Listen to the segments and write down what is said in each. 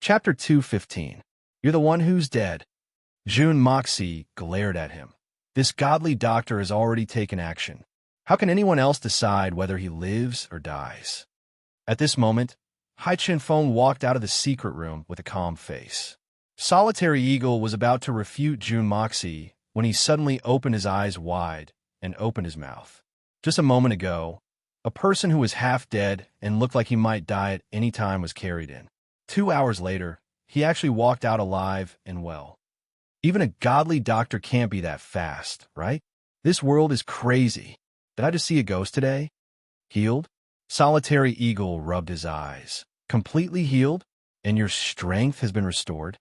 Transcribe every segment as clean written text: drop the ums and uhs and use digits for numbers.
Chapter 215. You're the one who's dead. June Moxie glared at him. This godly doctor has already taken action. How can anyone else decide whether he lives or dies? At this moment, Hai Chen Feng walked out of the secret room with a calm face. Solitary Eagle was about to refute June Moxie when he suddenly opened his eyes wide and opened his mouth. Just a moment ago, a person who was half dead and looked like he might die at any time was carried in. 2 hours later, he actually walked out alive and well. Even a godly doctor can't be that fast, right? This world is crazy. Did I just see a ghost today? Healed? Solitary Eagle rubbed his eyes. Completely healed? And your strength has been restored?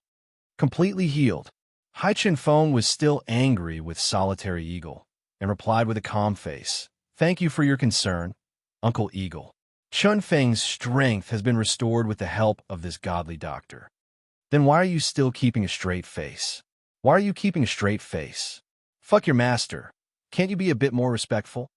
Completely healed. Hai Chen Feng was still angry with Solitary Eagle and replied with a calm face. Thank you for your concern, Uncle Eagle. Chun Feng's strength has been restored with the help of this godly doctor. Then why are you still keeping a straight face? Why are you keeping a straight face? Fuck your master. Can't you be a bit more respectful?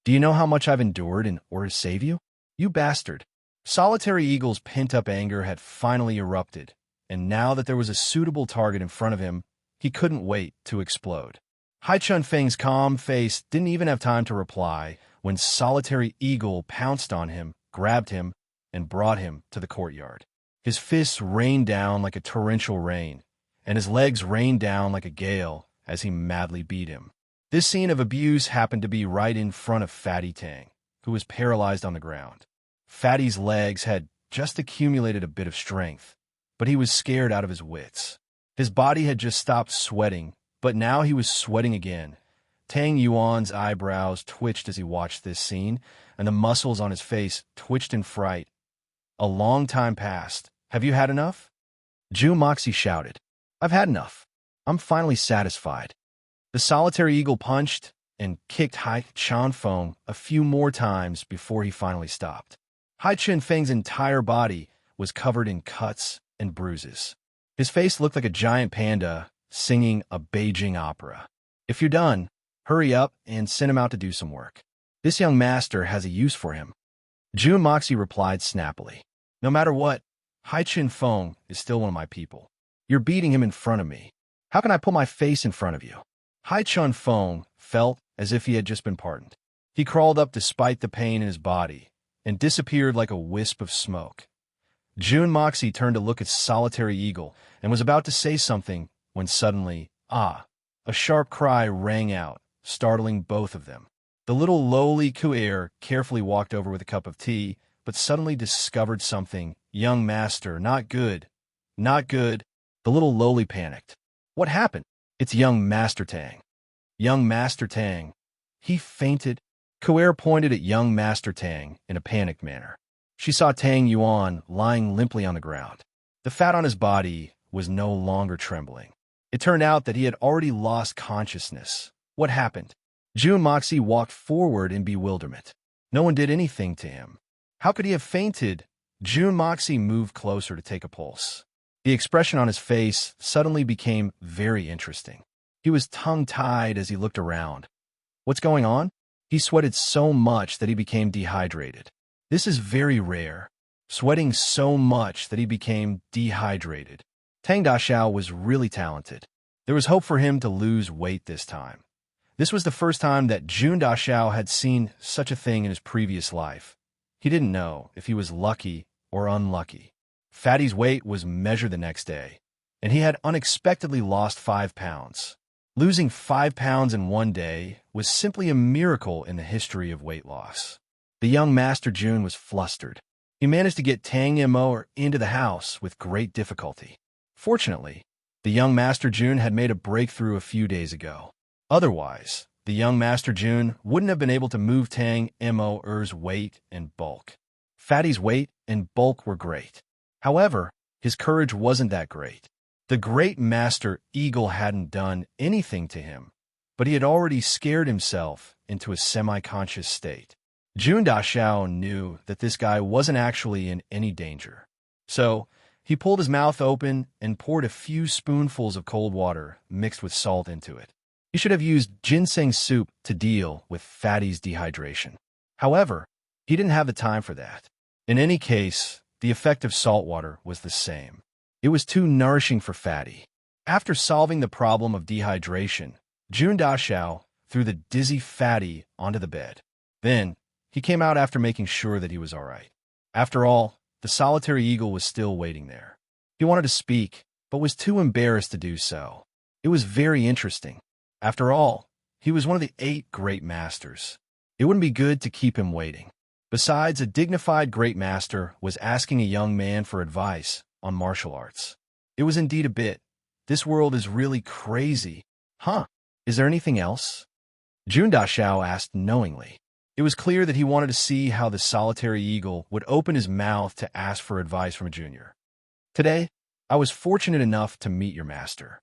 Do you know how much I've endured in order to save you? You bastard. Solitary Eagle's pent-up anger had finally erupted, and now that there was a suitable target in front of him, he couldn't wait to explode. Hai Chun Feng's calm face didn't even have time to reply when Solitary Eagle pounced on him, grabbed him, and brought him to the courtyard. His fists rained down like a torrential rain, and his legs rained down like a gale as he madly beat him. This scene of abuse happened to be right in front of Fatty Tang, who was paralyzed on the ground. Fatty's legs had just accumulated a bit of strength, but he was scared out of his wits. His body had just stopped sweating, but now he was sweating again. Tang Yuan's eyebrows twitched as he watched this scene, and the muscles on his face twitched in fright. A long time passed. Have you had enough? June Moxie shouted. I've had enough. I'm finally satisfied. The Solitary Eagle punched and kicked Hai Chen Feng a few more times before he finally stopped. Hai Chen Feng's entire body was covered in cuts and bruises. His face looked like a giant panda singing a Beijing opera. If you're done, hurry up and send him out to do some work. This young master has a use for him. June Moxie replied snappily. No matter what, Hai Chen Feng is still one of my people. You're beating him in front of me. How can I put my face in front of you? Hai Chen Feng felt as if he had just been pardoned. He crawled up despite the pain in his body and disappeared like a wisp of smoke. June Moxie turned to look at Solitary Eagle and was about to say something when suddenly, a sharp cry rang out, startling both of them. The little lowly Kuer carefully walked over with a cup of tea, but suddenly discovered something. Young master, not good. Not good. The little lowly panicked. What happened? It's young Master Tang. Young Master Tang. He fainted. Kuer pointed at young Master Tang in a panicked manner. She saw Tang Yuan lying limply on the ground. The fat on his body was no longer trembling. It turned out that he had already lost consciousness. What happened? June Moxie walked forward in bewilderment. No one did anything to him. How could he have fainted? June Moxie moved closer to take a pulse. The expression on his face suddenly became very interesting. He was tongue-tied as he looked around. What's going on? He sweated so much that he became dehydrated. This is very rare. Sweating so much that he became dehydrated. Tang Daxiao was really talented. There was hope for him to lose weight this time. This was the first time that June Daxiao had seen such a thing in his previous life. He didn't know if he was lucky or unlucky. Fatty's weight was measured the next day, and he had unexpectedly lost 5 pounds. Losing 5 pounds in one day was simply a miracle in the history of weight loss. The young Master June was flustered. He managed to get Tang Mo into the house with great difficulty. Fortunately, the young Master June had made a breakthrough a few days ago. Otherwise, the young Master June wouldn't have been able to move Tang Mo's weight and bulk. Fatty's weight and bulk were great. However, his courage wasn't that great. The great Master Eagle hadn't done anything to him, but he had already scared himself into a semi-conscious state. June Daxiao knew that this guy wasn't actually in any danger. So, he pulled his mouth open and poured a few spoonfuls of cold water mixed with salt into it. He should have used ginseng soup to deal with Fatty's dehydration. However, he didn't have the time for that. In any case, the effect of salt water was the same. It was too nourishing for Fatty. After solving the problem of dehydration, Jun Dashao threw the dizzy Fatty onto the bed. Then, he came out after making sure that he was all right. After all, the solitary eagle was still waiting there. He wanted to speak, but was too embarrassed to do so. It was very interesting. After all, he was one of the 8 great masters. It wouldn't be good to keep him waiting. Besides, a dignified great master was asking a young man for advice on martial arts. It was indeed a bit. This world is really crazy. Huh? Is there anything else? Jun Dashao asked knowingly. It was clear that he wanted to see how the solitary eagle would open his mouth to ask for advice from a junior. Today, I was fortunate enough to meet your master.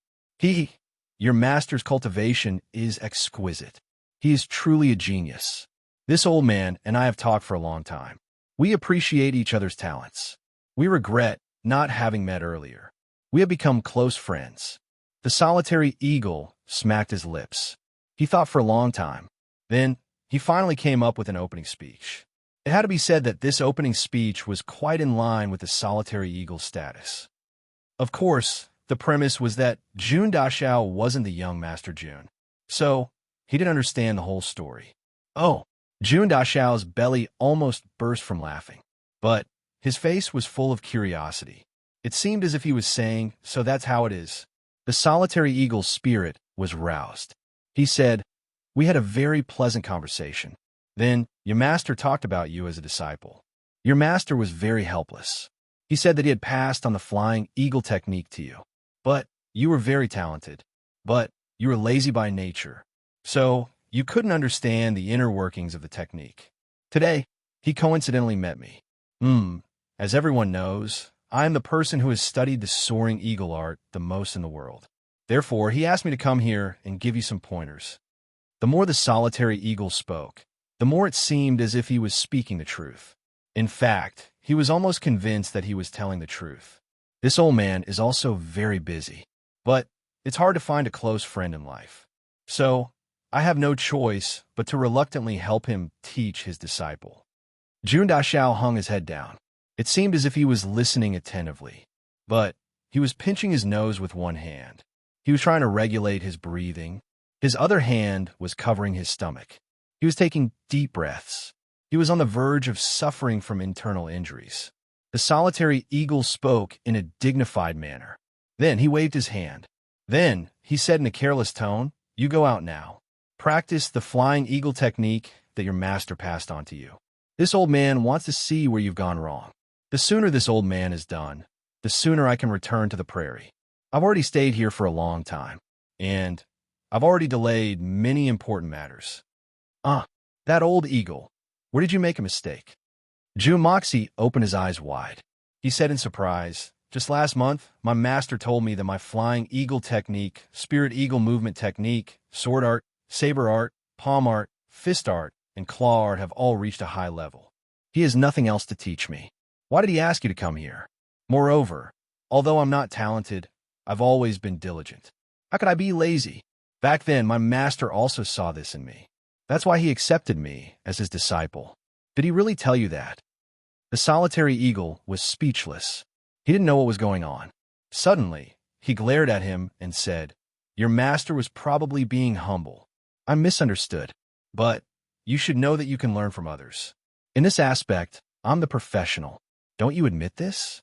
Your master's cultivation is exquisite. He is truly a genius. This old man and I have talked for a long time. We appreciate each other's talents. We regret not having met earlier. We have become close friends. The solitary eagle smacked his lips. He thought for a long time. Then, he finally came up with an opening speech. It had to be said that this opening speech was quite in line with the solitary eagle's status. Of course, the premise was that Jun Dashao wasn't the young Master Jun. So, he didn't understand the whole story. Oh, Jun Dashao's belly almost burst from laughing. But his face was full of curiosity. It seemed as if he was saying, so that's how it is. The solitary eagle's spirit was roused. He said, we had a very pleasant conversation. Then, your master talked about you as a disciple. Your master was very helpless. He said that he had passed on the flying eagle technique to you. But you were very talented. But you were lazy by nature. So, you couldn't understand the inner workings of the technique. Today, he coincidentally met me. As everyone knows, I am the person who has studied the soaring eagle art the most in the world. Therefore, he asked me to come here and give you some pointers. The more the solitary eagle spoke, the more it seemed as if he was speaking the truth. In fact, he was almost convinced that he was telling the truth. This old man is also very busy, but it's hard to find a close friend in life. So, I have no choice but to reluctantly help him teach his disciple. Jun Dashao hung his head down. It seemed as if he was listening attentively, but he was pinching his nose with one hand. He was trying to regulate his breathing. His other hand was covering his stomach. He was taking deep breaths. He was on the verge of suffering from internal injuries. The solitary eagle spoke in a dignified manner. Then he waved his hand. Then he said in a careless tone, you go out now. Practice the flying eagle technique that your master passed on to you. This old man wants to see where you've gone wrong. The sooner this old man is done, the sooner I can return to the prairie. I've already stayed here for a long time, and I've already delayed many important matters. That old eagle. Where did you make a mistake? Jun Moxie opened his eyes wide. He said in surprise, just last month, my master told me that my flying eagle technique, spirit eagle movement technique, sword art, saber art, palm art, fist art, and claw art have all reached a high level. He has nothing else to teach me. Why did he ask you to come here? Moreover, although I'm not talented, I've always been diligent. How could I be lazy? Back then, my master also saw this in me. That's why he accepted me as his disciple. Did he really tell you that? The solitary eagle was speechless. He didn't know what was going on. Suddenly, he glared at him and said, your master was probably being humble. I misunderstood. But you should know that you can learn from others. In this aspect, I'm the professional. Don't you admit this?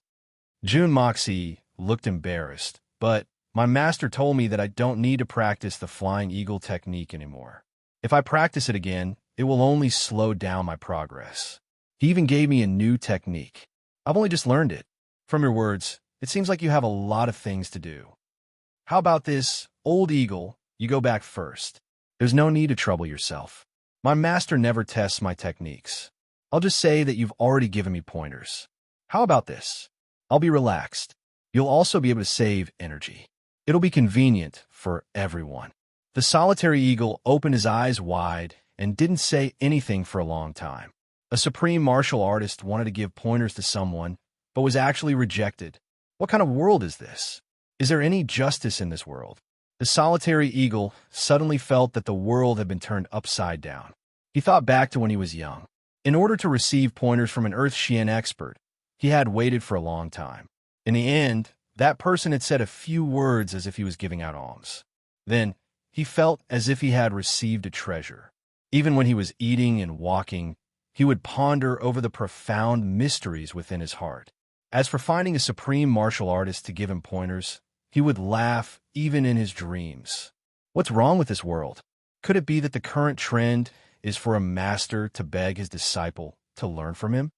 Jun Moxie looked embarrassed, but my master told me that I don't need to practice the flying eagle technique anymore. If I practice it again, it will only slow down my progress. He even gave me a new technique. I've only just learned it. From your words, it seems like you have a lot of things to do. How about this, old eagle, you go back first. There's no need to trouble yourself. My master never tests my techniques. I'll just say that you've already given me pointers. How about this? I'll be relaxed. You'll also be able to save energy. It'll be convenient for everyone. The solitary eagle opened his eyes wide and didn't say anything for a long time. A supreme martial artist wanted to give pointers to someone, but was actually rejected. What kind of world is this? Is there any justice in this world? The solitary eagle suddenly felt that the world had been turned upside down. He thought back to when he was young. In order to receive pointers from an Earth Xian expert, he had waited for a long time. In the end, That person had said a few words as if he was giving out alms. Then he felt as if he had received a treasure. Even when he was eating and walking, he would ponder over the profound mysteries within his heart. As for finding a supreme martial artist to give him pointers, he would laugh even in his dreams. What's wrong with this world? Could it be that the current trend is for a master to beg his disciple to learn from him?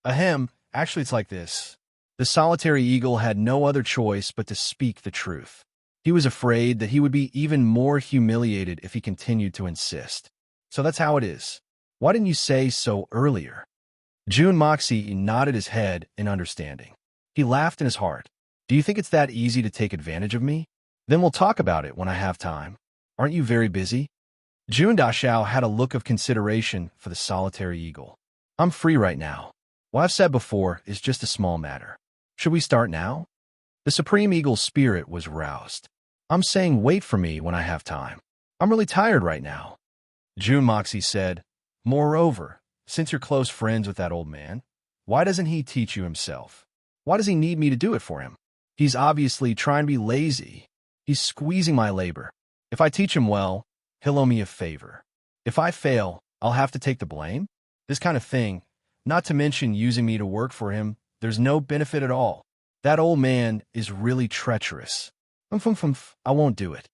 Ahem, actually it's like this. The solitary eagle had no other choice but to speak the truth. He was afraid that he would be even more humiliated if he continued to insist. So that's how it is. Why didn't you say so earlier? June Moxie nodded his head in understanding. He laughed in his heart. Do you think it's that easy to take advantage of me? Then we'll talk about it when I have time. Aren't you very busy? June Dashao had a look of consideration for the solitary eagle. I'm free right now. What I've said before is just a small matter. Should we start now? The Supreme Eagle's spirit was roused. I'm saying wait for me when I have time. I'm really tired right now. June Moxie said, moreover, since you're close friends with that old man, why doesn't he teach you himself? Why does he need me to do it for him? He's obviously trying to be lazy. He's squeezing my labor. If I teach him well, he'll owe me a favor. If I fail, I'll have to take the blame? This kind of thing, not to mention using me to work for him, there's no benefit at all. That old man is really treacherous. I won't do it.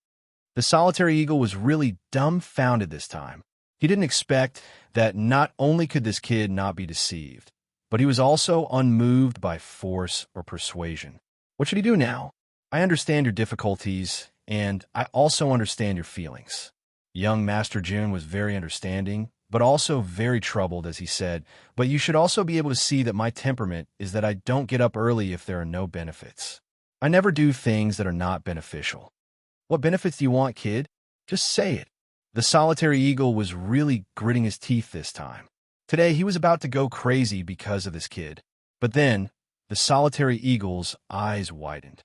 The solitary eagle was really dumbfounded this time. He didn't expect that not only could this kid not be deceived, but he was also unmoved by force or persuasion. What should he do now? I understand your difficulties, and I also understand your feelings. Young Master June was very understanding, but also very troubled as he said, but you should also be able to see that my temperament is that I don't get up early if there are no benefits. I never do things that are not beneficial. What benefits do you want, kid? Just say it. The solitary eagle was really gritting his teeth this time. Today he was about to go crazy because of this kid. But then, the solitary eagle's eyes widened.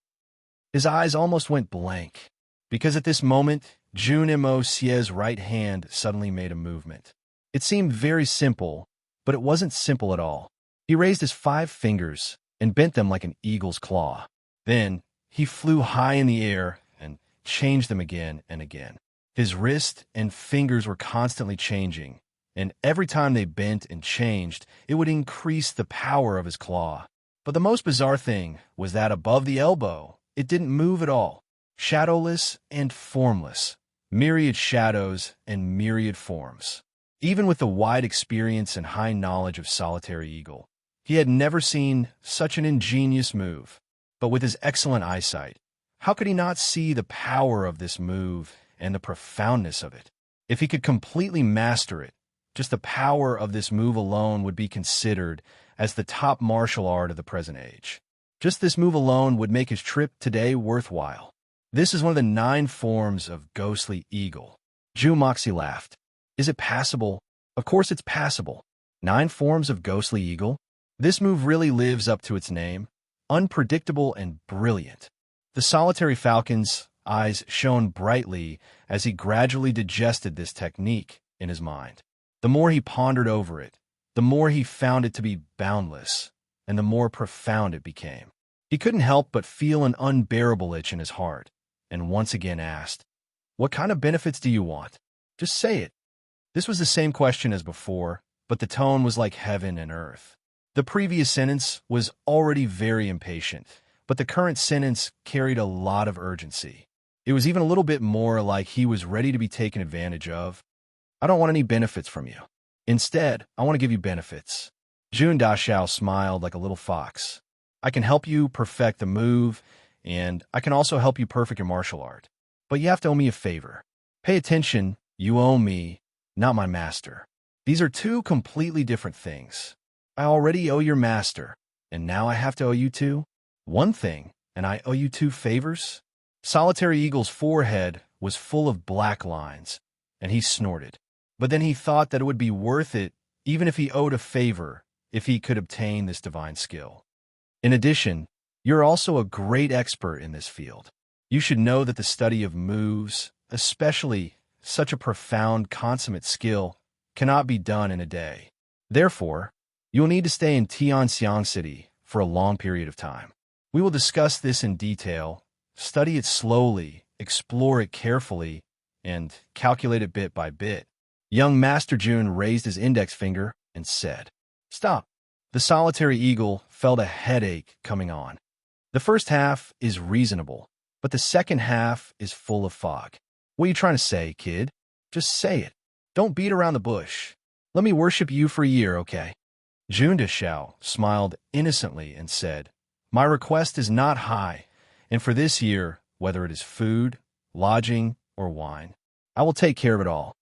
His eyes almost went blank, because at this moment, June Moxie's right hand suddenly made a movement. It seemed very simple, but it wasn't simple at all. He raised his 5 fingers and bent them like an eagle's claw. Then, he flew high in the air and changed them again and again. His wrist and fingers were constantly changing, and every time they bent and changed, it would increase the power of his claw. But the most bizarre thing was that above the elbow, it didn't move at all. Shadowless and formless, myriad shadows and myriad forms. Even with the wide experience and high knowledge of solitary eagle, he had never seen such an ingenious move. But with his excellent eyesight, how could he not see the power of this move and the profoundness of it? If he could completely master it, just the power of this move alone would be considered as the top martial art of the present age. Just this move alone would make his trip today worthwhile. This is one of the 9 forms of ghostly eagle. June Moxie laughed. Is it passable? Of course it's passable. 9 forms of ghostly eagle? This move really lives up to its name. Unpredictable and brilliant. The solitary falcon's eyes shone brightly as he gradually digested this technique in his mind. The more he pondered over it, the more he found it to be boundless, and the more profound it became. He couldn't help but feel an unbearable itch in his heart, and once again asked, "What kind of benefits do you want? Just say it." This was the same question as before, but the tone was like heaven and earth. The previous sentence was already very impatient, but the current sentence carried a lot of urgency. It was even a little bit more like he was ready to be taken advantage of. I don't want any benefits from you. Instead, I want to give you benefits. June Dashao smiled like a little fox. I can help you perfect the move, and I can also help you perfect your martial art. But you have to owe me a favor. Pay attention, you owe me, not my master. These are 2 completely different things. I already owe your master, and now I have to owe you 2? One thing, and I owe you 2 favors? Solitary Eagle's forehead was full of black lines, and he snorted. But then he thought that it would be worth it, even if he owed a favor, if he could obtain this divine skill. In addition, you're also a great expert in this field. You should know that the study of moves, especially such a profound, consummate skill, cannot be done in a day. Therefore, you will need to stay in Tianxiang City for a long period of time. We will discuss this in detail, study it slowly, explore it carefully, and calculate it bit by bit. Young Master June raised his index finger and said, "Stop." The solitary eagle felt a headache coming on. The first half is reasonable, but the second half is full of fog. What are you trying to say, kid? Just say it. Don't beat around the bush. Let me worship you for a year, okay? June Xiao smiled innocently and said, "My request is not high, and for this year, whether it is food, lodging, or wine, I will take care of it all."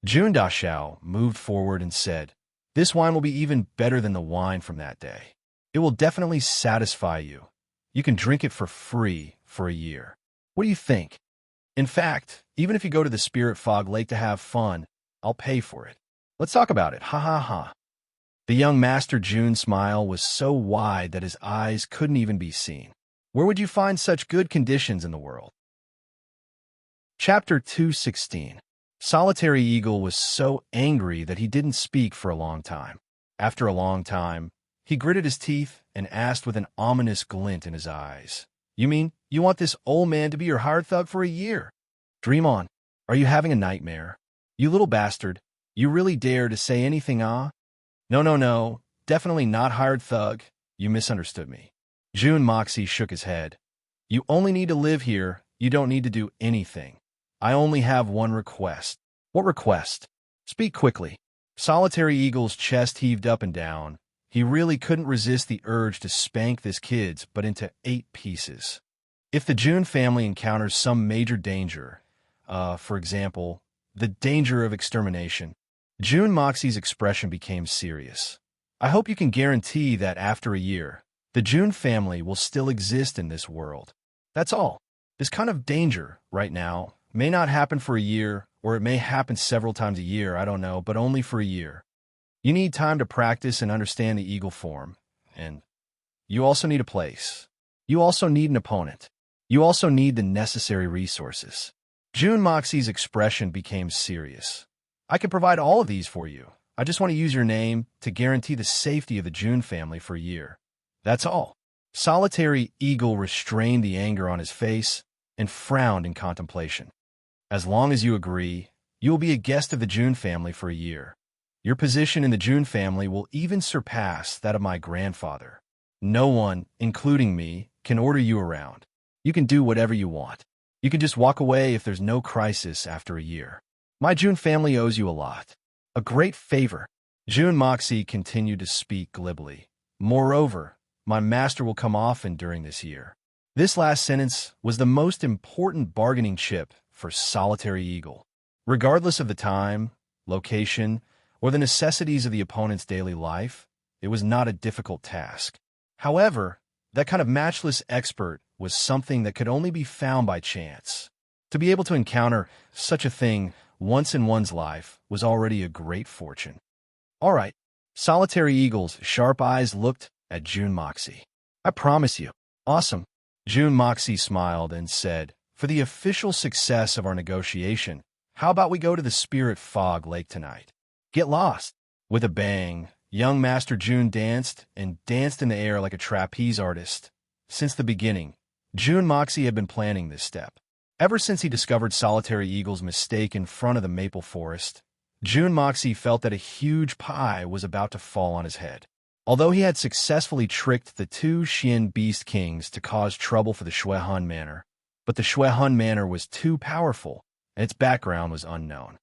June Xiao moved forward and said, "This wine will be even better than the wine from that day. It will definitely satisfy you. You can drink it for free for a year. What do you think? In fact, even if you go to the Spirit Fog Lake to have fun, I'll pay for it. Let's talk about it. Ha ha ha." The young Master June's smile was so wide that his eyes couldn't even be seen. Where would you find such good conditions in the world? Chapter 216. Solitary Eagle was so angry that he didn't speak for a long time. After a long time, he gritted his teeth and asked with an ominous glint in his eyes, "You mean you want this old man to be your hired thug for a year? Dream on. Are you having a nightmare? You little bastard. You really dare to say anything, ah?" No, no, no. Definitely not hired thug. You misunderstood me." June Moxie shook his head. "You only need to live here. You don't need to do anything. I only have one request." "What request? Speak quickly." Solitary Eagle's chest heaved up and down. He really couldn't resist the urge to spank this kid's but into 8 pieces. If the June family encounters some major danger, for example, the danger of extermination, June Moxie's expression became serious. "I hope you can guarantee that after a year, the June family will still exist in this world. That's all. This kind of danger, right now, may not happen for a year, or it may happen several times a year, I don't know, but only for a year. You need time to practice and understand the eagle form, and you also need a place. You also need an opponent. You also need the necessary resources." June Moxie's expression became serious. "I can provide all of these for you. I just want to use your name to guarantee the safety of the June family for a year. That's all." Solitary Eagle restrained the anger on his face and frowned in contemplation. "As long as you agree, you will be a guest of the June family for a year. Your position in the June family will even surpass that of my grandfather. No one, including me, can order you around. You can do whatever you want. You can just walk away if there's no crisis after a year. My June family owes you a lot. A great favor." June Moxie continued to speak glibly. "Moreover, my master will come often during this year." This last sentence was the most important bargaining chip for Solitary Eagle. Regardless of the time, location, or the necessities of the opponent's daily life, it was not a difficult task. However, that kind of matchless expert was something that could only be found by chance. To be able to encounter such a thing once in one's life was already a great fortune. "All right." Solitary Eagle's sharp eyes looked at June Moxie. "I promise you." "Awesome." June Moxie smiled and said, "For the official success of our negotiation, how about we go to the Spirit Fog Lake tonight? Get lost." With a bang, young Master June danced and danced in the air like a trapeze artist. Since the beginning, June Moxie had been planning this step. Ever since he discovered Solitary Eagle's mistake in front of the maple forest, June Moxie felt that a huge pie was about to fall on his head. Although he had successfully tricked the 2 Xian Beast Kings to cause trouble for the Shuehun Manor, but the Shuehun Manor was too powerful, and its background was unknown.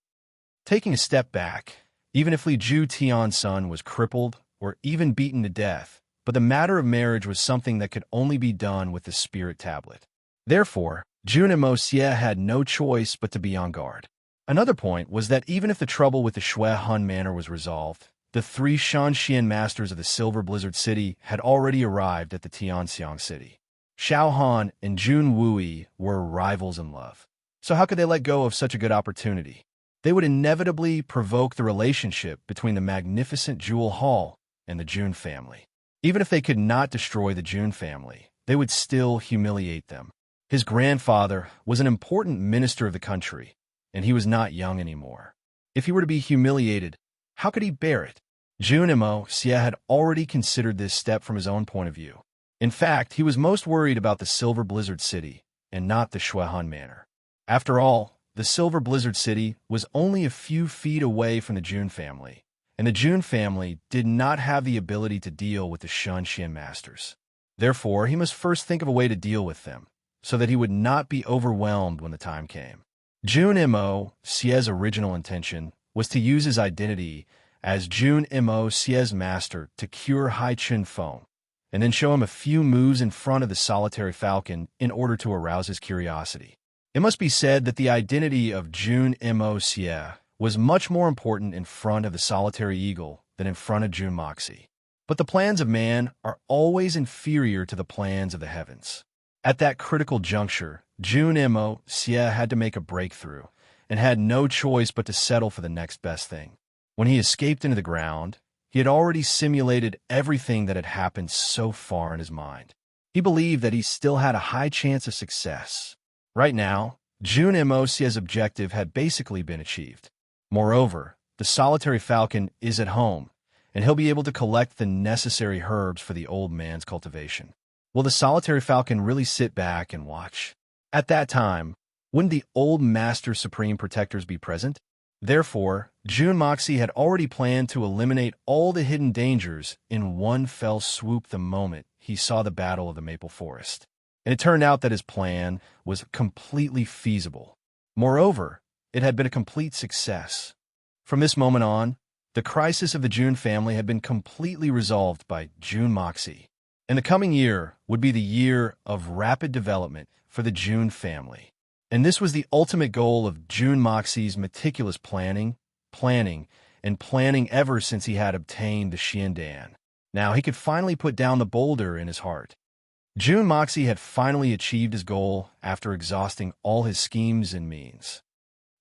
Taking a step back, even if Li Ju Tian's son was crippled or even beaten to death, but the matter of marriage was something that could only be done with the Spirit Tablet. Therefore, June and Mo Xie had no choice but to be on guard. Another point was that even if the trouble with the Shuehun Manor was resolved, the 3 Shanxian masters of the Silver Blizzard City had already arrived at the Tianxiang City. Xiao Han and Jun Wui were rivals in love. So how could they let go of such a good opportunity? They would inevitably provoke the relationship between the magnificent Jewel Hall and the June family. Even if they could not destroy the June family, they would still humiliate them. His grandfather was an important minister of the country, and he was not young anymore. If he were to be humiliated, how could he bear it? Jun and Mo Xie had already considered this step from his own point of view. In fact, he was most worried about the Silver Blizzard City and not the Shuehan Manor. After all, the Silver Blizzard City was only a few feet away from the June family, and the June family did not have the ability to deal with the Shun Xian masters. Therefore, he must first think of a way to deal with them, so that he would not be overwhelmed when the time came. Jun Mo Xie's original intention was to use his identity as Jun Mo Xie's master to cure Hai Chun Feng, and then show him a few moves in front of the solitary falcon in order to arouse his curiosity. It must be said that the identity of Jun Mo Xie was much more important in front of the solitary eagle than in front of Jun Moxie. But the plans of man are always inferior to the plans of the heavens. At that critical juncture, Jun Mo Xie had to make a breakthrough and had no choice but to settle for the next best thing. When he escaped into the ground, he had already simulated everything that had happened so far in his mind. He believed that he still had a high chance of success. Right now, Jun Mo Xie's objective had basically been achieved. Moreover, the solitary falcon is at home, and he'll be able to collect the necessary herbs for the old man's cultivation. Will the solitary falcon really sit back and watch? At that time, wouldn't the old Master Supreme Protectors be present? Therefore, Jun Moxie had already planned to eliminate all the hidden dangers in one fell swoop the moment he saw the Battle of the Maple Forest. And it turned out that his plan was completely feasible. Moreover, it had been a complete success. From this moment on, the crisis of the Jun family had been completely resolved by Jun Moxie, and the coming year would be the year of rapid development for the Jun family. And this was the ultimate goal of Jun Moxie's meticulous planning ever since he had obtained the Xiandan. Now he could finally put down the boulder in his heart. Jun Moxie had finally achieved his goal after exhausting all his schemes and means.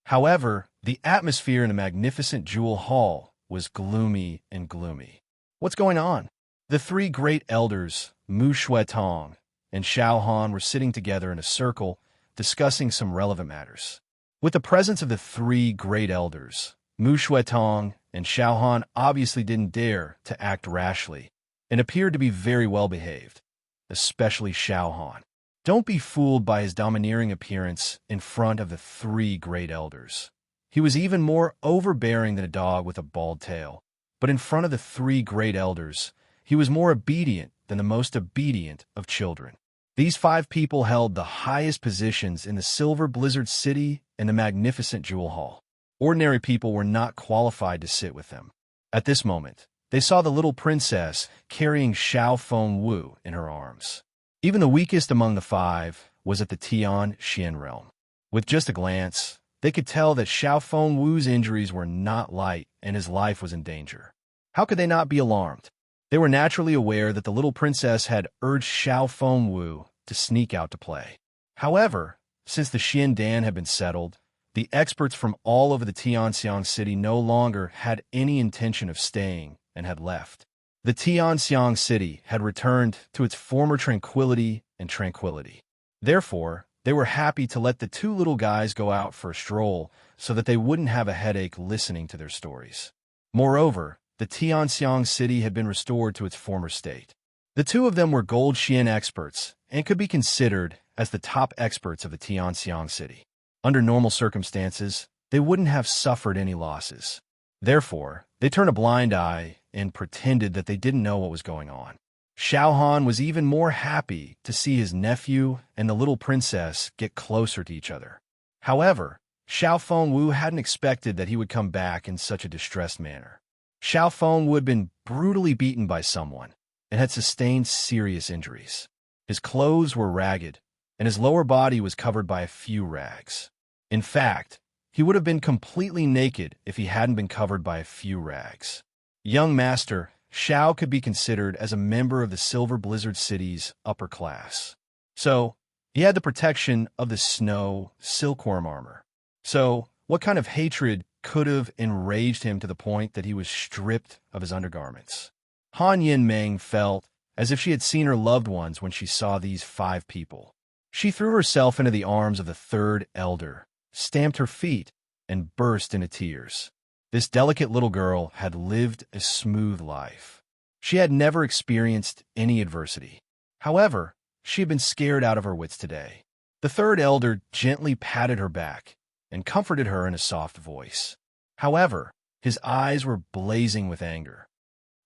However, the atmosphere in the magnificent Jewel Hall was gloomy and gloomy. What's going on? The three great elders, Mu Shuetong and Xiao Han, were sitting together in a circle, discussing some relevant matters. With the presence of the three great elders, Mu Shuetong and Xiao Han obviously didn't dare to act rashly and appeared to be very well behaved, especially Xiao Han. Don't be fooled by his domineering appearance in front of the three great elders. He was even more overbearing than a dog with a bald tail. But in front of the three great elders, he was more obedient than the most obedient of children. These five people held the highest positions in the Silver Blizzard City and the magnificent Jewel Hall. Ordinary people were not qualified to sit with them. At this moment, they saw the little princess carrying Xiao Fengwu in her arms. Even the weakest among the five was at the Tian Xian realm. With just a glance, they could tell that Xiao Fengwu's injuries were not light and his life was in danger. How could they not be alarmed? They were naturally aware that the little princess had urged Xiao Fengwu to sneak out to play. However, since the Xiandan had been settled, the experts from all over the Tianxiang city no longer had any intention of staying and had left. The Tianxiang city had returned to its former tranquility and tranquility. Therefore, they were happy to let the two little guys go out for a stroll so that they wouldn't have a headache listening to their stories. Moreover, the Tianxiang city had been restored to its former state. The two of them were Gold Xian experts and could be considered as the top experts of the Tianxiang city. Under normal circumstances, they wouldn't have suffered any losses. Therefore, they turned a blind eye and pretended that they didn't know what was going on. Xiao Han was even more happy to see his nephew and the little princess get closer to each other. However, Xiao Fengwu hadn't expected that he would come back in such a distressed manner. Xiao Fengwu had been brutally beaten by someone and had sustained serious injuries. His clothes were ragged, and his lower body was covered by a few rags. In fact, he would have been completely naked if he hadn't been covered by a few rags. Young master, Xiao could be considered as a member of the Silver Blizzard City's upper class. So, he had the protection of the snow silkworm armor. So, what kind of hatred could have enraged him to the point that he was stripped of his undergarments? Han Yinmeng felt as if she had seen her loved ones when she saw these five people. She threw herself into the arms of the third elder, stamped her feet, and burst into tears. This delicate little girl had lived a smooth life. She had never experienced any adversity. However, she had been scared out of her wits today. The third elder gently patted her back and comforted her in a soft voice. However, his eyes were blazing with anger.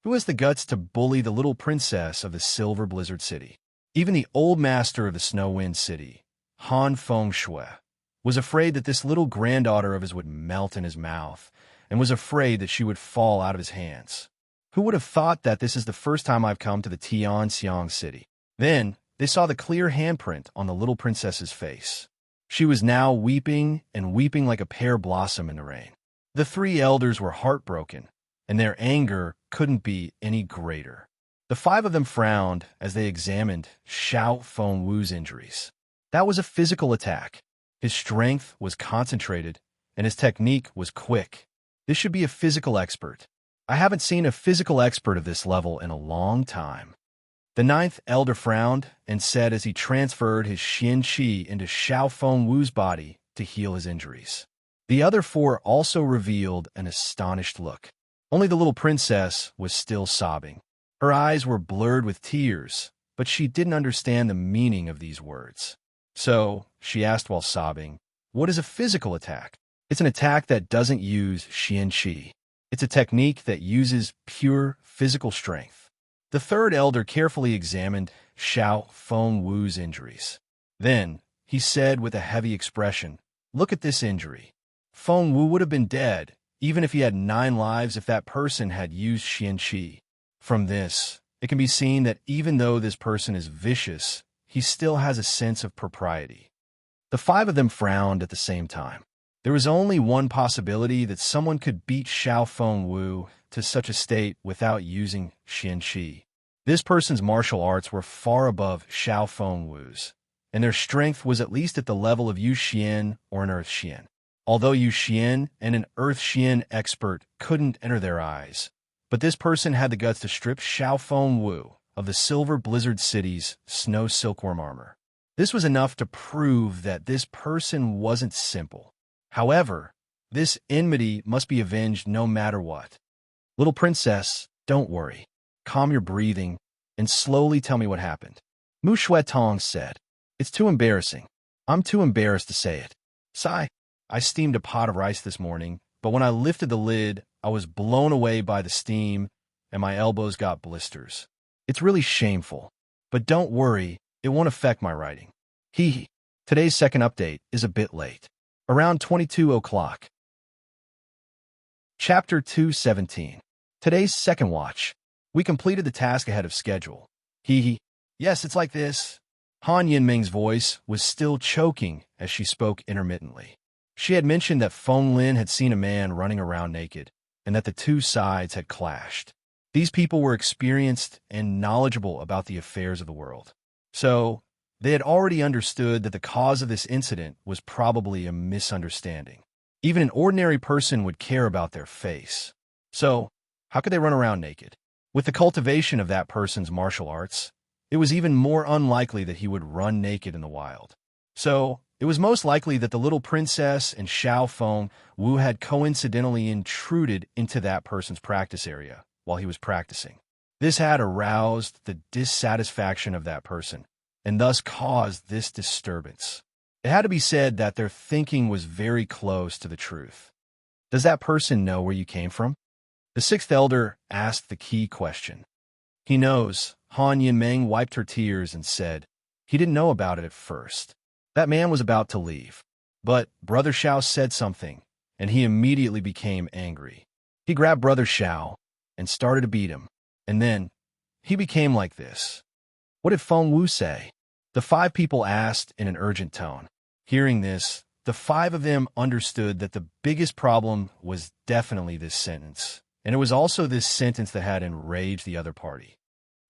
Who has the guts to bully the little princess of the Silver Blizzard City? Even the old master of the Snow Wind City, Han Fengshui, was afraid that this little granddaughter of his would melt in his mouth, and was afraid that she would fall out of his hands. Who would have thought that this is the first time I've come to the Tianxiang city? Then, they saw the clear handprint on the little princess's face. She was now weeping and weeping like a pear blossom in the rain. The three elders were heartbroken, and their anger couldn't be any greater. The five of them frowned as they examined Xiao Fengwu's injuries. That was a physical attack. His strength was concentrated, and his technique was quick. This should be a physical expert. I haven't seen a physical expert of this level in a long time. The ninth elder frowned and said as he transferred his Xian Qi into Xiao Fengwu's body to heal his injuries. The other four also revealed an astonished look. Only the little princess was still sobbing. Her eyes were blurred with tears, but she didn't understand the meaning of these words. So, she asked while sobbing, "What is a physical attack?" "It's an attack that doesn't use Xian Qi. It's a technique that uses pure physical strength." The third elder carefully examined Xiao Fengwu's injuries. Then, he said with a heavy expression, "Look at this injury. Fengwu would have been dead, even if he had 9 lives if that person had used Xian Qi. From this, it can be seen that even though this person is vicious, he still has a sense of propriety." The five of them frowned at the same time. There was only one possibility that someone could beat Xiao Fengwu to such a state without using Xian Qi. This person's martial arts were far above Xiao Fengwu's, and their strength was at least at the level of Yu Xian or an Earth Xian. Although Yu Xian and an Earth Xian expert couldn't enter their eyes, but this person had the guts to strip Xiao Fengwu of the Silver Blizzard City's snow silkworm armor. This was enough to prove that this person wasn't simple. However, this enmity must be avenged no matter what. "Little princess, don't worry. Calm your breathing and slowly tell me what happened." Mu Shuetong said. "It's too embarrassing. I'm too embarrassed to say it. Sigh. I steamed a pot of rice this morning, but when I lifted the lid, I was blown away by the steam and my elbows got blisters. It's really shameful. But don't worry, it won't affect my writing. Hee hee. Today's second update is a bit late. Around 22 o'clock. Chapter 217. Today's second watch. We completed the task ahead of schedule. Hee hee. Yes, it's like this. Han Yinming's voice was still choking as she spoke intermittently. She had mentioned that Feng Lin had seen a man running around naked, and that the two sides had clashed. These people were experienced and knowledgeable about the affairs of the world. So, they had already understood that the cause of this incident was probably a misunderstanding. Even an ordinary person would care about their face. So, how could they run around naked? With the cultivation of that person's martial arts, it was even more unlikely that he would run naked in the wild. So, it was most likely that the little princess and Xiao Fengwu had coincidentally intruded into that person's practice area while he was practicing. This had aroused the dissatisfaction of that person, and thus caused this disturbance. It had to be said that their thinking was very close to the truth. Does that person know where you came from? The sixth elder asked the key question. He knows. Han Yinming wiped her tears and said, he didn't know about it at first. That man was about to leave. But Brother Xiao said something, and he immediately became angry. He grabbed Brother Xiao and started to beat him. And then, he became like this. What did Fengwu say? The 5 people asked in an urgent tone. Hearing this, the 5 of them understood that the biggest problem was definitely this sentence. And it was also this sentence that had enraged the other party.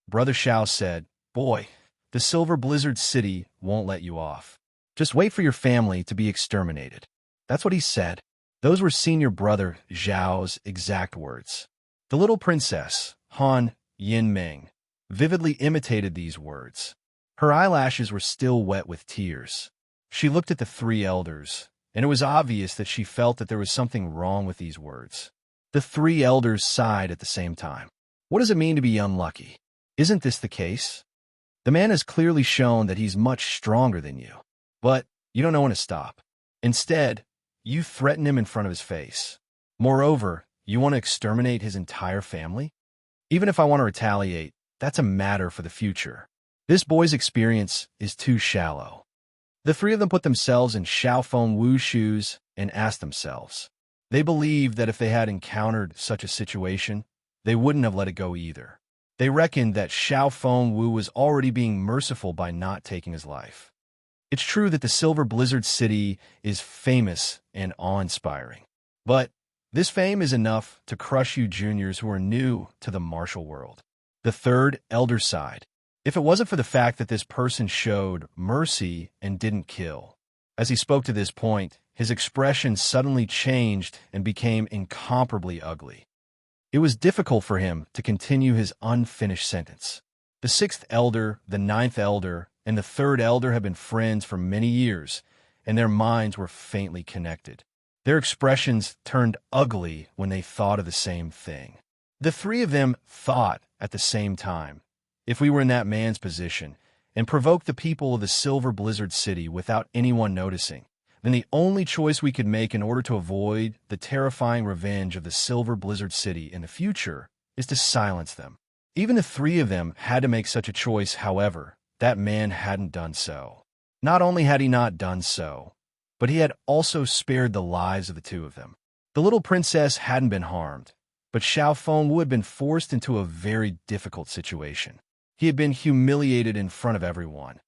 Brother Xiao said, Boy, the Silver Blizzard City won't let you off. Just wait for your family to be exterminated. That's what he said. Those were senior brother Zhao's exact words. The little princess, Han Yinming, vividly imitated these words. Her eyelashes were still wet with tears. She looked at the 3 elders, and it was obvious that she felt that there was something wrong with these words. The 3 elders sighed at the same time. What does it mean to be unlucky? Isn't this the case? The man has clearly shown that he's much stronger than you, but you don't know when to stop. Instead, you threaten him in front of his face. Moreover, you want to exterminate his entire family? Even if I want to retaliate, that's a matter for the future. This boy's experience is too shallow. The three of them put themselves in Xiao Feng Wu's shoes and asked themselves. They believed that if they had encountered such a situation, they wouldn't have let it go either. They reckoned that Xiao Feng Wu was already being merciful by not taking his life. It's true that the Silver Blizzard City is famous and awe-inspiring, but this fame is enough to crush you juniors who are new to the martial world. The third elder sighed. If it wasn't for the fact that this person showed mercy and didn't kill. As he spoke to this point, his expression suddenly changed and became incomparably ugly. It was difficult for him to continue his unfinished sentence. The sixth elder, the ninth elder, and the third elder had been friends for many years, and their minds were faintly connected. Their expressions turned ugly when they thought of the same thing. The three of them thought at the same time, if we were in that man's position and provoked the people of the Silver Blizzard City without anyone noticing, then the only choice we could make in order to avoid the terrifying revenge of the Silver Blizzard City in the future is to silence them. Even the three of them had to make such a choice, however, that man hadn't done so. Not only had he not done so, but he had also spared the lives of the two of them. The little princess hadn't been harmed, but Xiao Feng Wu had been forced into a very difficult situation. He had been humiliated in front of everyone,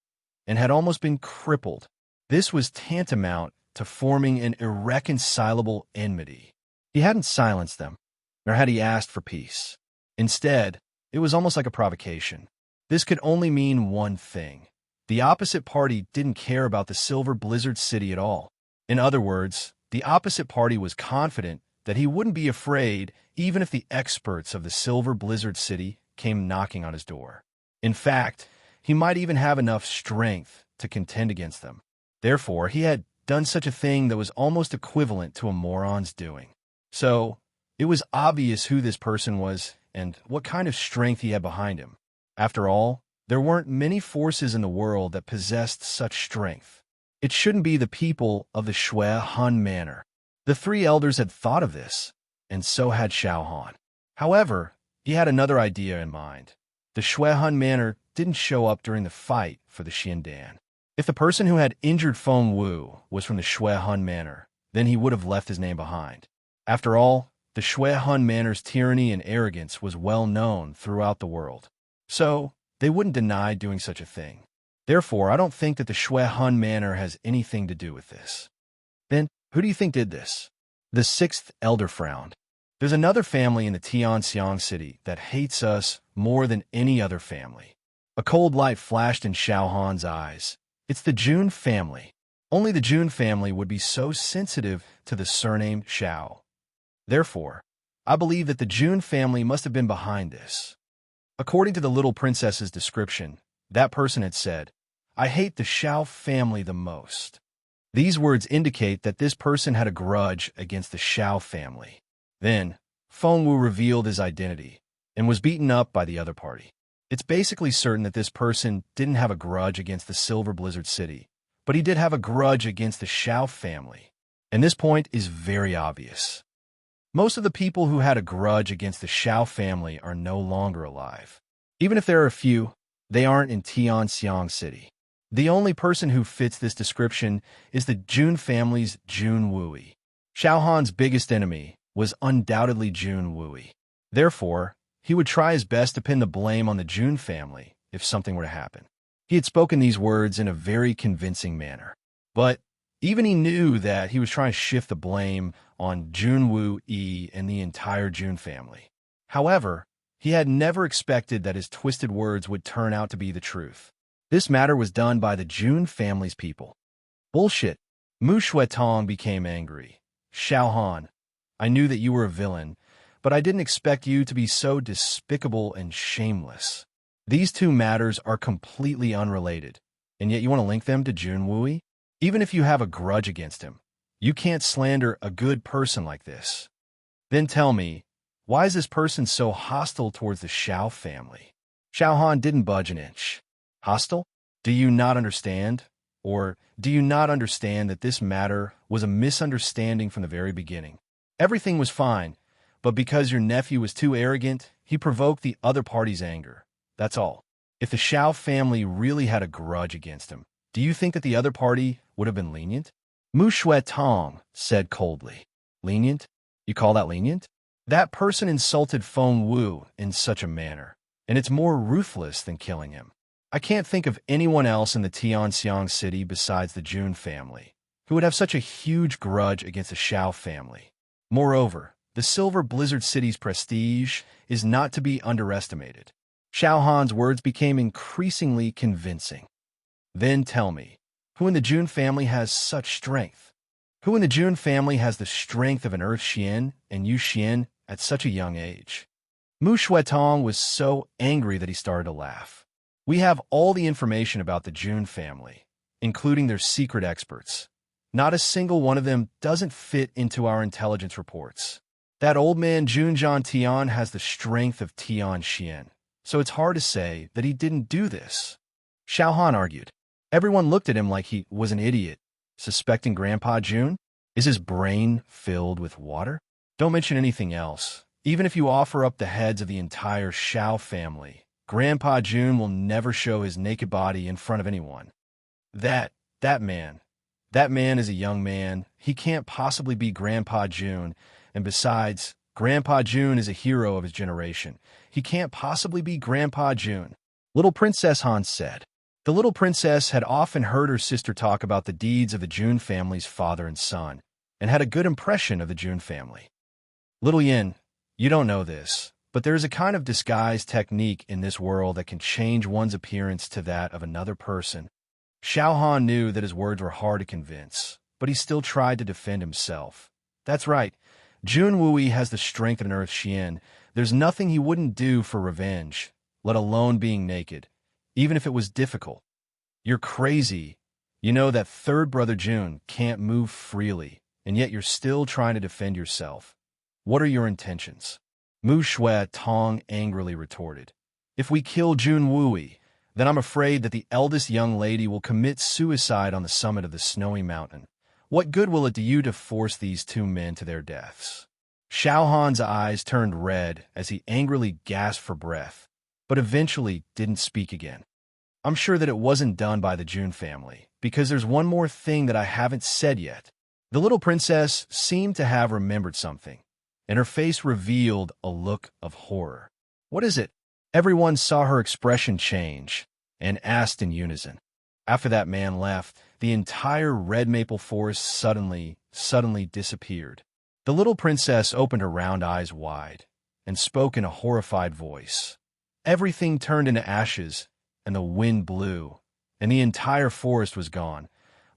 and had almost been crippled. This was tantamount to forming an irreconcilable enmity. He hadn't silenced them, nor had he asked for peace. Instead, it was almost like a provocation. This could only mean one thing. The opposite party didn't care about the Silver Blizzard City at all. In other words, the opposite party was confident that he wouldn't be afraid even if the experts of the Silver Blizzard City came knocking on his door. In fact, he might even have enough strength to contend against them. Therefore, he had done such a thing that was almost equivalent to a moron's doing. So, it was obvious who this person was and what kind of strength he had behind him. After all, there weren't many forces in the world that possessed such strength. It shouldn't be the people of the Shui Han Manor. The three elders had thought of this, and so had Xiao Han. However, he had another idea in mind. The Shui Han Manor didn't show up during the fight for the Xiandan. If the person who had injured Feng Wu was from the Shui Han Manor, then he would have left his name behind. After all, the Shui Han Manor's tyranny and arrogance was well known throughout the world. So, they wouldn't deny doing such a thing. Therefore, I don't think that the Shui Han Manor has anything to do with this. Then, who do you think did this? The sixth elder frowned. There's another family in the Tianxiang city that hates us more than any other family. A cold light flashed in Xiao Han's eyes. It's the Jun family. Only the Jun family would be so sensitive to the surname Xiao. Therefore, I believe that the Jun family must have been behind this. According to the little princess's description, that person had said, "I hate the Xiao family the most." These words indicate that this person had a grudge against the Xiao family. Then, Feng Wu revealed his identity and was beaten up by the other party. It's basically certain that this person didn't have a grudge against the Silver Blizzard City, but he did have a grudge against the Xiao family. And this point is very obvious. Most of the people who had a grudge against the Xiao family are no longer alive. Even if there are a few, they aren't in Tianxiang City. The only person who fits this description is the Jun family's Jun Wui. Xiao Han's biggest enemy was undoubtedly Jun Wui. Therefore, he would try his best to pin the blame on the Jun family if something were to happen. He had spoken these words in a very convincing manner. But even he knew that he was trying to shift the blame on Jun Wu Yi and the entire Jun family. However, he had never expected that his twisted words would turn out to be the truth. This matter was done by the Jun family's people. Bullshit. Mu Shuetong became angry. Xiao Han, I knew that you were a villain, but I didn't expect you to be so despicable and shameless. These two matters are completely unrelated, and yet you want to link them to Jun Wui? Even if you have a grudge against him, you can't slander a good person like this. Then tell me, why is this person so hostile towards the Xiao family? Xiao Han didn't budge an inch. Hostile? Do you not understand? Or do you not understand that this matter was a misunderstanding from the very beginning? Everything was fine, but because your nephew was too arrogant, he provoked the other party's anger. That's all. If the Shao family really had a grudge against him, do you think that the other party would have been lenient? Mu Shui Tong said coldly. Lenient? You call that lenient? That person insulted Feng Wu in such a manner, and it's more ruthless than killing him. I can't think of anyone else in the Tianxiang city besides the Jun family who would have such a huge grudge against the Shao family. Moreover, the Silver Blizzard City's prestige is not to be underestimated. Xiao Han's words became increasingly convincing. Then tell me, who in the Jun family has such strength? Who in the Jun family has the strength of an Earth Xian and Yu Xian at such a young age? Mu Shuetong was so angry that he started to laugh. We have all the information about the Jun family, including their secret experts. Not a single one of them doesn't fit into our intelligence reports. That old man Junjian Tian has the strength of Tian Xian, so it's hard to say that he didn't do this. Xiao Han argued. Everyone looked at him like he was an idiot. Suspecting Grandpa Jun? Is his brain filled with water? Don't mention anything else. Even if you offer up the heads of the entire Shao family, Grandpa Jun will never show his naked body in front of anyone. That man is a young man. He can't possibly be Grandpa Jun. And besides, Grandpa Jun is a hero of his generation. He can't possibly be Grandpa Jun. Little Princess Han said. The little princess had often heard her sister talk about the deeds of the Jun family's father and son, and had a good impression of the Jun family. Little Yin, you don't know this, but there is a kind of disguise technique in this world that can change one's appearance to that of another person. Xiao Han knew that his words were hard to convince, but he still tried to defend himself. That's right. Jun Wui has the strength of an Earth Xian. There's nothing he wouldn't do for revenge, let alone being naked, even if it was difficult. You're crazy. You know that third brother Jun can't move freely, and yet you're still trying to defend yourself. What are your intentions? Mu Shui Tong angrily retorted. If we kill Jun Wui, then I'm afraid that the eldest young lady will commit suicide on the summit of the snowy mountain. What good will it do you to force these two men to their deaths? Xiao Han's eyes turned red as he angrily gasped for breath, but eventually didn't speak again. I'm sure that it wasn't done by the Jun family, because there's one more thing that I haven't said yet. The little princess seemed to have remembered something, and her face revealed a look of horror. What is it? Everyone saw her expression change and asked in unison. After that man left, the entire red maple forest suddenly disappeared. The little princess opened her round eyes wide and spoke in a horrified voice. Everything turned into ashes, and the wind blew, and the entire forest was gone,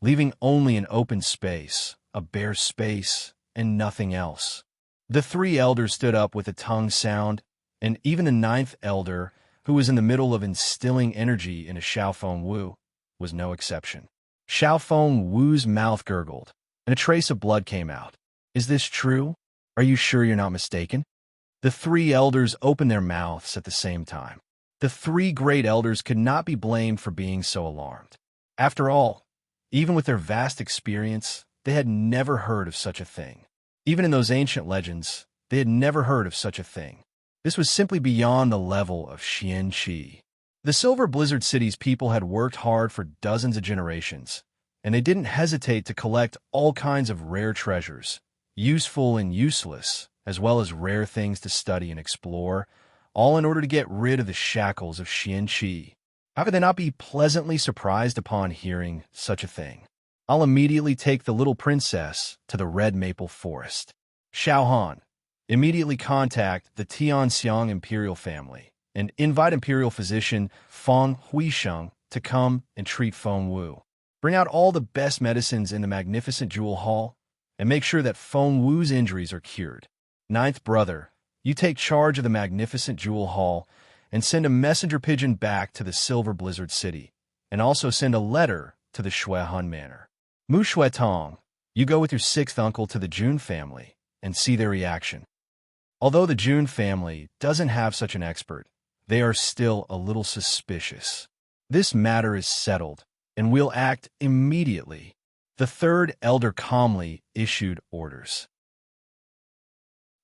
leaving only an open space, a bare space, and nothing else. The three elders stood up with a tongue sound, and even the ninth elder, who was in the middle of instilling energy into Xiao Feng Wu, was no exception. Xiao Feng Wu's mouth gurgled, and a trace of blood came out. Is this true? Are you sure you're not mistaken? The three elders opened their mouths at the same time. The three great elders could not be blamed for being so alarmed. After all, even with their vast experience, they had never heard of such a thing. Even in those ancient legends, they had never heard of such a thing. This was simply beyond the level of Xian Qi. The Silver Blizzard City's people had worked hard for dozens of generations, and they didn't hesitate to collect all kinds of rare treasures, useful and useless, as well as rare things to study and explore, all in order to get rid of the shackles of Xian Qi. How could they not be pleasantly surprised upon hearing such a thing? I'll immediately take the little princess to the Red Maple Forest. Xiao Han, immediately contact the Tianxiang Imperial family and invite Imperial physician Feng Huisheng to come and treat Feng Wu. Bring out all the best medicines in the magnificent jewel hall and make sure that Feng Wu's injuries are cured. Ninth brother, you take charge of the magnificent jewel hall and send a messenger pigeon back to the Silver Blizzard City, and also send a letter to the Shuehan Manor. Mu Shuetong, you go with your sixth uncle to the Jun family and see their reaction. Although the Jun family doesn't have such an expert, they are still a little suspicious. This matter is settled, and we'll act immediately. The third elder calmly issued orders.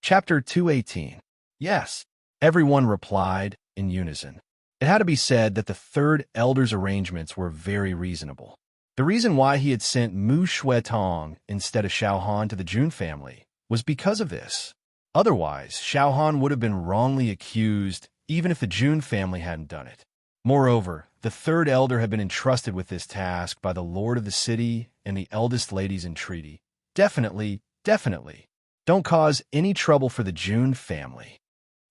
Chapter 218. Yes, everyone replied in unison. It had to be said that the third elder's arrangements were very reasonable. The reason why he had sent Mu Shuetong instead of Xiao Han to the Jun family was because of this. Otherwise, Xiao Han would have been wrongly accused even if the Jun family hadn't done it. Moreover, the third elder had been entrusted with this task by the lord of the city and the eldest lady's entreaty. Definitely, don't cause any trouble for the Jun family.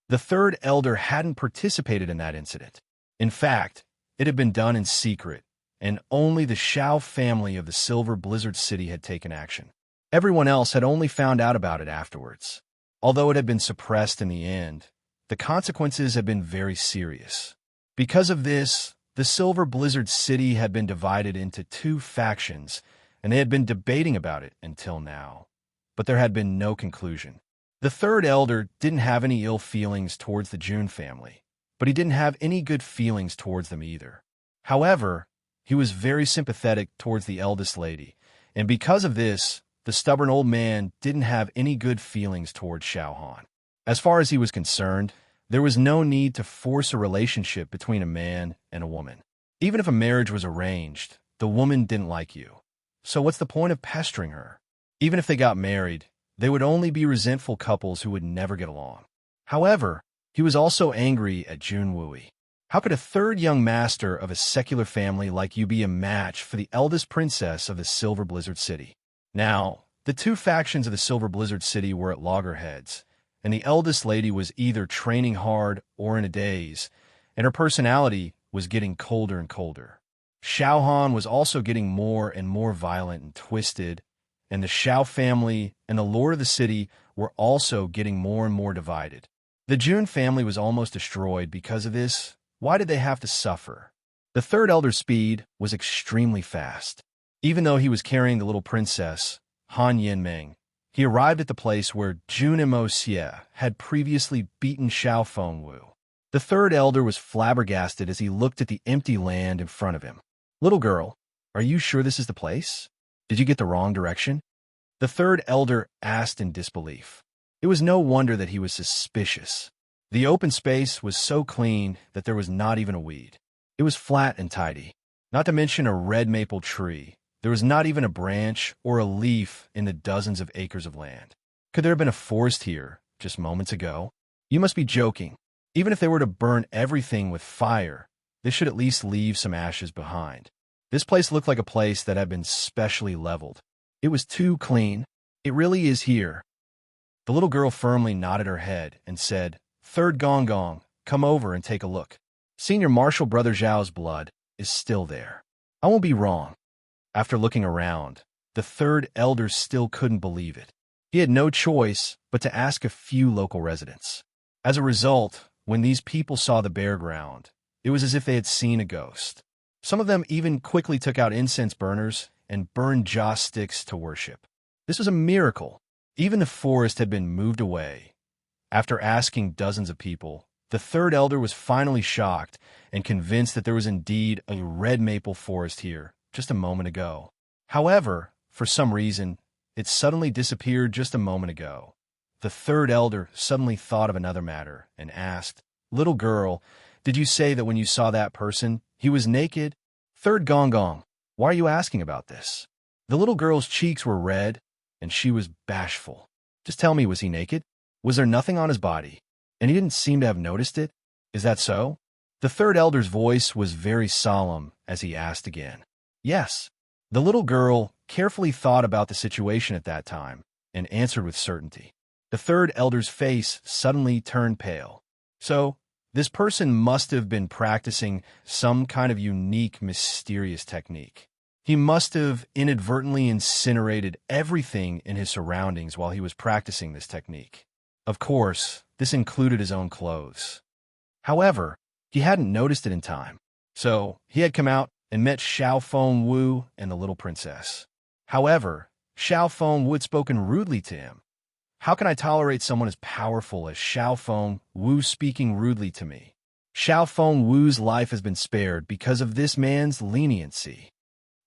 The third elder hadn't participated in that incident. In fact, it had been done in secret, and only the Xiao family of the Silver Blizzard City had taken action. Everyone else had only found out about it afterwards. Although it had been suppressed in the end, the consequences had been very serious. Because of this, the Silver Blizzard City had been divided into two factions, and they had been debating about it until now. But there had been no conclusion. The third elder didn't have any ill feelings towards the Jun family, but he didn't have any good feelings towards them either. However, he was very sympathetic towards the eldest lady, and because of this, the stubborn old man didn't have any good feelings towards Xiao Han. As far as he was concerned, there was no need to force a relationship between a man and a woman. Even if a marriage was arranged, the woman didn't like you. So what's the point of pestering her? Even if they got married, they would only be resentful couples who would never get along. However, he was also angry at Jun Wui. How could a third young master of a secular family like you be a match for the eldest princess of the Silver Blizzard City? Now, the two factions of the Silver Blizzard City were at loggerheads, and the eldest lady was either training hard or in a daze, and her personality was getting colder and colder. Xiao Han was also getting more and more violent and twisted, and the Xiao family and the lord of the city were also getting more and more divided. The Jun family was almost destroyed because of this. Why did they have to suffer? The third elder's speed was extremely fast. Even though he was carrying the little princess, Han Yinming, he arrived at the place where Jun and Mo Xie had previously beaten Xiao Fengwu. The third elder was flabbergasted as he looked at the empty land in front of him. Little girl, are you sure this is the place? Did you get the wrong direction? The third elder asked in disbelief. It was no wonder that he was suspicious. The open space was so clean that there was not even a weed. It was flat and tidy. Not to mention a red maple tree. There was not even a branch or a leaf in the dozens of acres of land. Could there have been a forest here just moments ago? You must be joking. Even if they were to burn everything with fire, they should at least leave some ashes behind. This place looked like a place that had been specially leveled. It was too clean. It really is here. The little girl firmly nodded her head and said, "Third Gong Gong, come over and take a look. Senior Marshal Brother Zhao's blood is still there. I won't be wrong." After looking around, the third elder still couldn't believe it. He had no choice but to ask a few local residents. As a result, when these people saw the bare ground, it was as if they had seen a ghost. Some of them even quickly took out incense burners and burned joss sticks to worship. This was a miracle. Even the forest had been moved away. After asking dozens of people, the third elder was finally shocked and convinced that there was indeed a red maple forest here just a moment ago. However, for some reason, it suddenly disappeared just a moment ago. The third elder suddenly thought of another matter and asked, "Little girl, did you say that when you saw that person, he was naked?" "Third Gong Gong, why are you asking about this?" The little girl's cheeks were red, and she was bashful. "Just tell me, was he naked? Was there nothing on his body? And he didn't seem to have noticed it? Is that so?" The third elder's voice was very solemn as he asked again. "Yes." The little girl carefully thought about the situation at that time and answered with certainty. The third elder's face suddenly turned pale. So, this person must have been practicing some kind of unique, mysterious technique. He must have inadvertently incinerated everything in his surroundings while he was practicing this technique. Of course, this included his own clothes. However, he hadn't noticed it in time. So, he had come out and met Xiao Fengwu and the little princess. However, Xiao Fengwu had spoken rudely to him. How can I tolerate someone as powerful as Xiao Fengwu speaking rudely to me? Xiao Feng Wu's life has been spared because of this man's leniency.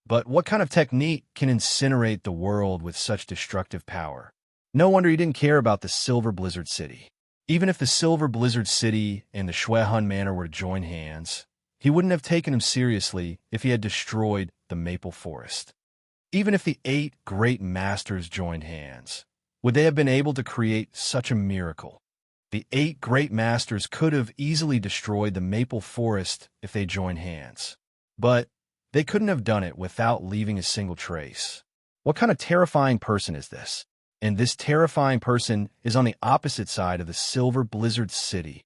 But what kind of technique can incinerate the world with such destructive power? No wonder he didn't care about the Silver Blizzard City. Even if the Silver Blizzard City and the Shuehun Manor were to join hands, he wouldn't have taken him seriously if he had destroyed the Maple Forest. Even if the 8 great masters joined hands, would they have been able to create such a miracle? The 8 great masters could have easily destroyed the Maple Forest if they joined hands. But they couldn't have done it without leaving a single trace. What kind of terrifying person is this? And this terrifying person is on the opposite side of the Silver Blizzard City.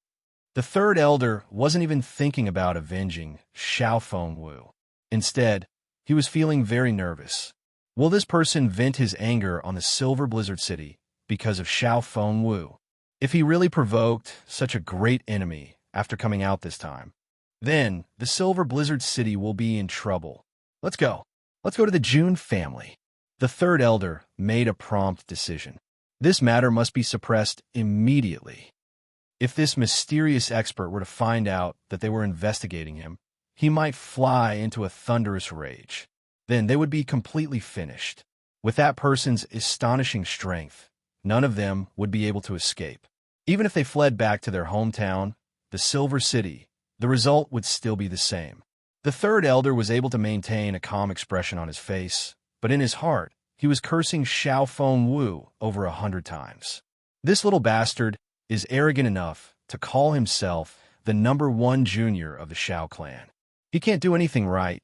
The third elder wasn't even thinking about avenging Xiao Feng Wu. Instead, he was feeling very nervous. Will this person vent his anger on the Silver Blizzard City because of Xiao Feng Wu? If he really provoked such a great enemy after coming out this time, then the Silver Blizzard City will be in trouble. Let's go. Let's go to the June family. The third elder made a prompt decision. This matter must be suppressed immediately. If this mysterious expert were to find out that they were investigating him, he might fly into a thunderous rage. Then they would be completely finished. With that person's astonishing strength, none of them would be able to escape. Even if they fled back to their hometown, the Silver City, the result would still be the same. The third elder was able to maintain a calm expression on his face, but in his heart, he was cursing Xiao Feng Wu over 100 times. This little bastard is arrogant enough to call himself the #1 junior of the Xiao clan. He can't do anything right,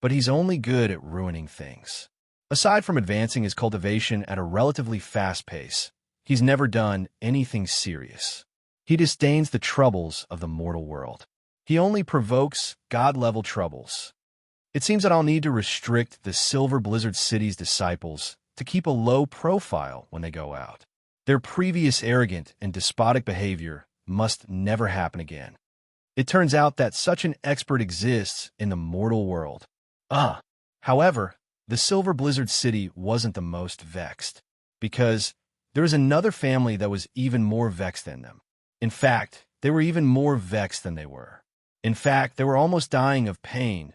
but he's only good at ruining things. Aside from advancing his cultivation at a relatively fast pace, he's never done anything serious. He disdains the troubles of the mortal world. He only provokes God-level troubles. It seems that I'll need to restrict the Silver Blizzard City's disciples to keep a low profile when they go out. Their previous arrogant and despotic behavior must never happen again. It turns out that such an expert exists in the mortal world. However, the Silver Blizzard City wasn't the most vexed, because there is another family that was even more vexed than them. In fact, they were even more vexed than they were. In fact, they were almost dying of pain.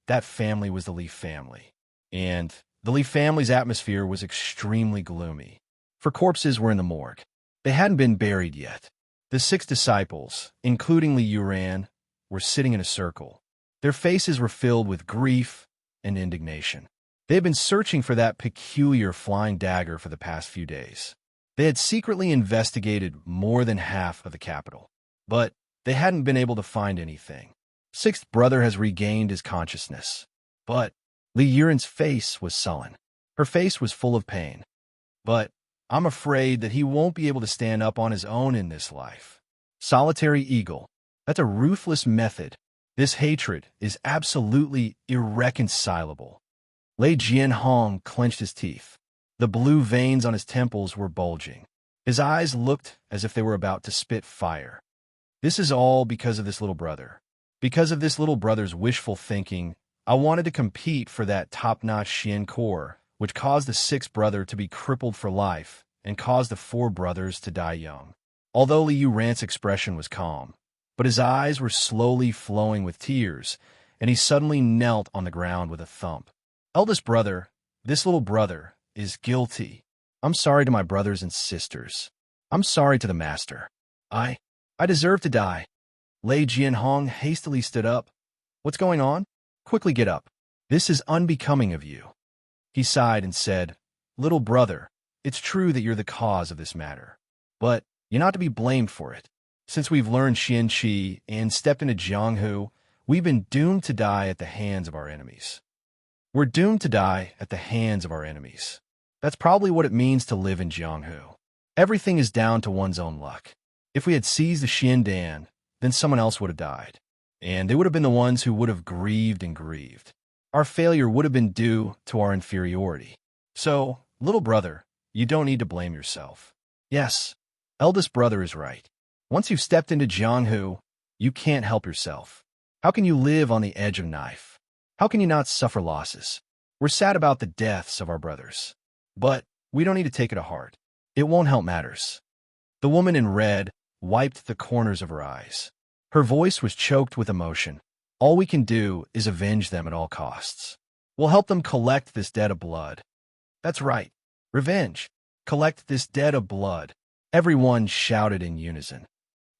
That family was the Leaf family. And the Leaf family's atmosphere was extremely gloomy, for corpses were in the morgue. They hadn't been buried yet. The 6 disciples, including Li Yuran, were sitting in a circle. Their faces were filled with grief and indignation. They had been searching for that peculiar flying dagger for the past few days. They had secretly investigated more than half of the capital, but they hadn't been able to find anything. Sixth brother has regained his consciousness, but Li Yuran's face was sullen. Her face was full of pain. But I'm afraid that he won't be able to stand up on his own in this life. Solitary eagle. That's a ruthless method. This hatred is absolutely irreconcilable. Lei Jianhong clenched his teeth. The blue veins on his temples were bulging. His eyes looked as if they were about to spit fire. This is all because of this little brother. Because of this little brother's wishful thinking, I wanted to compete for that top-notch Xian core, which caused the 6th brother to be crippled for life and caused the 4 brothers to die young. Although Li Yuran's expression was calm, but his eyes were slowly flowing with tears, and he suddenly knelt on the ground with a thump. Eldest brother, this little brother, is guilty. I'm sorry to my brothers and sisters. I'm sorry to the master. I deserve to die. Lei Jianhong hastily stood up. What's going on? Quickly get up. This is unbecoming of you. He sighed and said, Little brother, it's true that you're the cause of this matter, but you're not to be blamed for it. Since we've learned Xian Qi and stepped into Jianghu, we've been doomed to die at the hands of our enemies. We're doomed to die at the hands of our enemies. That's probably what it means to live in Jianghu. Everything is down to one's own luck. If we had seized the Xian Dan, then someone else would have died, and they would have been the ones who would have grieved and grieved. Our failure would have been due to our inferiority. So, little brother, you don't need to blame yourself. Yes, eldest brother is right. Once you've stepped into Jianghu, you can't help yourself. How can you live on the edge of knife? How can you not suffer losses? We're sad about the deaths of our brothers, but we don't need to take it to heart. It won't help matters. The woman in red wiped the corners of her eyes. Her voice was choked with emotion. All we can do is avenge them at all costs. We'll help them collect this debt of blood. That's right. Revenge. Collect this debt of blood. Everyone shouted in unison.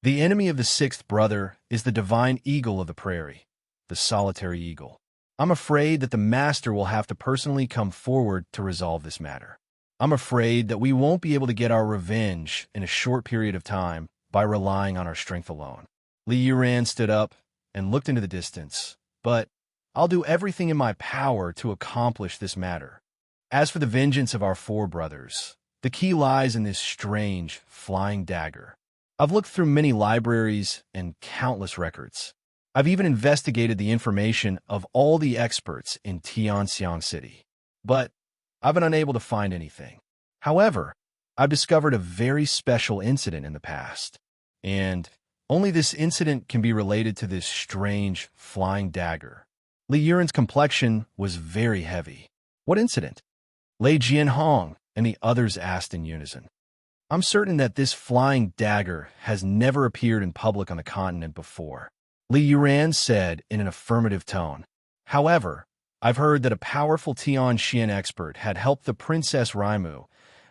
The enemy of the sixth brother is the divine eagle of the prairie, the solitary eagle. I'm afraid that the master will have to personally come forward to resolve this matter. I'm afraid that we won't be able to get our revenge in a short period of time by relying on our strength alone. Li Yuran stood up and looked into the distance. But I'll do everything in my power to accomplish this matter. As for the vengeance of our four brothers, the key lies in this strange, flying dagger. I've looked through many libraries and countless records. I've even investigated the information of all the experts in Tianxiang City. But I've been unable to find anything. However, I've discovered a very special incident in the past. And only this incident can be related to this strange, flying dagger. Li Yuran's complexion was very heavy. What incident? Lei Jianhong and the others asked in unison. I'm certain that this flying dagger has never appeared in public on the continent before. Li Yuran said in an affirmative tone. However, I've heard that a powerful Tianxian expert had helped the Princess Raimu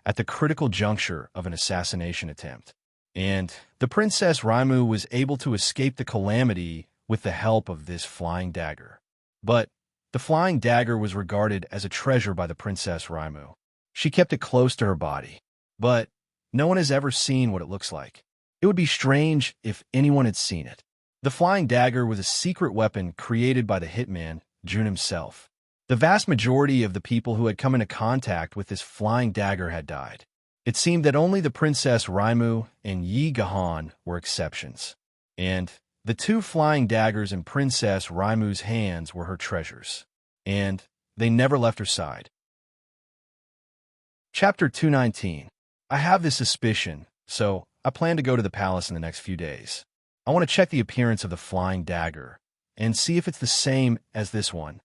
at the critical juncture of an assassination attempt. And the Princess Raimu was able to escape the calamity with the help of this flying dagger. But the flying dagger was regarded as a treasure by the Princess Raimu. She kept it close to her body. But no one has ever seen what it looks like. It would be strange if anyone had seen it. The flying dagger was a secret weapon created by the hitman, Jun himself. The vast majority of the people who had come into contact with this flying dagger had died. It seemed that only the Princess Raimu and Yi Gahan were exceptions. And the two flying daggers in Princess Raimu's hands were her treasures. And they never left her side. Chapter 219. I have this suspicion, so I plan to go to the palace in the next few days. I want to check the appearance of the flying dagger and see if it's the same as this one.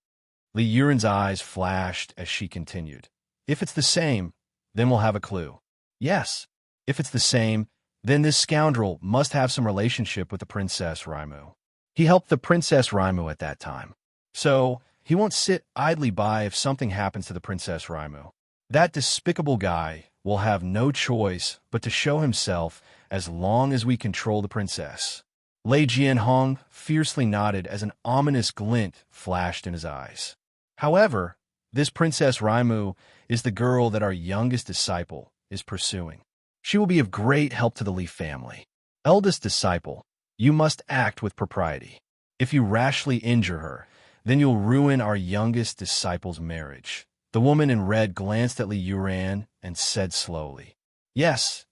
Li Yuran's eyes flashed as she continued. If it's the same, then we'll have a clue. Yes, if it's the same, then this scoundrel must have some relationship with the Princess Raimu. He helped the Princess Raimu at that time. So he won't sit idly by if something happens to the Princess Raimu. That despicable guy will have no choice but to show himself as long as we control the princess. Lei Jianhong fiercely nodded as an ominous glint flashed in his eyes. However, this Princess Raimu is the girl that our youngest disciple is pursuing. She will be of great help to the Li family. Eldest disciple, you must act with propriety. If you rashly injure her, then you'll ruin our youngest disciple's marriage. The woman in red glanced at Li Yuran and said slowly, Yes,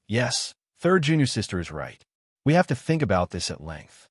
third junior sister is right. We have to think about this at length.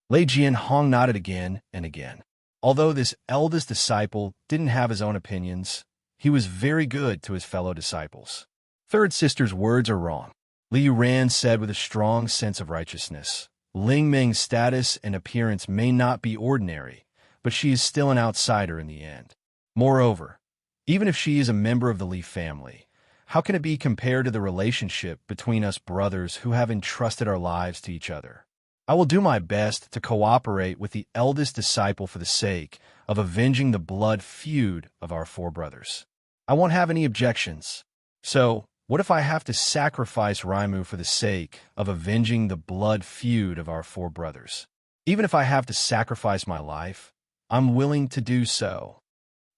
Lei Jianhong nodded again and again. Although this eldest disciple didn't have his own opinions, he was very good to his fellow disciples. Third sister's words are wrong, Li Yuran said with a strong sense of righteousness. Ling Ming's status and appearance may not be ordinary, but she is still an outsider in the end. Moreover, even if she is a member of the Li family, how can it be compared to the relationship between us brothers who have entrusted our lives to each other? I will do my best to cooperate with the eldest disciple for the sake of avenging the blood feud of our four brothers. I won't have any objections. So, what if I have to sacrifice Raimu for the sake of avenging the blood feud of our four brothers? Even if I have to sacrifice my life, I'm willing to do so.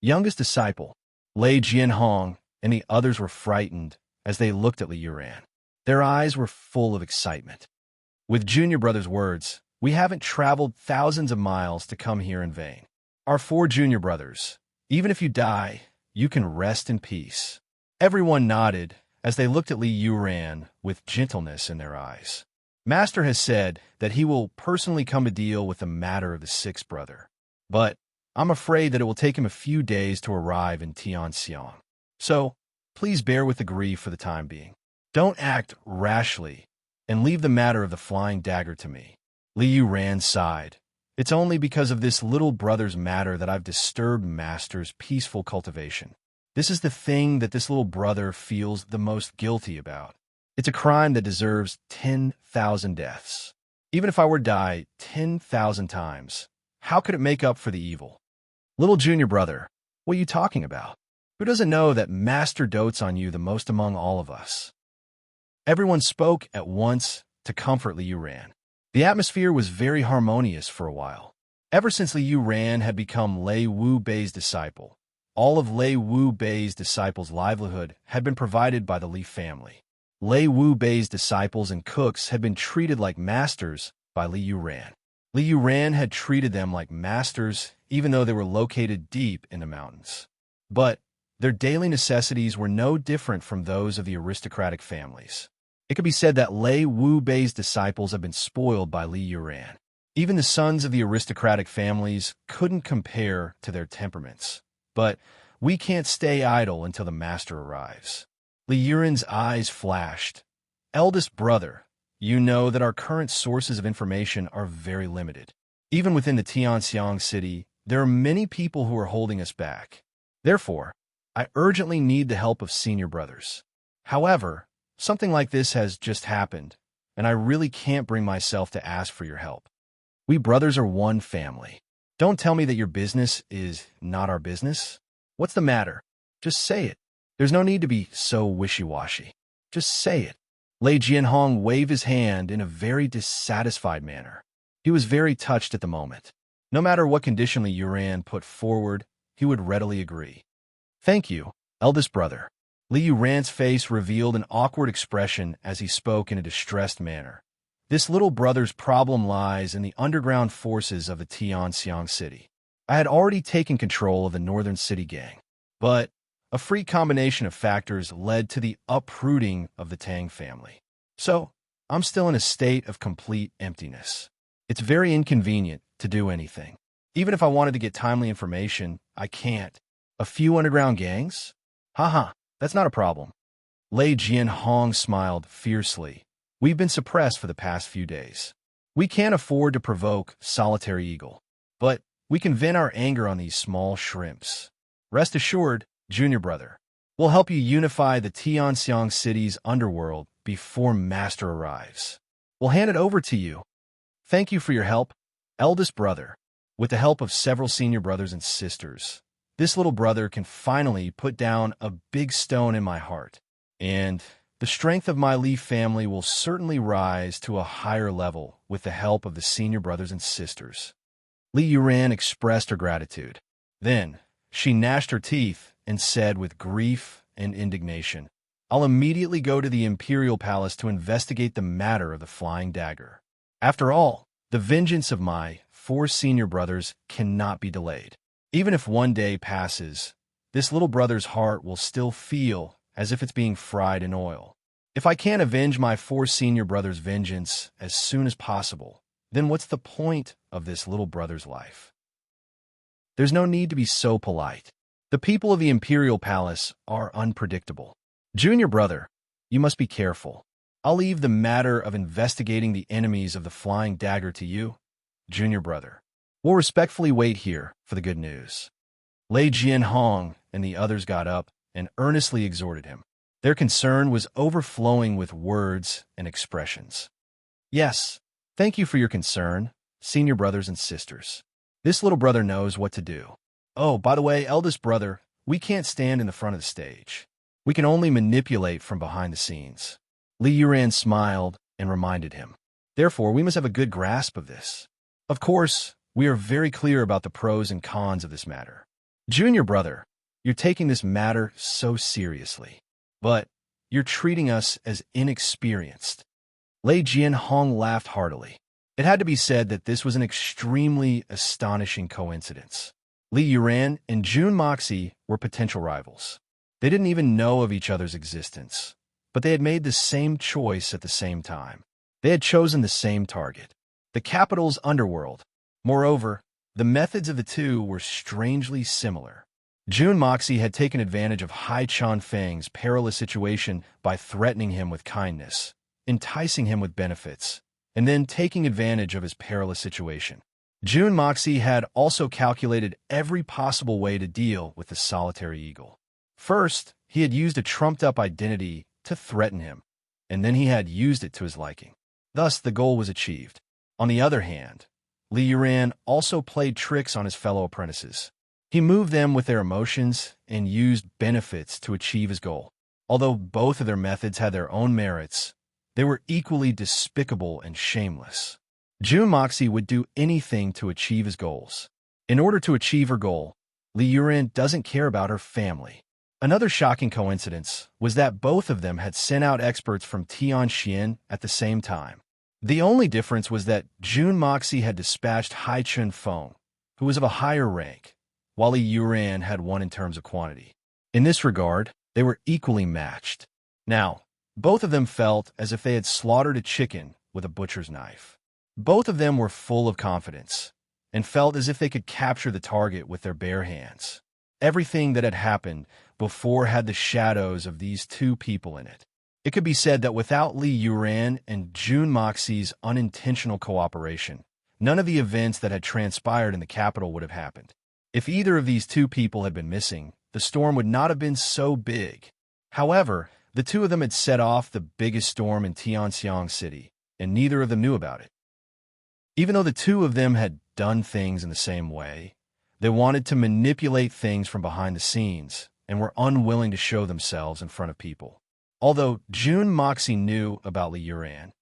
Youngest disciple, Lei Jianhong and the others were frightened as they looked at Li Yuran. Their eyes were full of excitement. With junior brother's words, we haven't traveled thousands of miles to come here in vain. Our four junior brothers, even if you die, you can rest in peace. Everyone nodded as they looked at Li Yuran with gentleness in their eyes. Master has said that he will personally come to deal with the matter of the sixth brother. But I'm afraid that it will take him a few days to arrive in Tianxiang. So, please bear with the grief for the time being. Don't act rashly and leave the matter of the flying dagger to me. Li Yuran sighed. It's only because of this little brother's matter that I've disturbed Master's peaceful cultivation. This is the thing that this little brother feels the most guilty about. It's a crime that deserves 10,000 deaths. Even if I were to die 10,000 times, how could it make up for the evil? Little junior brother, what are you talking about? Who doesn't know that Master dotes on you the most among all of us? Everyone spoke at once to comfort Liu Ran. The atmosphere was very harmonious for a while. Ever since Liu Ran had become Lei Wu Bei's disciple, all of Lei Wu Bei's disciples' livelihood had been provided by the Li family. Lei Wu Bei's disciples and cooks had been treated like masters by Liu Ran. Liu Ran had treated them like masters even though they were located deep in the mountains. But their daily necessities were no different from those of the aristocratic families. It could be said that Lei Wu Bei's disciples have been spoiled by Liu Ran. Even the sons of the aristocratic families couldn't compare to their temperaments. But we can't stay idle until the master arrives. Liu Ran's eyes flashed. Eldest brother, you know that our current sources of information are very limited. Even within the Tianxiang city, there are many people who are holding us back. Therefore, I urgently need the help of senior brothers. However, something like this has just happened, and I really can't bring myself to ask for your help. We brothers are one family. Don't tell me that your business is not our business. What's the matter? Just say it. There's no need to be so wishy-washy. Just say it. Lei Jianhong waved his hand in a very dissatisfied manner. He was very touched at the moment. No matter what condition Liu Ran put forward, he would readily agree. Thank you, eldest brother. Liu Ran's face revealed an awkward expression as he spoke in a distressed manner. This little brother's problem lies in the underground forces of the Tianxiang city. I had already taken control of the northern city gang, but a freak combination of factors led to the uprooting of the Tang family. So, I'm still in a state of complete emptiness. It's very inconvenient to do anything. Even if I wanted to get timely information, I can't. A few underground gangs? Haha, that's not a problem. Lei Jianhong smiled fiercely. We've been suppressed for the past few days. We can't afford to provoke solitary eagle, but we can vent our anger on these small shrimps. Rest assured, junior brother, we'll help you unify the Tianxiang city's underworld before Master arrives. We'll hand it over to you. Thank you for your help, eldest brother. With the help of several senior brothers and sisters, this little brother can finally put down a big stone in my heart, and the strength of my Li family will certainly rise to a higher level with the help of the senior brothers and sisters. Liu Ran expressed her gratitude. Then, she gnashed her teeth and said with grief and indignation, I'll immediately go to the Imperial Palace to investigate the matter of the flying dagger. After all, the vengeance of my 4 senior brothers cannot be delayed. Even if one day passes, this little brother's heart will still feel as if it's being fried in oil. If I can't avenge my 4 senior brothers' vengeance as soon as possible, then what's the point of this little brother's life? There's no need to be so polite. The people of the Imperial Palace are unpredictable. Junior brother, you must be careful. I'll leave the matter of investigating the enemies of the flying dagger to you, junior brother. We'll respectfully wait here for the good news. Lei Jianhong and the others got up and earnestly exhorted him. Their concern was overflowing with words and expressions. Yes, thank you for your concern, senior brothers and sisters. This little brother knows what to do. Oh, by the way, eldest brother, we can't stand in the front of the stage. We can only manipulate from behind the scenes. Liu Ran smiled and reminded him. Therefore, we must have a good grasp of this. Of course, we are very clear about the pros and cons of this matter. Junior brother, you're taking this matter so seriously, but you're treating us as inexperienced. Lei Jianhong laughed heartily. It had to be said that this was an extremely astonishing coincidence. Liu Ran and Jun Moxie were potential rivals. They didn't even know of each other's existence, but they had made the same choice at the same time. They had chosen the same target, the capital's underworld. Moreover, the methods of the two were strangely similar. Jun Moxie had taken advantage of Hai Chanfeng's perilous situation by threatening him with kindness, enticing him with benefits, and then taking advantage of his perilous situation. Jun Moxie had also calculated every possible way to deal with the solitary eagle. First, he had used a trumped-up identity to threaten him, and then he had used it to his liking. Thus, the goal was achieved. On the other hand, Li Yuran also played tricks on his fellow apprentices. He moved them with their emotions and used benefits to achieve his goal. Although both of their methods had their own merits, they were equally despicable and shameless. June Moxie would do anything to achieve his goals. In order to achieve her goal, Li Yuran doesn't care about her family. Another shocking coincidence was that both of them had sent out experts from Tianxian at the same time. The only difference was that June Moxie had dispatched Hai Chun Feng, who was of a higher rank, while Li Yuran had won in terms of quantity. In this regard, they were equally matched. Now, both of them felt as if they had slaughtered a chicken with a butcher's knife. Both of them were full of confidence and felt as if they could capture the target with their bare hands. Everything that had happened before had the shadows of these two people in it. It could be said that without Li Yuran and June Moxie's unintentional cooperation, none of the events that had transpired in the capital would have happened. If either of these two people had been missing, the storm would not have been so big. However, the two of them had set off the biggest storm in Tianxiang City, and neither of them knew about it. Even though the two of them had done things in the same way, they wanted to manipulate things from behind the scenes and were unwilling to show themselves in front of people. Although June Moxie knew about Li Yuran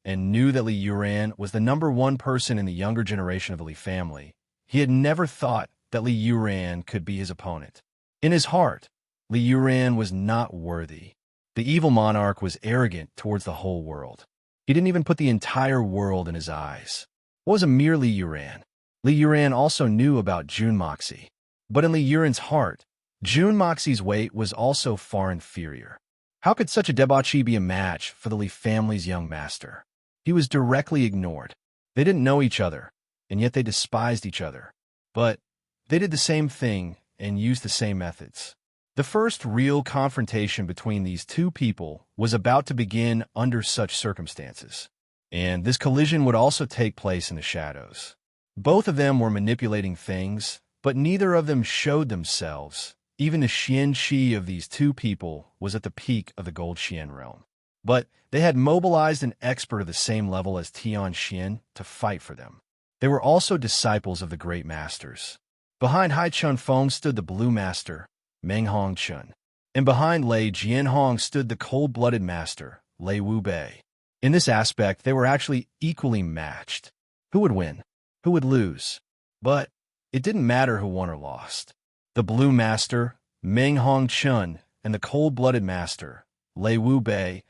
and knew that Li Yuran was the #1 person in the younger generation of the Li family, he had never thought that Li Yuran could be his opponent. In his heart, Li Yuran was not worthy. The evil monarch was arrogant towards the whole world. He didn't even put the entire world in his eyes. What was a mere Li Yuran? Li Yuran also knew about June Moxie. But in Li Yuran's heart, June Moxie's weight was also far inferior. How could such a debauchee be a match for the Li family's young master? He was directly ignored. They didn't know each other, and yet they despised each other. But they did the same thing and used the same methods. The first real confrontation between these two people was about to begin under such circumstances. And this collision would also take place in the shadows. Both of them were manipulating things, but neither of them showed themselves. Even the Xian Qi of these two people was at the peak of the Gold Xian realm. But they had mobilized an expert of the same level as Tian Xian to fight for them. They were also disciples of the great masters. Behind Hai Chun Feng stood the Blue Master, Meng Hong Chun, and behind Lei Jianhong stood the cold-blooded master, Lei Wu Bei. In this aspect, they were actually equally matched. Who would win? Who would lose? But it didn't matter who won or lost. The Blue Master, Meng Hong Chun, and the cold-blooded master, Lei Wu Bei,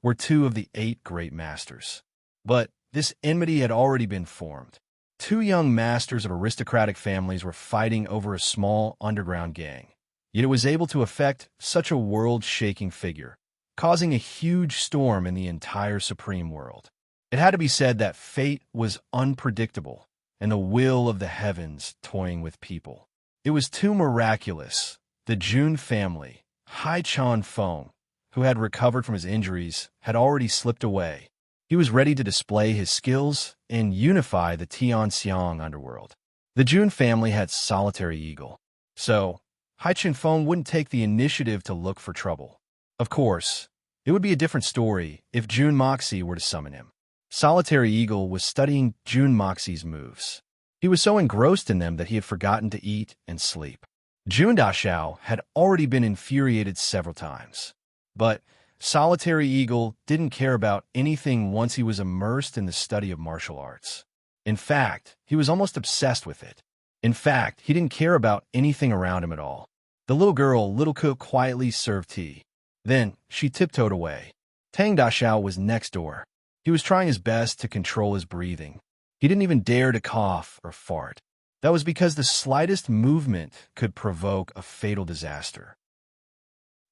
were two of the 8 great masters. But this enmity had already been formed. Two young masters of aristocratic families were fighting over a small underground gang. Yet it was able to affect such a world-shaking figure, causing a huge storm in the entire supreme world. It had to be said that fate was unpredictable, and the will of the heavens toying with people. It was too miraculous. The Jun family, Hai Chun Feng, who had recovered from his injuries, had already slipped away. He was ready to display his skills and unify the Tianxiang underworld. The Jun family had Solitary Eagle, so Hai Chun Feng wouldn't take the initiative to look for trouble. Of course, it would be a different story if June Moxie were to summon him. Solitary Eagle was studying June Moxie's moves. He was so engrossed in them that he had forgotten to eat and sleep. June Dashao had already been infuriated several times. But Solitary Eagle didn't care about anything once he was immersed in the study of martial arts. In fact, he was almost obsessed with it. In fact, he didn't care about anything around him at all. The little girl, Little Cook, quietly served tea. Then she tiptoed away. Tang Dashao was next door. He was trying his best to control his breathing. He didn't even dare to cough or fart. That was because the slightest movement could provoke a fatal disaster.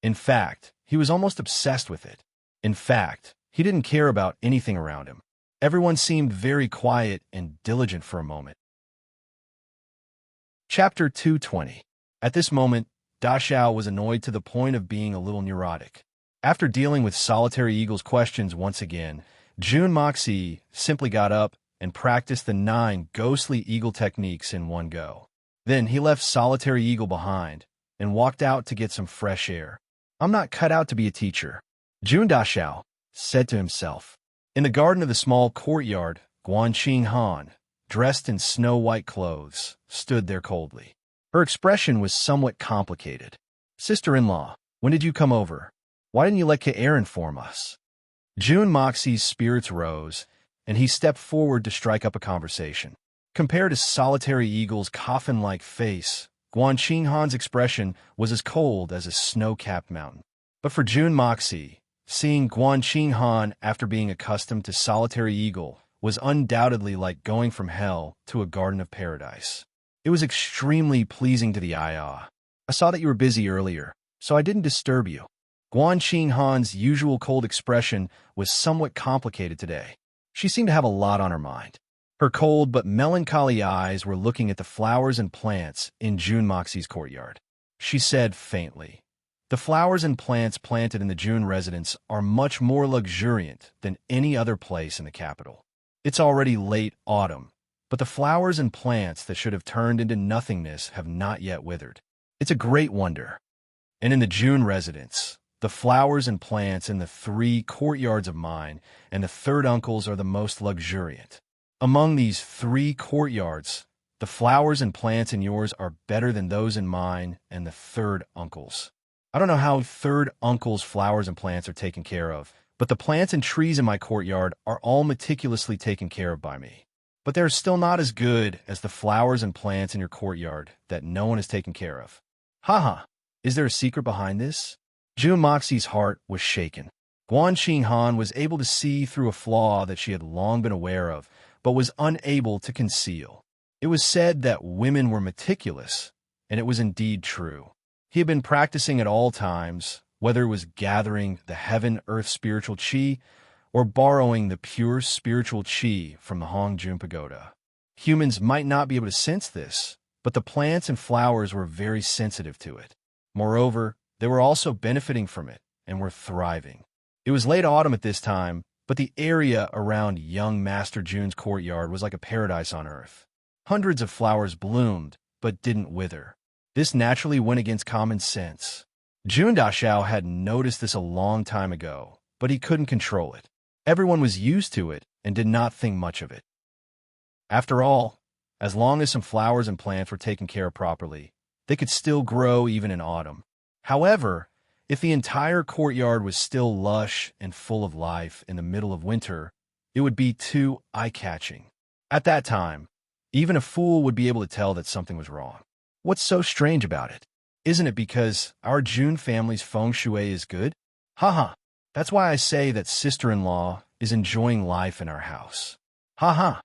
In fact, he was almost obsessed with it. In fact, he didn't care about anything around him. Everyone seemed very quiet and diligent for a moment. Chapter 220. At this moment, Dashao was annoyed to the point of being a little neurotic. After dealing with Solitary Eagle's questions once again, June Moxie simply got up and practiced the 9 ghostly eagle techniques in one go. Then he left Solitary Eagle behind and walked out to get some fresh air. I'm not cut out to be a teacher, June Dashao said to himself. In the garden of the small courtyard, Guanxing Han, dressed in snow-white clothes, stood there coldly. Her expression was somewhat complicated. "Sister-in-law, when did you come over? Why didn't you let Kaer inform us?" June Moxie's spirits rose, and he stepped forward to strike up a conversation. Compared to Solitary Eagle's coffin-like face, Guanxing Han's expression was as cold as a snow-capped mountain. But for June Moxie, seeing Guanxing Han after being accustomed to Solitary Eagle was undoubtedly like going from hell to a garden of paradise. It was extremely pleasing to the eye. "I saw that you were busy earlier, so I didn't disturb you." Guanxing Han's usual cold expression was somewhat complicated today. She seemed to have a lot on her mind. Her cold but melancholy eyes were looking at the flowers and plants in June Moxie's courtyard. She said faintly, "The flowers and plants planted in the June residence are much more luxuriant than any other place in the capital. It's already late autumn, but the flowers and plants that should have turned into nothingness have not yet withered. It's a great wonder. And in the June residence, the flowers and plants in the 3 courtyards of mine and the third uncle's are the most luxuriant. Among these 3 courtyards, the flowers and plants in yours are better than those in mine and the third uncle's. I don't know how third uncle's flowers and plants are taken care of, but the plants and trees in my courtyard are all meticulously taken care of by me. But they're still not as good as the flowers and plants in your courtyard that no one has taken care of." "Haha, is there a secret behind this?" June Moxie's heart was shaken. Guanxing Han was able to see through a flaw that she had long been aware of, but was unable to conceal. It was said that women were meticulous, and it was indeed true. He had been practicing at all times, whether it was gathering the heaven-earth spiritual qi or borrowing the pure spiritual qi from the Hongjun Pagoda. Humans might not be able to sense this, but the plants and flowers were very sensitive to it. Moreover, they were also benefiting from it and were thriving. It was late autumn at this time, but the area around young Master June's courtyard was like a paradise on earth. Hundreds of flowers bloomed, but didn't wither. This naturally went against common sense. June Dashao had noticed this a long time ago, but he couldn't control it. Everyone was used to it and did not think much of it. After all, as long as some flowers and plants were taken care of properly, they could still grow even in autumn. However, if the entire courtyard was still lush and full of life in the middle of winter, it would be too eye-catching. At that time, even a fool would be able to tell that something was wrong. What's so strange about it? Isn't it because our June family's feng shui is good? Haha, that's why I say that sister-in-law is enjoying life in our house. Haha.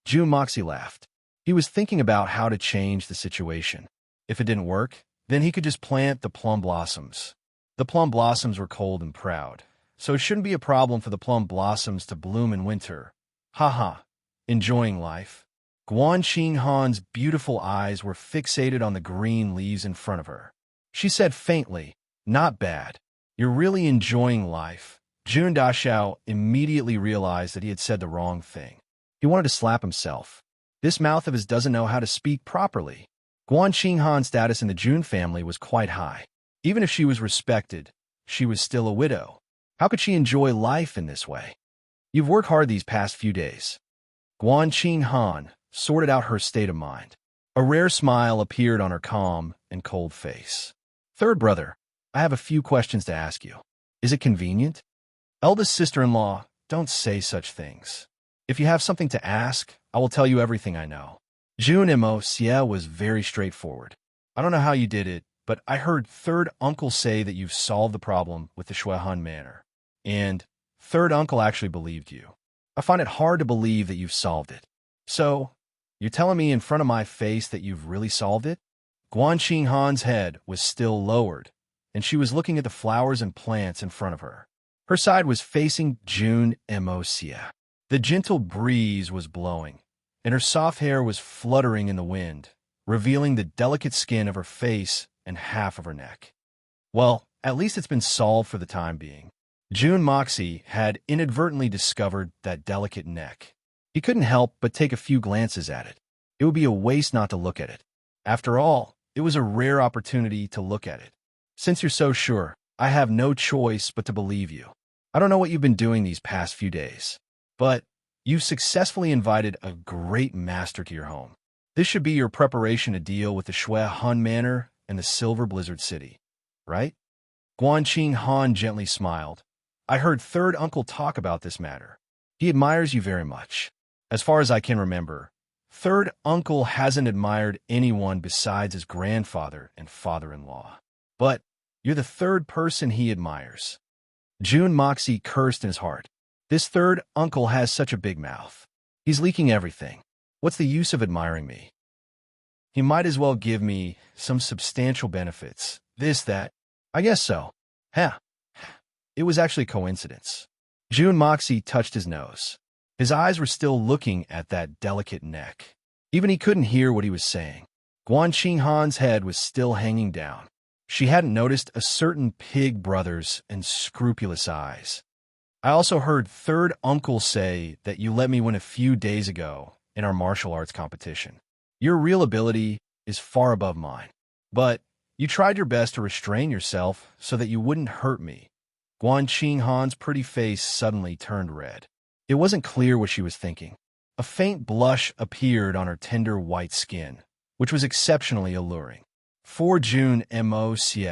June Moxie laughed. He was thinking about how to change the situation. If it didn't work, then he could just plant the plum blossoms. The plum blossoms were cold and proud, so it shouldn't be a problem for the plum blossoms to bloom in winter. Haha, enjoying life. Guanxing Han's beautiful eyes were fixated on the green leaves in front of her. She said faintly, "Not bad. You're really enjoying life." June Dashao immediately realized that he had said the wrong thing. He wanted to slap himself. This mouth of his doesn't know how to speak properly. Guanxing Han's status in the June family was quite high. Even if she was respected, she was still a widow. How could she enjoy life in this way? "You've worked hard these past few days." Guanxing Han sorted out her state of mind. A rare smile appeared on her calm and cold face. "Third brother, I have a few questions to ask you. Is it convenient?" "Eldest sister-in-law, don't say such things. If you have something to ask, I will tell you everything I know." June Moxie was very straightforward. "I don't know how you did it, but I heard third uncle say that you've solved the problem with the Shuehan Manor. And third uncle actually believed you. I find it hard to believe that you've solved it. So, you're telling me in front of my face that you've really solved it?" Guanxing Han's head was still lowered, and she was looking at the flowers and plants in front of her. Her side was facing June Moxie. The gentle breeze was blowing, and her soft hair was fluttering in the wind, revealing the delicate skin of her face and half of her neck. Well, at least it's been solved for the time being. June Moxie had inadvertently discovered that delicate neck. He couldn't help but take a few glances at it. It would be a waste not to look at it. After all, it was a rare opportunity to look at it. "Since you're so sure, I have no choice but to believe you. I don't know what you've been doing these past few days, but You've successfully invited a great master to your home. This should be your preparation to deal with the Shui Han Manor and the Silver Blizzard City, right? Guanqing Han gently smiled. I heard third uncle talk about this matter. He admires you very much. As far as I can remember, third uncle hasn't admired anyone besides his grandfather and father-in-law. But you're the third person he admires. Jun Moxie cursed in his heart. This third uncle has such a big mouth. He's leaking everything. What's the use of admiring me? He might as well give me some substantial benefits. This, that. I guess so. Huh. It was actually coincidence. Jun Moxie touched his nose. His eyes were still looking at that delicate neck. Even he couldn't hear what he was saying. Guanqing Han's head was still hanging down. She hadn't noticed a certain pig brother's and scrupulous eyes. I also heard third uncle say that you let me win a few days ago in our martial arts competition. Your real ability is far above mine. But you tried your best to restrain yourself so that you wouldn't hurt me. Guanqing Han's pretty face suddenly turned red. It wasn't clear what she was thinking. A faint blush appeared on her tender white skin, which was exceptionally alluring. For Jun Moxie,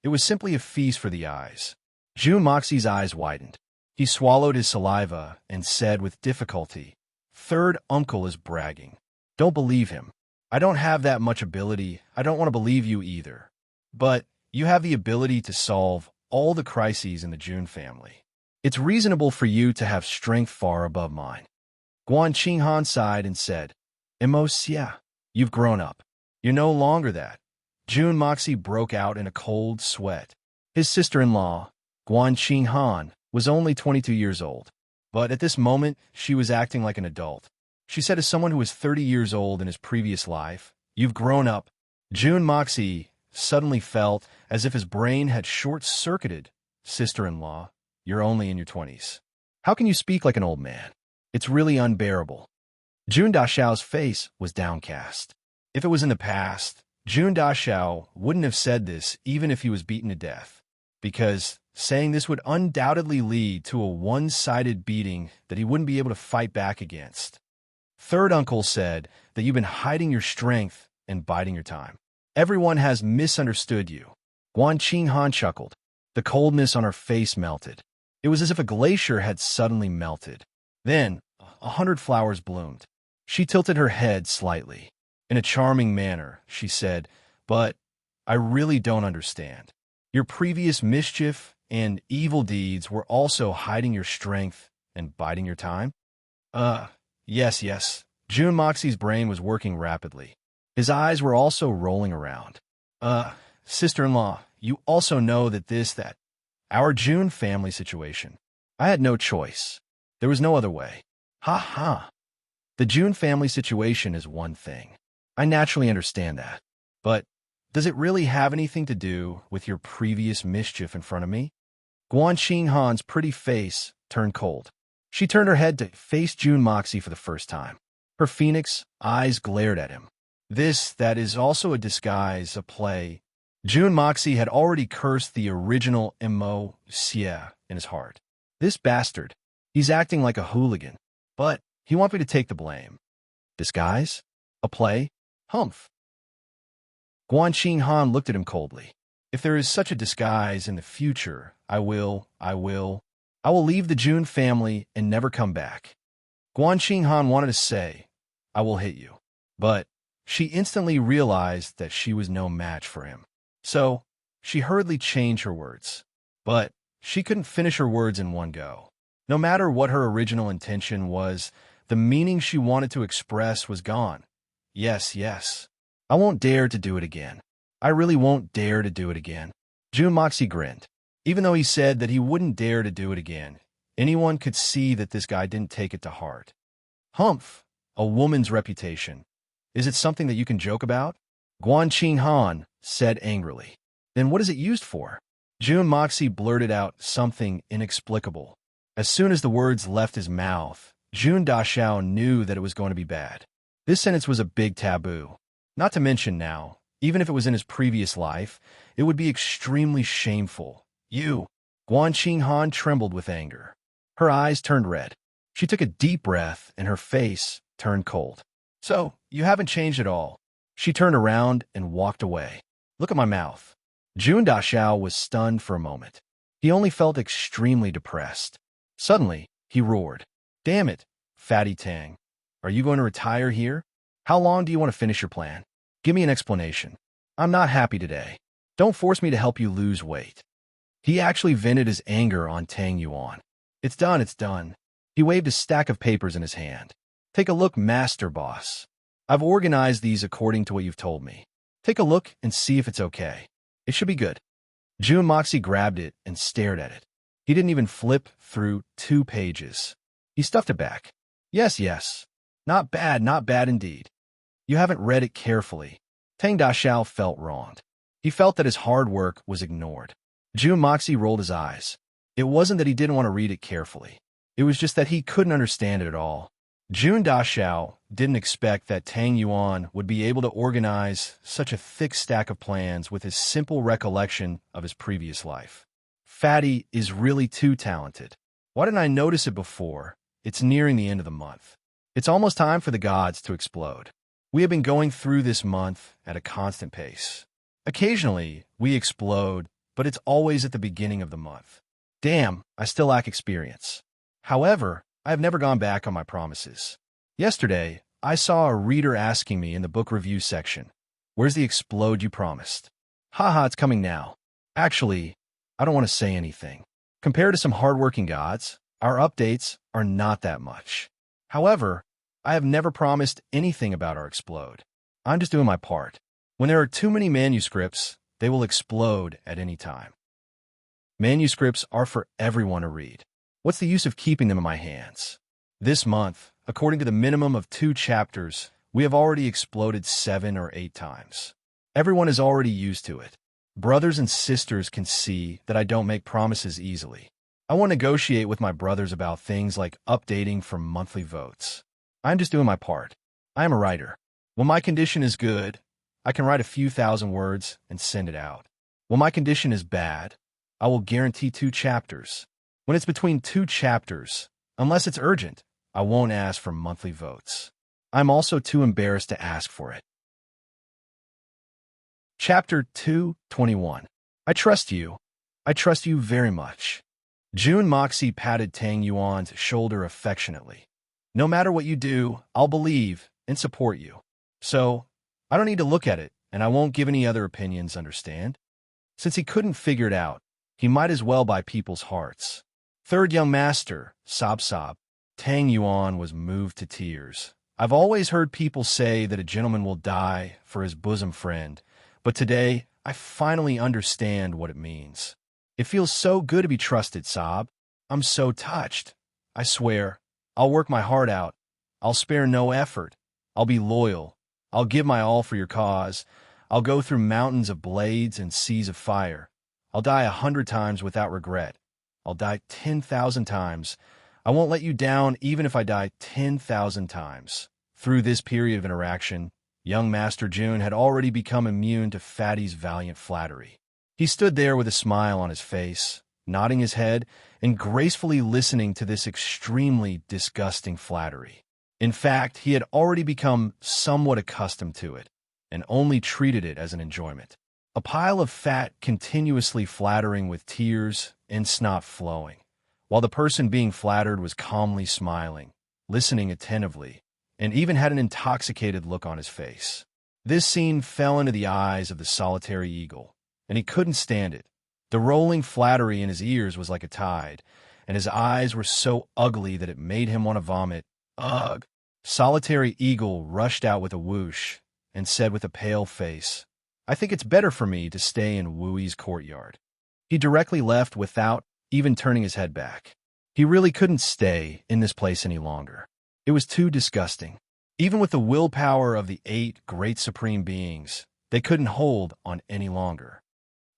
it was simply a feast for the eyes. Jun Moxie's eyes widened. He swallowed his saliva and said with difficulty, Third uncle is bragging. Don't believe him. I don't have that much ability. I don't want to believe you either. But you have the ability to solve all the crises in the Jun family. It's reasonable for you to have strength far above mine. Guanqing Han sighed and said, Moxie, you've grown up. You're no longer that. Jun Moxie broke out in a cold sweat. His sister-in-law, Guanqing Han, was only 22 years old. But at this moment, she was acting like an adult. She said to someone who was 30 years old in his previous life, You've grown up. Jun Moxie suddenly felt as if his brain had short-circuited. Sister-in-law, you're only in your 20s. How can you speak like an old man? It's really unbearable. Jun Daxiao's face was downcast. If it was in the past, Jun Daxiao wouldn't have said this even if he was beaten to death, because saying this would undoubtedly lead to a one-sided beating that he wouldn't be able to fight back against. Third uncle said that you've been hiding your strength and biding your time. Everyone has misunderstood you. Guanqing Han chuckled. The coldness on her face melted. It was as if a glacier had suddenly melted. Then, 100 flowers bloomed. She tilted her head slightly. In a charming manner, she said, But I really don't understand. Your previous mischief and evil deeds were also hiding your strength and biding your time? Yes. Jun Moxie's brain was working rapidly. His eyes were also rolling around. Sister-in-law, you also know that our Jun family situation. I had no choice. There was no other way. Ha ha. The Jun family situation is one thing. I naturally understand that. But does it really have anything to do with your previous mischief in front of me? Guanqing Han's pretty face turned cold. She turned her head to face Jun Moxie for the first time. Her phoenix eyes glared at him. That is also a disguise, a play. Jun Moxie had already cursed the original Moxie in his heart. This bastard, he's acting like a hooligan. But he wants me to take the blame. Disguise? A play? Humph. Guanqing Han looked at him coldly. If there is such a disguise in the future, I will leave the Jun family and never come back. Guanqing Han wanted to say, I will hit you. But she instantly realized that she was no match for him. So, she hurriedly changed her words. But she couldn't finish her words in one go. No matter what her original intention was, the meaning she wanted to express was gone. Yes. I won't dare to do it again. I really won't dare to do it again. Jun Moxie grinned. Even though he said that he wouldn't dare to do it again, anyone could see that this guy didn't take it to heart. Humph, a woman's reputation. Is it something that you can joke about? Guanqing Han said angrily. Then what is it used for? Jun Moxie blurted out something inexplicable. As soon as the words left his mouth, Jun Daxiao knew that it was going to be bad. This sentence was a big taboo. Not to mention now, even if it was in his previous life, it would be extremely shameful. You! Guanqing Han trembled with anger. Her eyes turned red. She took a deep breath, and her face turned cold. So, you haven't changed at all. She turned around and walked away. Look at my mouth. Jun Dashao was stunned for a moment. He only felt extremely depressed. Suddenly, he roared. Damn it, Fatty Tang. Are you going to retire here? How long do you want to finish your plan? Give me an explanation. I'm not happy today. Don't force me to help you lose weight. He actually vented his anger on Tang Yuan. It's done, it's done. He waved a stack of papers in his hand. Take a look, Master Boss. I've organized these according to what you've told me. Take a look and see if it's okay. It should be good. Jun Moxie grabbed it and stared at it. He didn't even flip through 2 pages. He stuffed it back. Yes. Not bad indeed. You haven't read it carefully. Tang Dashao felt wronged. He felt that his hard work was ignored. Jun Moxie rolled his eyes. It wasn't that he didn't want to read it carefully. It was just that he couldn't understand it at all. Jun Dashao didn't expect that Tang Yuan would be able to organize such a thick stack of plans with his simple recollection of his previous life. Fatty is really too talented. Why didn't I notice it before? It's nearing the end of the month. It's almost time for the gods to explode. We have been going through this month at a constant pace. Occasionally, we explode, but it's always at the beginning of the month. Damn, I still lack experience. However, I have never gone back on my promises. Yesterday, I saw a reader asking me in the book review section, where's the explode you promised? Haha, it's coming now. Actually, I don't want to say anything. Compared to some hardworking gods, our updates are not that much. However, I have never promised anything about our explode. I'm just doing my part. When there are too many manuscripts, they will explode at any time. Manuscripts are for everyone to read. What's the use of keeping them in my hands? This month, according to the minimum of 2 chapters, we have already exploded 7 or 8 times. Everyone is already used to it. Brothers and sisters can see that I don't make promises easily. I won't negotiate with my brothers about things like updating for monthly votes. I'm just doing my part. I am a writer. When my condition is good, I can write a few thousand words and send it out. When my condition is bad, I will guarantee 2 chapters. When it's between 2 chapters, unless it's urgent, I won't ask for monthly votes. I'm also too embarrassed to ask for it. Chapter 221. I trust you. I trust you very much. Jun Moxie patted Tang Yuan's shoulder affectionately. No matter what you do, I'll believe and support you. So, I don't need to look at it, and I won't give any other opinions, understand? Since he couldn't figure it out, he might as well buy people's hearts. Third young master, sob. Tang Yuan was moved to tears. I've always heard people say that a gentleman will die for his bosom friend, but today I finally understand what it means. It feels so good to be trusted, sob. I'm so touched. I swear, I'll work my heart out. I'll spare no effort. I'll be loyal. I'll give my all for your cause. I'll go through mountains of blades and seas of fire. I'll die 100 times without regret. I'll die 10,000 times. I won't let you down even if I die 10,000 times. Through this period of interaction, young Master Jun had already become immune to Fatty's valiant flattery. He stood there with a smile on his face, nodding his head and gracefully listening to this extremely disgusting flattery. In fact, he had already become somewhat accustomed to it and only treated it as an enjoyment. A pile of fat continuously flattering with tears and snot flowing, while the person being flattered was calmly smiling, listening attentively, and even had an intoxicated look on his face. This scene fell into the eyes of the solitary eagle, and he couldn't stand it. The rolling flattery in his ears was like a tide, and his eyes were so ugly that it made him want to vomit. Ugh! Solitary eagle rushed out with a whoosh and said with a pale face, I think it's better for me to stay in Wui's courtyard. He directly left without even turning his head back. He really couldn't stay in this place any longer. It was too disgusting. Even with the willpower of the 8 great supreme beings, they couldn't hold on any longer.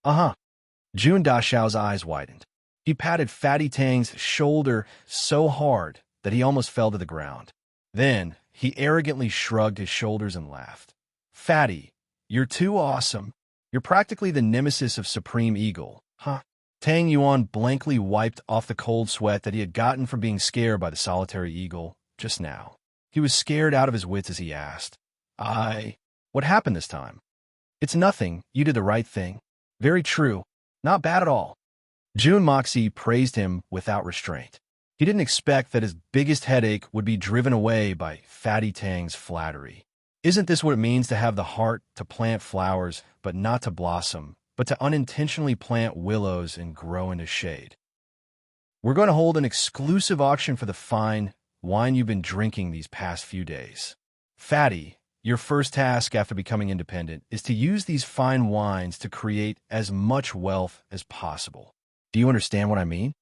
Jun Dashao's eyes widened. He patted Fatty Tang's shoulder so hard that he almost fell to the ground. Then, he arrogantly shrugged his shoulders and laughed. Fatty, you're too awesome. You're practically the nemesis of Supreme Eagle, huh? Tang Yuan blankly wiped off the cold sweat that he had gotten from being scared by the solitary eagle just now. He was scared out of his wits as he asked, What happened this time? It's nothing. You did the right thing. Very true. Not bad at all. Jun Moxie praised him without restraint. He didn't expect that his biggest headache would be driven away by Fatty Tang's flattery. Isn't this what it means to have the heart to plant flowers, but not to blossom, but to unintentionally plant willows and grow into shade? We're going to hold an exclusive auction for the fine wine you've been drinking these past few days. Fatty, your first task after becoming independent is to use these fine wines to create as much wealth as possible. Do you understand what I mean?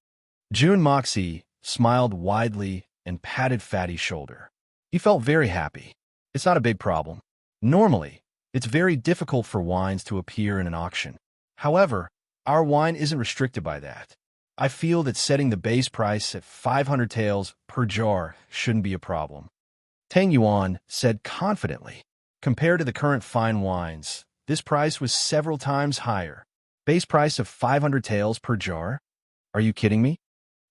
Jun Moxie smiled widely and patted Fatty's shoulder. He felt very happy. It's not a big problem. Normally, it's very difficult for wines to appear in an auction. However, our wine isn't restricted by that. I feel that setting the base price at 500 taels per jar shouldn't be a problem. Tang Yuan said confidently. Compared to the current fine wines, this price was several times higher. Base price of 500 taels per jar? Are you kidding me?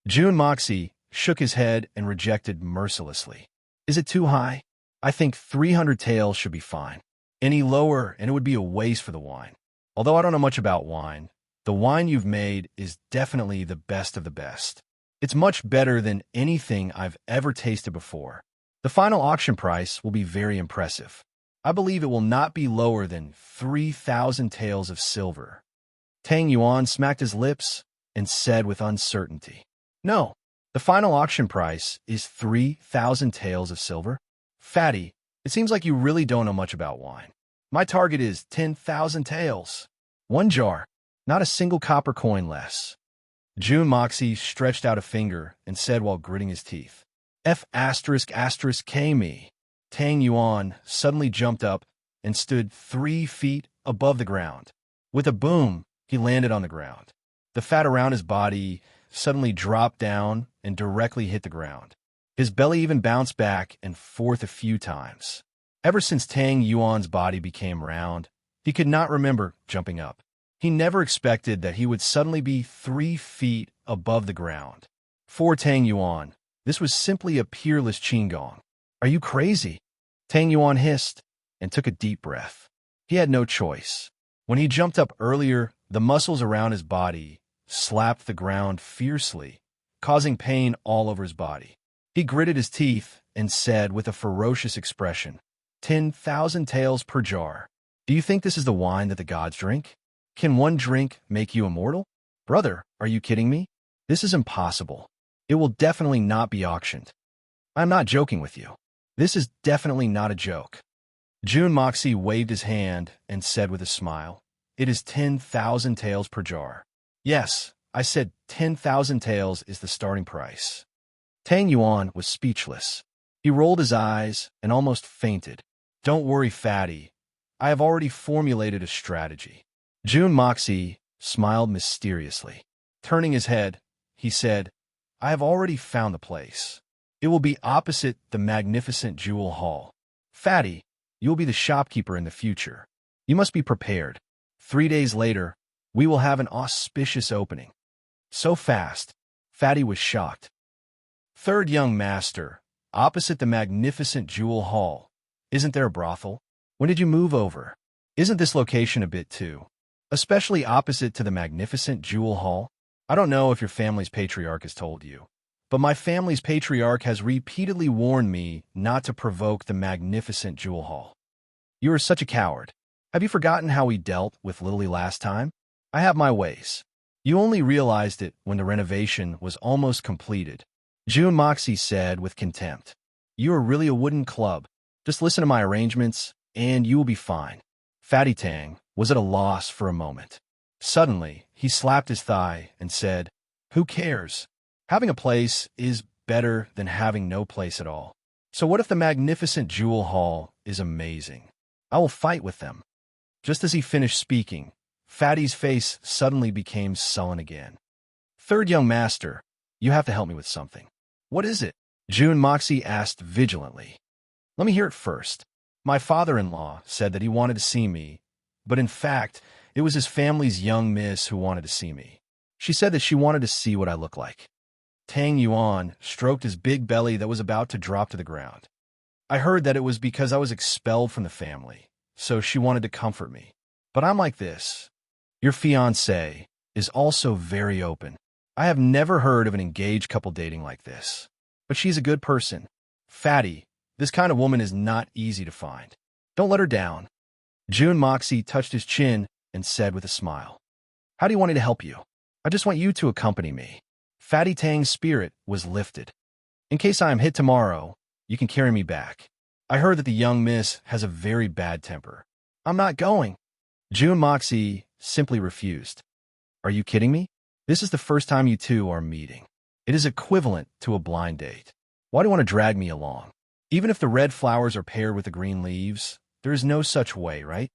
Jun Moxie shook his head and rejected mercilessly. Is it too high? I think 300 taels should be fine. Any lower and it would be a waste for the wine. Although I don't know much about wine, the wine you've made is definitely the best of the best. It's much better than anything I've ever tasted before. The final auction price will be very impressive. I believe it will not be lower than 3,000 taels of silver. Tang Yuan smacked his lips and said with uncertainty, No, the final auction price is 3,000 taels of silver. Fatty, it seems like you really don't know much about wine. My target is 10,000 taels. 1 jar, not a single copper coin less. Jun Moxie stretched out a finger and said while gritting his teeth, F***K me. Tang Yuan suddenly jumped up and stood 3 feet above the ground. With a boom, he landed on the ground. The fat around his body suddenly dropped down and directly hit the ground. His belly even bounced back and forth a few times. Ever since Tang Yuan's body became round, he could not remember jumping up. He never expected that he would suddenly be 3 feet above the ground. For Tang Yuan, this was simply a peerless qigong. Are you crazy? Tang Yuan hissed and took a deep breath. He had no choice. When he jumped up earlier, the muscles around his body slapped the ground fiercely, causing pain all over his body. He gritted his teeth and said with a ferocious expression, 10,000 taels per jar. Do you think this is the wine that the gods drink? Can one drink make you immortal? Brother, are you kidding me? This is impossible. It will definitely not be auctioned. I'm not joking with you. This is definitely not a joke. Jun Moxie waved his hand and said with a smile, It is 10,000 taels per jar. Yes, I said 10,000 taels is the starting price. Tang Yuan was speechless. He rolled his eyes and almost fainted. Don't worry, Fatty. I have already formulated a strategy. Jun Moxie smiled mysteriously. Turning his head, he said, I have already found the place. It will be opposite the magnificent jewel hall. Fatty, you will be the shopkeeper in the future. You must be prepared. 3 days later, we will have an auspicious opening. So fast, Fatty was shocked. Third young master, opposite the magnificent jewel hall. Isn't there a brothel? When did you move over? Isn't this location a bit too? Especially opposite to the magnificent jewel hall? I don't know if your family's patriarch has told you, but my family's patriarch has repeatedly warned me not to provoke the magnificent jewel hall. You are such a coward. Have you forgotten how we dealt with Lily last time? I have my ways. You only realized it when the renovation was almost completed. Jun Moxie said with contempt. You are really a wooden club. Just listen to my arrangements, and you will be fine. Fatty Tang was at a loss for a moment. Suddenly, he slapped his thigh and said, Who cares? Having a place is better than having no place at all. So what if the magnificent jewel hall is amazing? I will fight with them. Just as he finished speaking, Fatty's face suddenly became sullen again. Third young master, you have to help me with something. What is it? Jun Moxie asked vigilantly. Let me hear it first. My father-in-law said that he wanted to see me, but in fact, it was his family's young miss who wanted to see me. She said that she wanted to see what I look like. Tang Yuan stroked his big belly that was about to drop to the ground. I heard that it was because I was expelled from the family, so she wanted to comfort me. But I'm like this. Your fiancé is also very open. I have never heard of an engaged couple dating like this. But she's a good person. Fatty, this kind of woman is not easy to find. Don't let her down. June Moxie touched his chin and said with a smile, How do you want me to help you? I just want you to accompany me. Fatty Tang's spirit was lifted. In case I am hit tomorrow, you can carry me back. I heard that the young miss has a very bad temper. I'm not going. June Moxie simply refused. Are you kidding me? This is the first time you two are meeting. It is equivalent to a blind date. Why do you want to drag me along? Even if the red flowers are paired with the green leaves, there is no such way, right?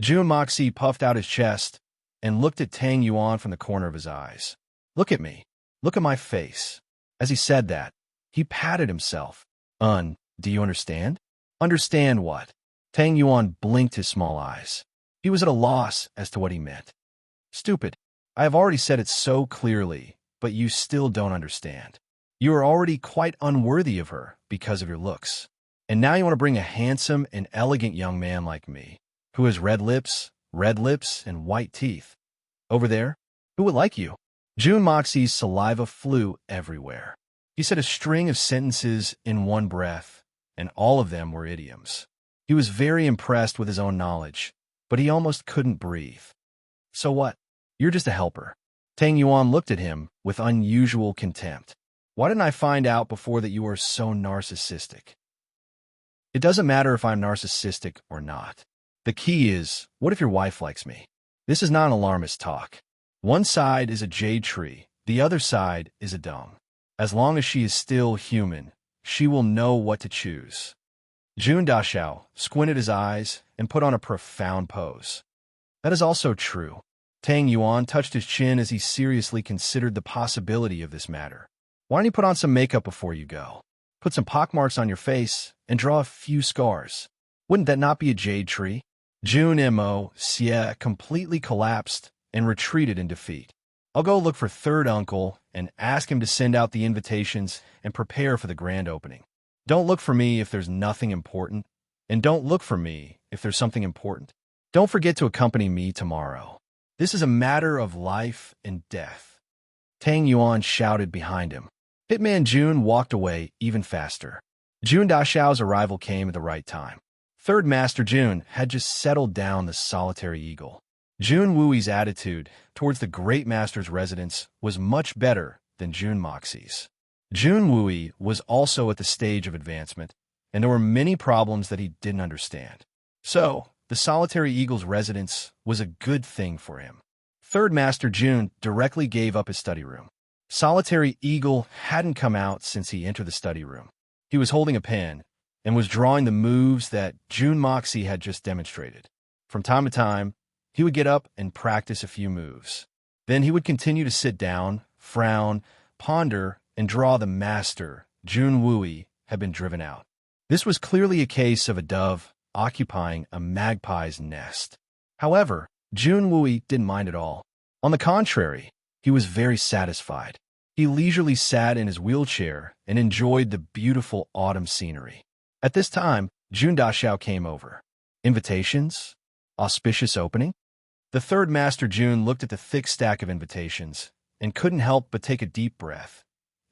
June Moxie puffed out his chest and looked at Tang Yuan from the corner of his eyes. Look at me. Look at my face. As he said that, he patted himself. Do you understand? Understand what? Tang Yuan blinked his small eyes. He was at a loss as to what he meant. Stupid. I have already said it so clearly, but you still don't understand. You are already quite unworthy of her because of your looks. And now you want to bring a handsome and elegant young man like me, who has red lips, and white teeth. Over there? Who would like you? June Moxie's saliva flew everywhere. He said a string of sentences in one breath, and all of them were idioms. He was very impressed with his own knowledge, but he almost couldn't breathe. So what? You're just a helper. Tang Yuan looked at him with unusual contempt. Why didn't I find out before that you were so narcissistic? It doesn't matter if I'm narcissistic or not. The key is, what if your wife likes me? This is not an alarmist talk. One side is a jade tree, the other side is a dung. As long as she is still human, she will know what to choose. Jun Dashao squinted his eyes and put on a profound pose. That is also true. Tang Yuan touched his chin as he seriously considered the possibility of this matter. Why don't you put on some makeup before you go? Put some pockmarks on your face and draw a few scars. Wouldn't that not be a jade tree? Jun Mo Xie completely collapsed and retreated in defeat. I'll go look for third uncle and ask him to send out the invitations and prepare for the grand opening. Don't look for me if there's nothing important, and don't look for me if there's something important. Don't forget to accompany me tomorrow. This is a matter of life and death. Tang Yuan shouted behind him. Hitman Jun walked away even faster. Jun Dashao's arrival came at the right time. Third Master Jun had just settled down the solitary eagle. Jun Wui's attitude towards the Great Master's residence was much better than Jun Moxie's. Jun Wui was also at the stage of advancement, and there were many problems that he didn't understand. So, the solitary eagle's residence was a good thing for him. Third Master Jun directly gave up his study room. Solitary eagle hadn't come out since he entered the study room. He was holding a pen and was drawing the moves that Jun Moxie had just demonstrated. From time to time, he would get up and practice a few moves. Then he would continue to sit down, frown, ponder, and draw the master, Jun Wui, had been driven out. This was clearly a case of a dove occupying a magpie's nest. However, Jun Wui didn't mind at all. On the contrary, he was very satisfied. He leisurely sat in his wheelchair and enjoyed the beautiful autumn scenery. At this time, Jun Dashao came over. Invitations? Auspicious opening? The third Master Jun looked at the thick stack of invitations and couldn't help but take a deep breath.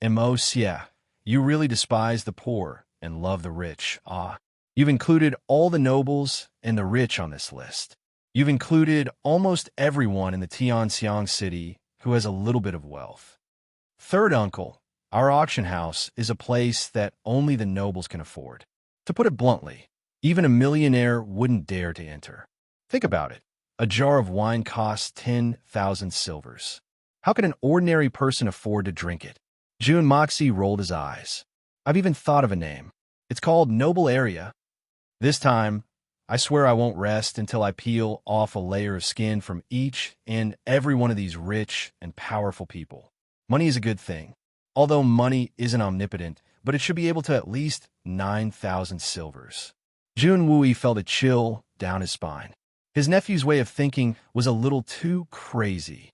Mo Xie, you really despise the poor and love the rich. You've included all the nobles and the rich on this list. You've included almost everyone in the Tianxiang city who has a little bit of wealth. Third uncle, our auction house is a place that only the nobles can afford. To put it bluntly, even a millionaire wouldn't dare to enter. Think about it. A jar of wine costs 10,000 silvers. How can an ordinary person afford to drink it? Jun Moxie rolled his eyes. I've even thought of a name. It's called Noble Area. This time, I swear I won't rest until I peel off a layer of skin from each and every one of these rich and powerful people. Money is a good thing. Although money isn't omnipotent, but it should be able to at least 9,000 silvers. Jun Wui felt a chill down his spine. His nephew's way of thinking was a little too crazy.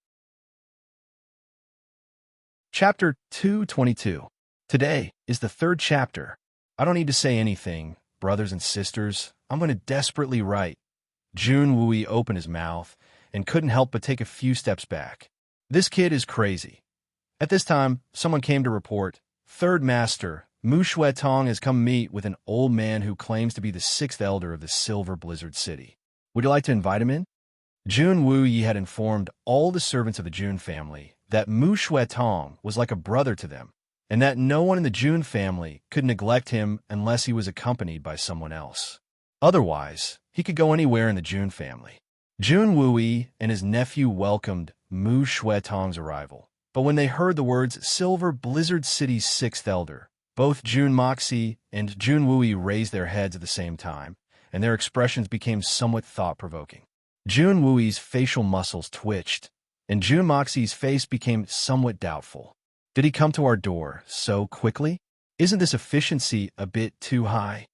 Chapter 222. Today is the third chapter. I don't need to say anything, brothers and sisters. I'm going to desperately write. Jun Wooey opened his mouth and couldn't help but take a few steps back. This kid is crazy. At this time, someone came to report, Third Master, Mu Shui Tong has come meet with an old man who claims to be the sixth elder of the Silver Blizzard City. Would you like to invite him in? Jun Wooey had informed all the servants of the Jun family that Mu Shui Tong was like a brother to them, and that no one in the Jun family could neglect him unless he was accompanied by someone else. Otherwise, he could go anywhere in the Jun family. Jun Wooey and his nephew welcomed Mu Shui Tong's arrival, but when they heard the words Silver Blizzard City's sixth elder, both Jun Moxie and Jun Wooey raised their heads at the same time, and their expressions became somewhat thought-provoking. Jun Wooey's facial muscles twitched, and Jun Moxie's face became somewhat doubtful. Did he come to our door so quickly? Isn't this efficiency a bit too high?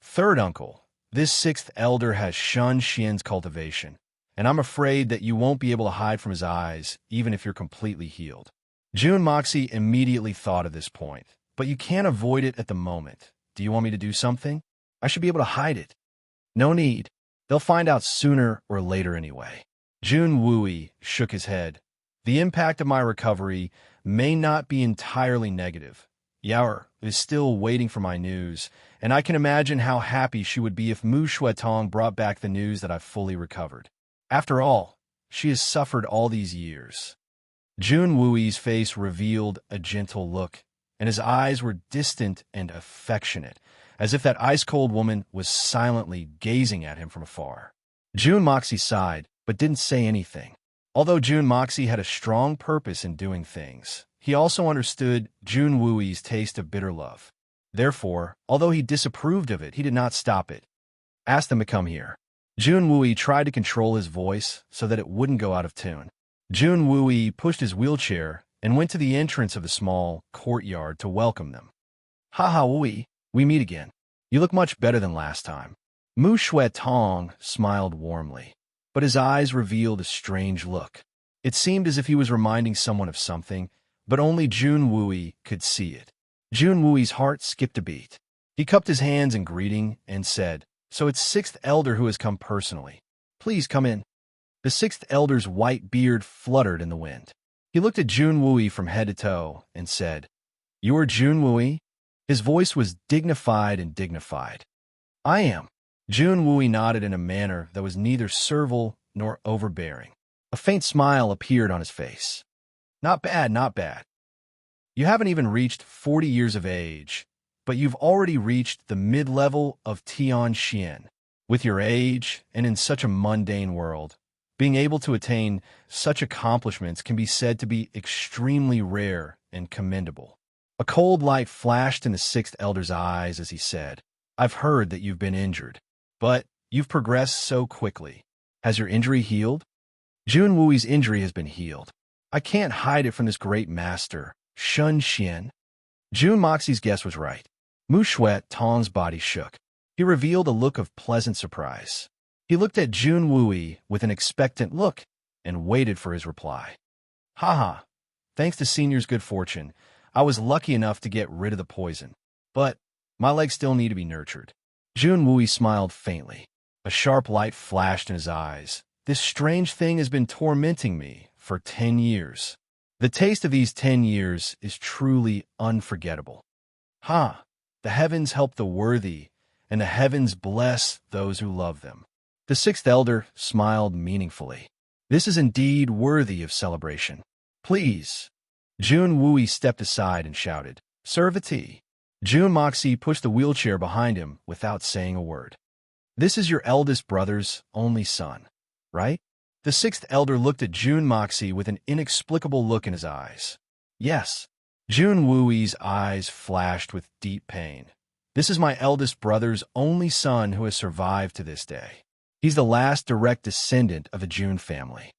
Third uncle, this sixth elder has shunned Xian's cultivation, and I'm afraid that you won't be able to hide from his eyes, even if you're completely healed. Jun Moxie immediately thought of this point, but you can't avoid it at the moment. Do you want me to do something? I should be able to hide it. No need. They'll find out sooner or later anyway. Jun Wooey shook his head. The impact of my recovery may not be entirely negative. Yaoer is still waiting for my news, and I can imagine how happy she would be if Mu Shui Tong brought back the news that I've fully recovered. After all, she has suffered all these years. Jun Wooey's face revealed a gentle look, and his eyes were distant and affectionate, as if that ice-cold woman was silently gazing at him from afar. Jun Moxie sighed, but didn't say anything. Although Jun Moxie had a strong purpose in doing things, he also understood Jun Wooey's taste of bitter love. Therefore, although he disapproved of it, he did not stop it. Ask them to come here. Jun Wooey tried to control his voice so that it wouldn't go out of tune. Jun Wooey pushed his wheelchair and went to the entrance of the small courtyard to welcome them. Ha Wooey, we meet again. You look much better than last time. Mu Shui Tong smiled warmly, but his eyes revealed a strange look. It seemed as if he was reminding someone of something, but only Jun Wooey could see it. Jun Wooey's heart skipped a beat. He cupped his hands in greeting and said, So it's sixth elder who has come personally. Please come in. The sixth elder's white beard fluttered in the wind. He looked at Jun Wooey from head to toe and said, You are Jun Wooey? His voice was dignified and dignified. I am. Jun Wooey nodded in a manner that was neither servile nor overbearing. A faint smile appeared on his face. Not bad, not bad. You haven't even reached 40 years of age, but you've already reached the mid-level of Tian Xian. With your age, and in such a mundane world, being able to attain such accomplishments can be said to be extremely rare and commendable. A cold light flashed in the sixth elder's eyes as he said, I've heard that you've been injured, but you've progressed so quickly. Has your injury healed? Jun Wooey's injury has been healed. I can't hide it from this great master, Shun Xian. Jun Moxie's guess was right. Mu Shui Tong's body shook. He revealed a look of pleasant surprise. He looked at Jun Wooey with an expectant look and waited for his reply. Haha, thanks to Senior's good fortune, I was lucky enough to get rid of the poison, but my legs still need to be nurtured. Jun Wooey smiled faintly. A sharp light flashed in his eyes. This strange thing has been tormenting me for 10 years. The taste of these 10 years is truly unforgettable. The heavens help the worthy, and the heavens bless those who love them. The sixth elder smiled meaningfully. This is indeed worthy of celebration. Please. Jun Wooey stepped aside and shouted, Serve a tea. Jun Moxie pushed the wheelchair behind him without saying a word. This is your eldest brother's only son, right? The sixth elder looked at Jun Moxie with an inexplicable look in his eyes. Yes. Jun Wooey's eyes flashed with deep pain. This is my eldest brother's only son who has survived to this day. He's the last direct descendant of the Jun family.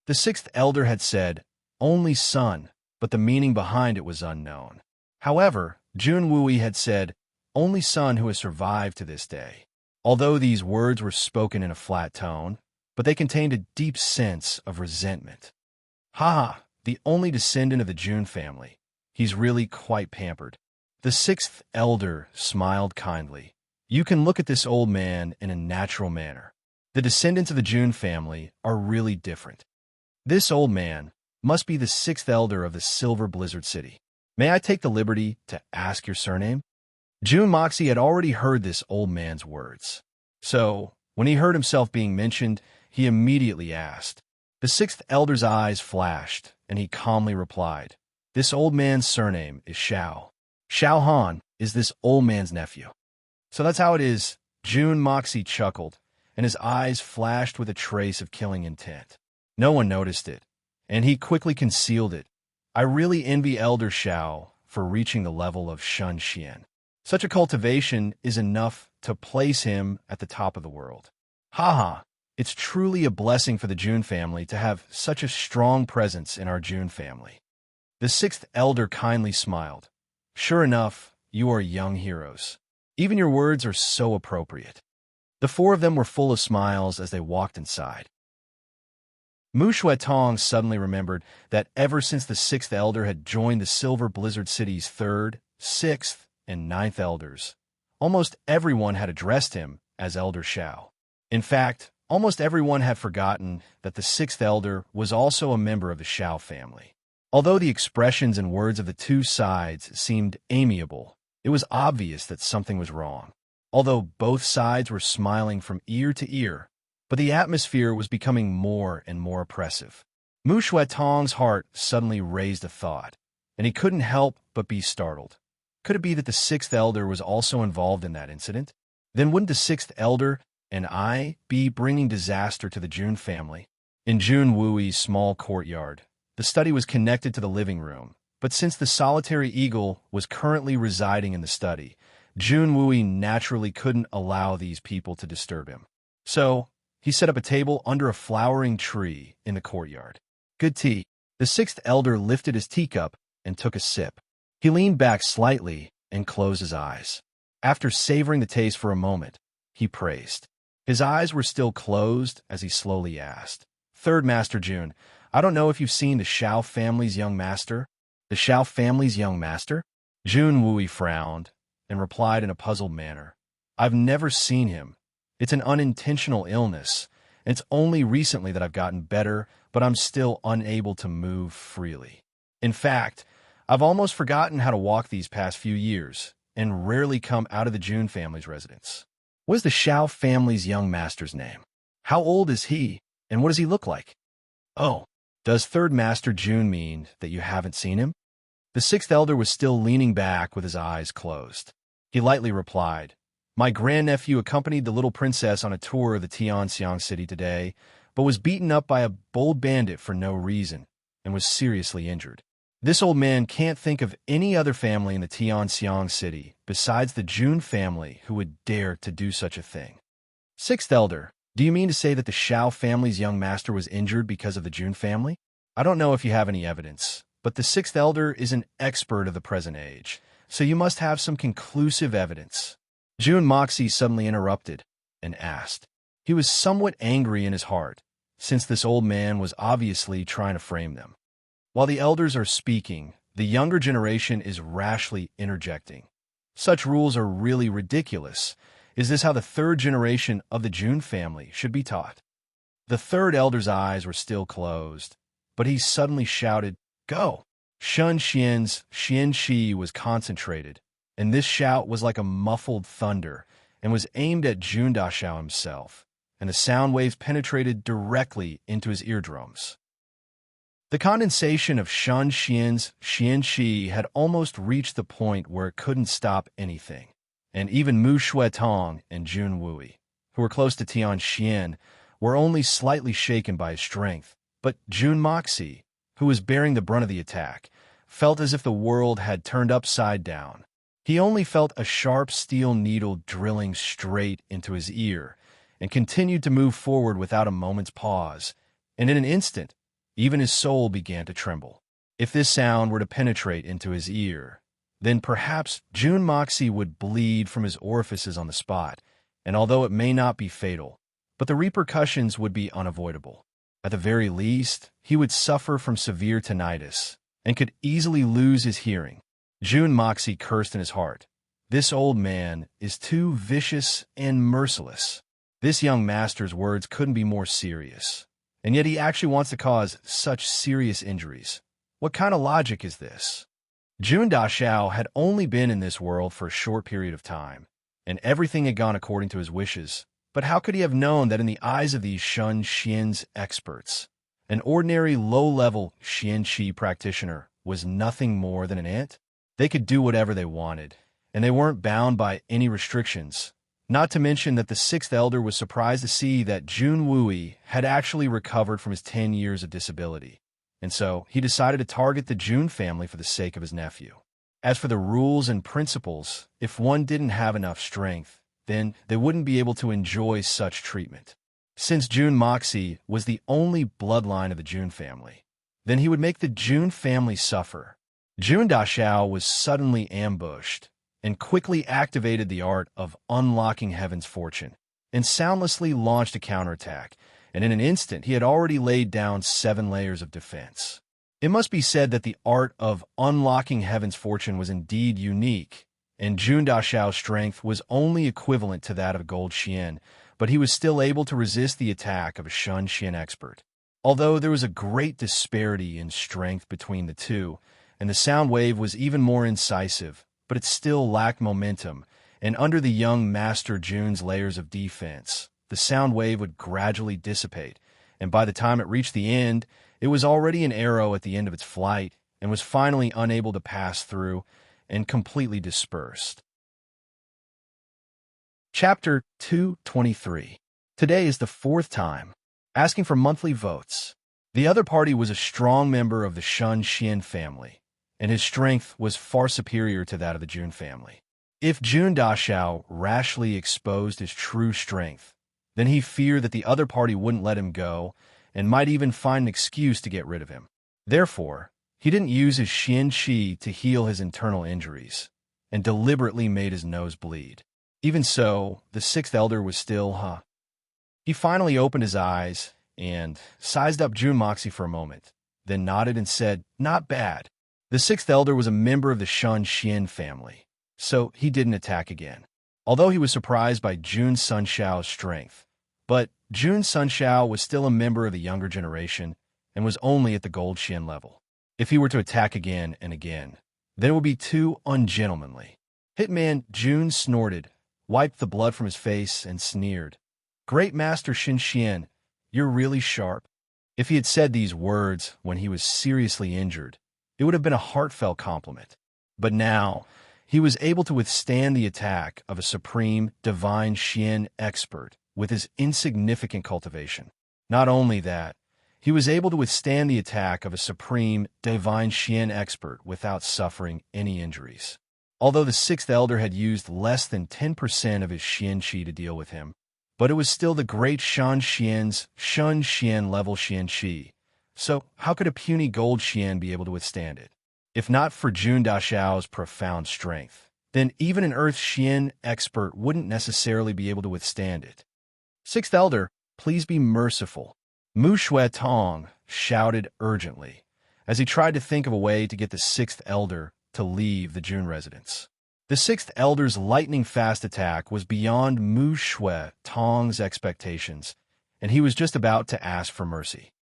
The sixth elder had said, only son, but the meaning behind it was unknown. However, Jun Wooey had said, only son who has survived to this day. Although these words were spoken in a flat tone, but they contained a deep sense of resentment. the only descendant of the June family. He's really quite pampered. The sixth elder smiled kindly. You can look at this old man in a natural manner. The descendants of the June family are really different. This old man must be the sixth elder of the Silver Blizzard City. May I take the liberty to ask your surname? June Moxie had already heard this old man's words. So, when he heard himself being mentioned, he immediately asked. The sixth elder's eyes flashed, and he calmly replied, This old man's surname is Shao. Shao Han is this old man's nephew. So that's how it is. June Moxie chuckled, and his eyes flashed with a trace of killing intent. No one noticed it, and he quickly concealed it. I really envy Elder Shao for reaching the level of Shun Xian. Such a cultivation is enough to place him at the top of the world. Haha, it's truly a blessing for the June family to have such a strong presence in our June family. The sixth elder kindly smiled. Sure enough, you are young heroes. Even your words are so appropriate. The four of them were full of smiles as they walked inside. Mu Shuetong suddenly remembered that ever since the sixth elder had joined the Silver Blizzard City's third, sixth, and ninth elders, almost everyone had addressed him as Elder Shao. In fact, almost everyone had forgotten that the sixth elder was also a member of the Shao family. Although the expressions and words of the two sides seemed amiable, it was obvious that something was wrong. Although both sides were smiling from ear to ear, but the atmosphere was becoming more and more oppressive. Mu Shuetong's heart suddenly raised a thought, and he couldn't help but be startled. Could it be that the sixth elder was also involved in that incident? Then wouldn't the sixth elder and I be bringing disaster to the June family? In Jun Wui's small courtyard, the study was connected to the living room, but since the solitary eagle was currently residing in the study, Jun Wui naturally couldn't allow these people to disturb him. So, he set up a table under a flowering tree in the courtyard. Good tea. The sixth elder lifted his teacup and took a sip. He leaned back slightly and closed his eyes. After savoring the taste for a moment, he praised. His eyes were still closed as he slowly asked, Third Master June, I don't know if you've seen the Shao family's young master? The Shao family's young master? Jun Wui frowned and replied in a puzzled manner. I've never seen him. It's an unintentional illness, and it's only recently that I've gotten better, but I'm still unable to move freely. In fact, I've almost forgotten how to walk these past few years, and rarely come out of the June family's residence. What is the Shao family's young master's name? How old is he, and what does he look like? Oh, does Third Master June mean that you haven't seen him? The sixth elder was still leaning back with his eyes closed. He lightly replied, My grandnephew accompanied the little princess on a tour of the Tianxiang city today, but was beaten up by a bold bandit for no reason, and was seriously injured. This old man can't think of any other family in the Tianxiang city besides the June family who would dare to do such a thing. Sixth elder, do you mean to say that the Shao family's young master was injured because of the June family? I don't know if you have any evidence, but the sixth elder is an expert of the present age, so you must have some conclusive evidence. June Moxie suddenly interrupted and asked. He was somewhat angry in his heart, since this old man was obviously trying to frame them. While the elders are speaking, the younger generation is rashly interjecting. Such rules are really ridiculous. Is this how the third generation of the June family should be taught? The third elder's eyes were still closed, but he suddenly shouted, Go! Shun Xian's Xian Shi was concentrated, and this shout was like a muffled thunder and was aimed at Jun Dashao himself, and the sound waves penetrated directly into his eardrums. The condensation of Shun Xian's Xian Shi had almost reached the point where it couldn't stop anything, and even Mu Shuetong and Jun Wui, who were close to Tian Xian, were only slightly shaken by his strength. But Jun Moxie, who was bearing the brunt of the attack, felt as if the world had turned upside down. He only felt a sharp steel needle drilling straight into his ear, and continued to move forward without a moment's pause, and in an instant, even his soul began to tremble. If this sound were to penetrate into his ear, then perhaps Jun Moxie would bleed from his orifices on the spot, and although it may not be fatal, but the repercussions would be unavoidable. At the very least, he would suffer from severe tinnitus and could easily lose his hearing. Jun Moxie cursed in his heart. This old man is too vicious and merciless. This young master's words couldn't be more serious, and yet he actually wants to cause such serious injuries. What kind of logic is this? Jun Dashao had only been in this world for a short period of time, and everything had gone according to his wishes. But how could he have known that in the eyes of these Shun Xian's experts, an ordinary low-level Xian Qi practitioner was nothing more than an ant? They could do whatever they wanted, and they weren't bound by any restrictions. Not to mention that the sixth elder was surprised to see that Jun Wui had actually recovered from his 10 years of disability, and so he decided to target the Jun family for the sake of his nephew. As for the rules and principles, if one didn't have enough strength, then they wouldn't be able to enjoy such treatment. Since Jun Moxie was the only bloodline of the Jun family, then he would make the Jun family suffer. Jun Dashao was suddenly ambushed and quickly activated the art of unlocking heaven's fortune and soundlessly launched a counterattack, and in an instant he had already laid down 7 layers of defense. It must be said that the art of unlocking heaven's fortune was indeed unique, and Jun Dashao's strength was only equivalent to that of a gold Xian, but he was still able to resist the attack of a Shun Xian expert. Although there was a great disparity in strength between the two, and the sound wave was even more incisive, but it still lacked momentum, and under the young Master Jun's layers of defense, the sound wave would gradually dissipate, and by the time it reached the end, it was already an arrow at the end of its flight and was finally unable to pass through and completely dispersed. Chapter 223. Today is the 4th time, asking for monthly votes. The other party was a strong member of the Shun Xian family, and his strength was far superior to that of the Jun family. If Jun Dashao rashly exposed his true strength, then he feared that the other party wouldn't let him go and might even find an excuse to get rid of him. Therefore, he didn't use his Xian Qi to heal his internal injuries, and deliberately made his nose bleed. Even so, the 6th elder was still, He finally opened his eyes and sized up Jun Moxie for a moment, then nodded and said, "Not bad." The 6th elder was a member of the Shun Xian family, so he didn't attack again. Although he was surprised by Jun Sunxiao's strength, but Jun Sunxiao was still a member of the younger generation and was only at the gold Xian level. If he were to attack again and again, then it would be too ungentlemanly. Hitman Jun snorted, wiped the blood from his face, and sneered. "Great Master Xin Xian, you're really sharp." If he had said these words when he was seriously injured, it would have been a heartfelt compliment. But now, he was able to withstand the attack of a supreme divine Xian expert with his insignificant cultivation. Not only that, he was able to withstand the attack of a supreme divine Xian expert without suffering any injuries. Although the 6th elder had used less than 10% of his Xian Qi to deal with him, but it was still the great Shan Xian's Shun Xian level Xian Qi. So how could a puny gold Xian be able to withstand it? If not for Jun Dashao's profound strength, then even an Earth Xian expert wouldn't necessarily be able to withstand it. 6th elder, please be merciful. Mu Shui Tong shouted urgently, as he tried to think of a way to get the 6th elder to leave the Jun residence. The 6th elder's lightning-fast attack was beyond Mu Shui Tong's expectations, and he was just about to ask for mercy.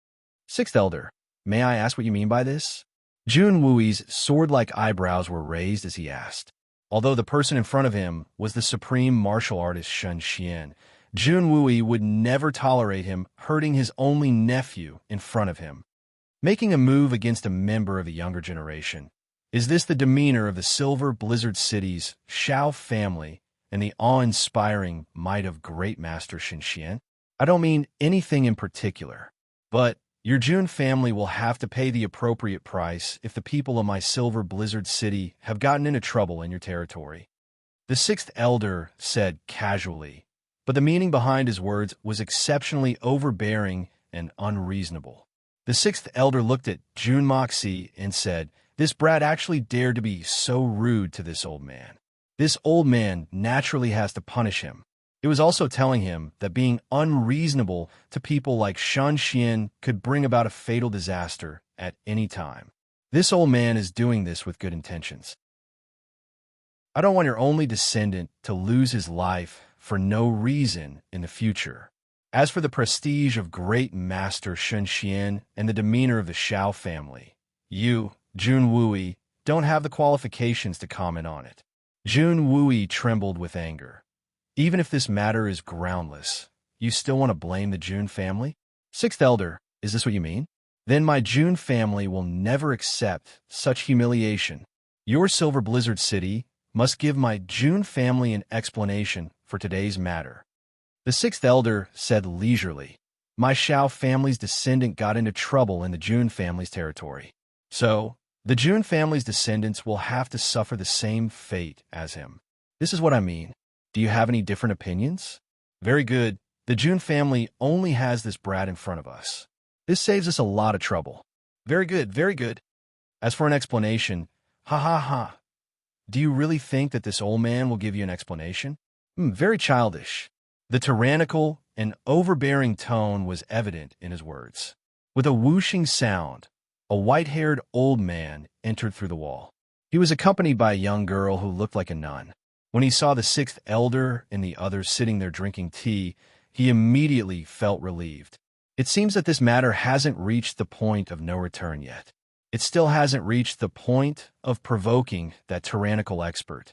6th elder, may I ask what you mean by this? Jun Wui's sword-like eyebrows were raised as he asked. Although the person in front of him was the supreme martial artist Shun Xian, Jun Wui would never tolerate him hurting his only nephew in front of him. Making a move against a member of the younger generation. Is this the demeanor of the Silver Blizzard City's Shao family and the awe-inspiring might of great Master Xin Xian? I don't mean anything in particular, but your Jun family will have to pay the appropriate price if the people of my Silver Blizzard City have gotten into trouble in your territory. The 6th elder said casually, but the meaning behind his words was exceptionally overbearing and unreasonable. The 6th elder looked at Jun Moxie and said, "This brat actually dared to be so rude to this old man. This old man naturally has to punish him." It was also telling him that being unreasonable to people like Shan Xian could bring about a fatal disaster at any time. This old man is doing this with good intentions. I don't want your only descendant to lose his life for no reason in the future. As for the prestige of great master Shan Xian and the demeanor of the Xiao family, you, Jun Wui, don't have the qualifications to comment on it. Jun Wui trembled with anger. Even if this matter is groundless, you still want to blame the Jun family? Sixth Elder, is this what you mean? Then my Jun family will never accept such humiliation. Your Silver Blizzard City must give my Jun family an explanation for today's matter. The Sixth Elder said leisurely, my Xiao family's descendant got into trouble in the Jun family's territory. So, the Jun family's descendants will have to suffer the same fate as him. This is what I mean. Do you have any different opinions? Very good. The Jun family only has this brat in front of us. This saves us a lot of trouble. Very good, very good. As for an explanation, ha ha ha. Do you really think that this old man will give you an explanation? Very childish. The tyrannical and overbearing tone was evident in his words. With a whooshing sound, a white-haired old man entered through the wall. He was accompanied by a young girl who looked like a nun. When he saw the Sixth Elder and the others sitting there drinking tea, he immediately felt relieved. It seems that this matter hasn't reached the point of no return yet. It still hasn't reached the point of provoking that tyrannical expert.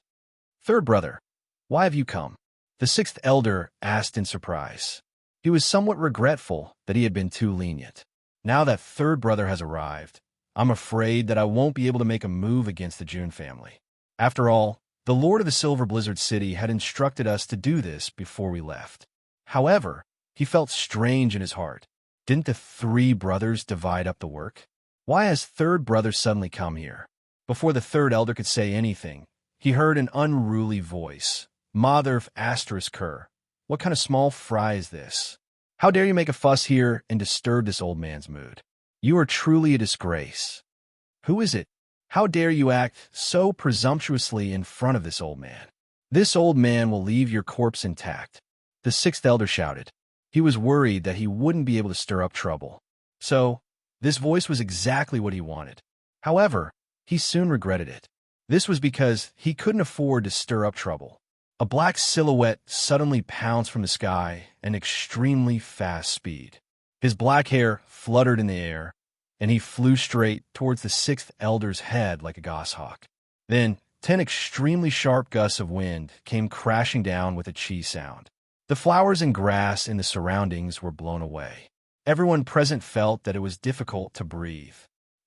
Third brother, why have you come? The Sixth Elder asked in surprise. He was somewhat regretful that he had been too lenient. Now that third brother has arrived, I'm afraid that I won't be able to make a move against the Jun family. After all, the Lord of the Silver Blizzard City had instructed us to do this before we left. However, he felt strange in his heart. Didn't the three brothers divide up the work? Why has third brother suddenly come here? Before the third elder could say anything, he heard an unruly voice. Mother of **Ker, what kind of small fry is this? How dare you make a fuss here and disturb this old man's mood? You are truly a disgrace. Who is it? How dare you act so presumptuously in front of this old man? This old man will leave your corpse intact. The Sixth Elder shouted. He was worried that he wouldn't be able to stir up trouble. So, this voice was exactly what he wanted. However, he soon regretted it. This was because he couldn't afford to stir up trouble. A black silhouette suddenly pounced from the sky at extremely fast speed. His black hair fluttered in the air, and he flew straight towards the Sixth Elder's head like a goshawk. Then, 10 extremely sharp gusts of wind came crashing down with a chi sound. The flowers and grass in the surroundings were blown away. Everyone present felt that it was difficult to breathe.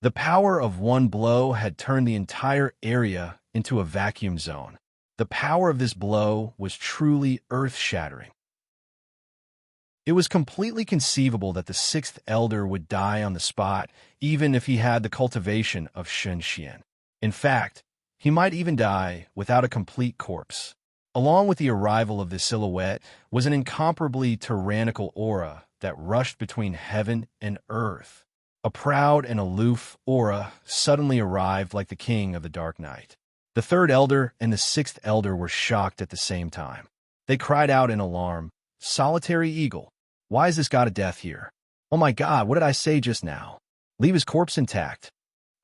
The power of one blow had turned the entire area into a vacuum zone. The power of this blow was truly earth-shattering. It was completely conceivable that the Sixth Elder would die on the spot, even if he had the cultivation of Shan Xian. In fact, he might even die without a complete corpse. Along with the arrival of this silhouette was an incomparably tyrannical aura that rushed between heaven and earth. A proud and aloof aura suddenly arrived like the king of the dark night. The third elder and the sixth elder were shocked at the same time. They cried out in alarm, "Solitary eagle, why is this god of death here? Oh my god, what did I say just now? Leave his corpse intact."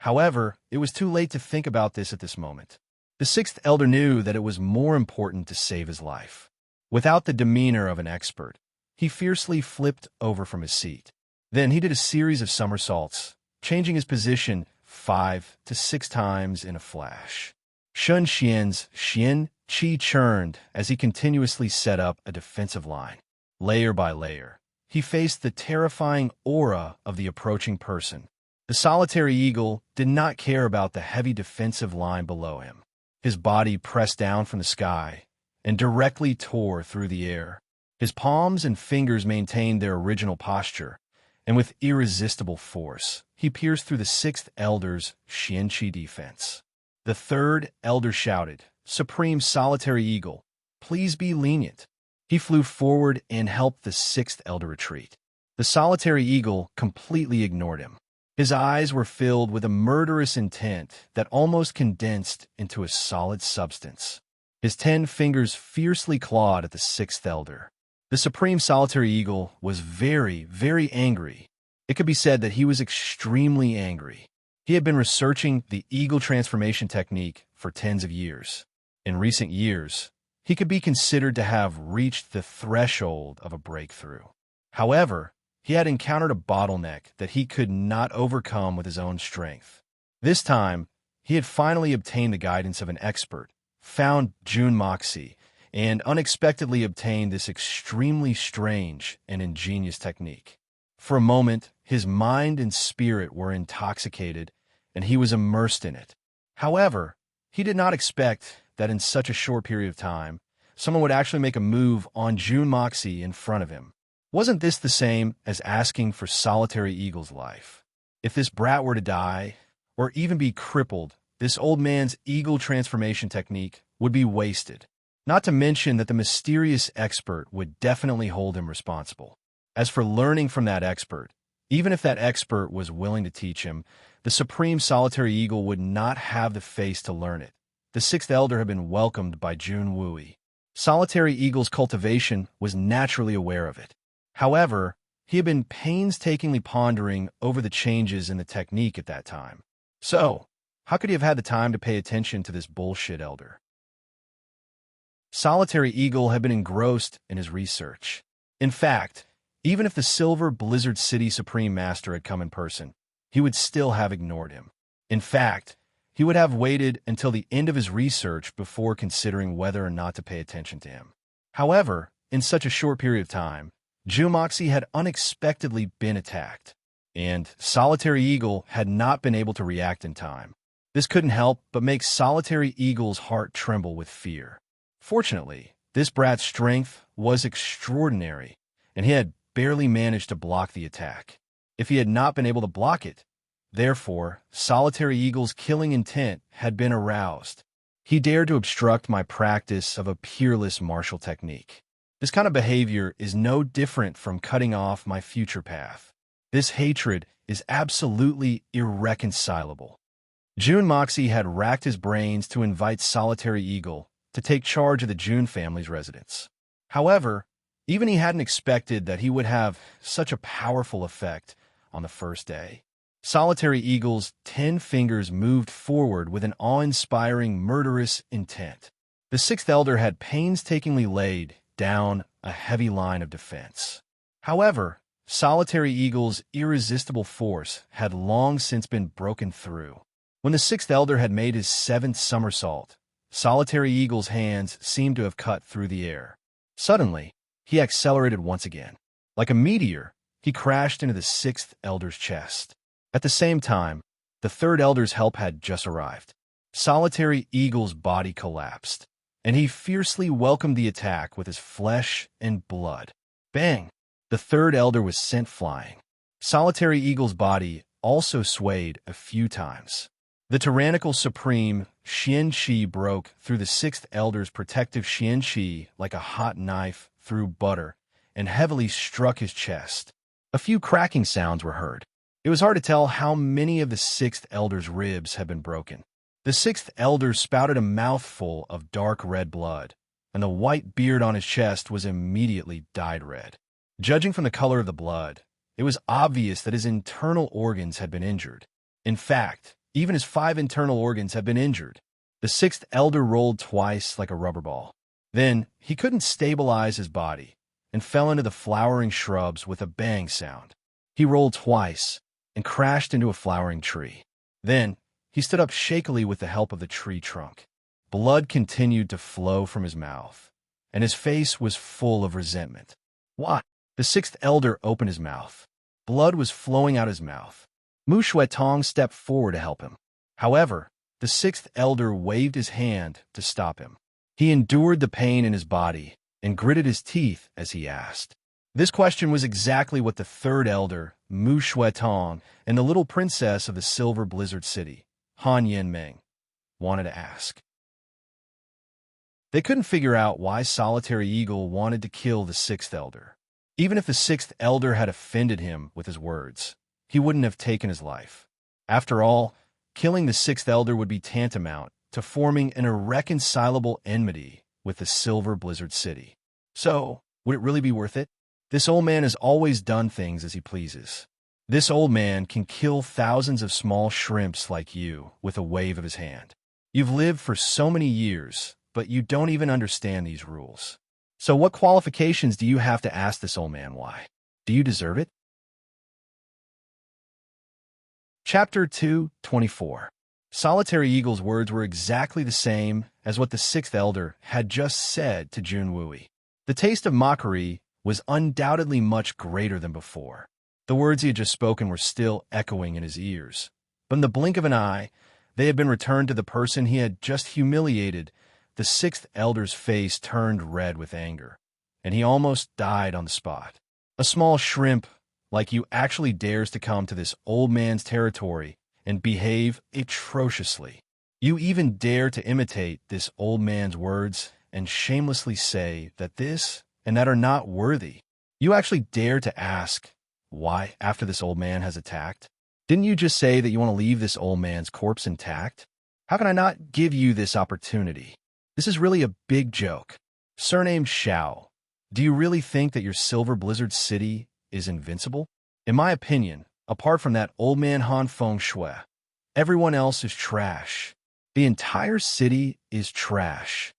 However, it was too late to think about this at this moment. The sixth elder knew that it was more important to save his life. Without the demeanor of an expert, he fiercely flipped over from his seat. Then he did a series of somersaults, changing his position 5 to 6 times in a flash. Shan Xian's Xian Qi churned as he continuously set up a defensive line. Layer by layer, he faced the terrifying aura of the approaching person. The solitary eagle did not care about the heavy defensive line below him. His body pressed down from the sky and directly tore through the air. His palms and fingers maintained their original posture, and with irresistible force, he pierced through the sixth elder's Xianqi defense. The third elder shouted, "Supreme Solitary Eagle, please be lenient." He flew forward and helped the sixth elder retreat. The solitary eagle completely ignored him. His eyes were filled with a murderous intent that almost condensed into a solid substance. His 10 fingers fiercely clawed at the sixth elder. The supreme solitary eagle was very, very angry. It could be said that he was extremely angry. He had been researching the eagle transformation technique for tens of years. In recent years, he could be considered to have reached the threshold of a breakthrough. However, he had encountered a bottleneck that he could not overcome with his own strength. This time, he had finally obtained the guidance of an expert, found June Moxie, and unexpectedly obtained this extremely strange and ingenious technique. For a moment, his mind and spirit were intoxicated, and he was immersed in it. However, he did not expect that in such a short period of time, someone would actually make a move on June Moxie in front of him. Wasn't this the same as asking for Solitary Eagle's life? If this brat were to die, or even be crippled, this old man's eagle transformation technique would be wasted. Not to mention that the mysterious expert would definitely hold him responsible. As for learning from that expert, even if that expert was willing to teach him, the supreme solitary eagle would not have the face to learn it. The sixth elder had been welcomed by Jun Wui. Solitary eagle's cultivation was naturally aware of it. However, he had been painstakingly pondering over the changes in the technique at that time. So, how could he have had the time to pay attention to this bullshit elder? Solitary Eagle had been engrossed in his research. In fact, even if the Silver Blizzard City Supreme Master had come in person, he would still have ignored him. In fact, he would have waited until the end of his research before considering whether or not to pay attention to him. However, in such a short period of time, Jumoxi had unexpectedly been attacked, and Solitary Eagle had not been able to react in time. This couldn't help but make Solitary Eagle's heart tremble with fear. Fortunately, this brat's strength was extraordinary, and he had barely managed to block the attack. If he had not been able to block it, therefore, Solitary Eagle's killing intent had been aroused. He dared to obstruct my practice of a peerless martial technique. This kind of behavior is no different from cutting off my future path. This hatred is absolutely irreconcilable. Jun Moxie had racked his brains to invite Solitary Eagle to take charge of the Jun family's residence. However, even he hadn't expected that he would have such a powerful effect on the first day. Solitary Eagle's 10 fingers moved forward with an awe-inspiring, murderous intent. The sixth elder had painstakingly laid down a heavy line of defense. However, Solitary Eagle's irresistible force had long since been broken through. When the sixth elder had made his 7th somersault, Solitary Eagle's hands seemed to have cut through the air. Suddenly, he accelerated once again. Like a meteor, he crashed into the sixth elder's chest. At the same time, the third elder's help had just arrived. Solitary Eagle's body collapsed, and he fiercely welcomed the attack with his flesh and blood. Bang! The third elder was sent flying. Solitary Eagle's body also swayed a few times. The tyrannical supreme Xian Qi broke through the sixth elder's protective Xian Qi like a hot knife through butter and heavily struck his chest. A few cracking sounds were heard. It was hard to tell how many of the sixth elder's ribs had been broken. The sixth elder spouted a mouthful of dark red blood, and the white beard on his chest was immediately dyed red. Judging from the color of the blood, it was obvious that his internal organs had been injured. In fact, even his 5 internal organs had been injured. The sixth elder rolled twice like a rubber ball. Then, he couldn't stabilize his body and fell into the flowering shrubs with a bang sound. He rolled twice and crashed into a flowering tree. Then, he stood up shakily with the help of the tree trunk. Blood continued to flow from his mouth, and his face was full of resentment. What? The sixth elder opened his mouth. Blood was flowing out his mouth. Mu Shuetong stepped forward to help him. However, the sixth elder waved his hand to stop him. He endured the pain in his body and gritted his teeth as he asked. This question was exactly what the third elder, Mu Shuetong, and the little princess of the Silver Blizzard City, Han Yanmeng, wanted to ask. They couldn't figure out why Solitary Eagle wanted to kill the sixth elder. Even if the sixth elder had offended him with his words, he wouldn't have taken his life. After all, killing the sixth elder would be tantamount to forming an irreconcilable enmity with the Silver Blizzard City. So, would it really be worth it? This old man has always done things as he pleases. This old man can kill thousands of small shrimps like you with a wave of his hand. You've lived for so many years, but you don't even understand these rules. So what qualifications do you have to ask this old man why? Do you deserve it? Chapter 2:24. Solitary Eagle's words were exactly the same as what the sixth elder had just said to Junwui. The taste of mockery was undoubtedly much greater than before. The words he had just spoken were still echoing in his ears, but in the blink of an eye, they had been returned to the person he had just humiliated. The sixth elder's face turned red with anger, and he almost died on the spot. A small shrimp like you actually dares to come to this old man's territory and behave atrociously. You even dare to imitate this old man's words and shamelessly say that this and that are not worthy. You actually dare to ask why after this old man has attacked? Didn't you just say that you want to leave this old man's corpse intact? How can I not give you this opportunity? This is really a big joke. Surnamed Xiao, do you really think that your Silver Blizzard City is invincible? In my opinion, apart from that old man Han Feng Shui, everyone else is trash. The entire city is trash.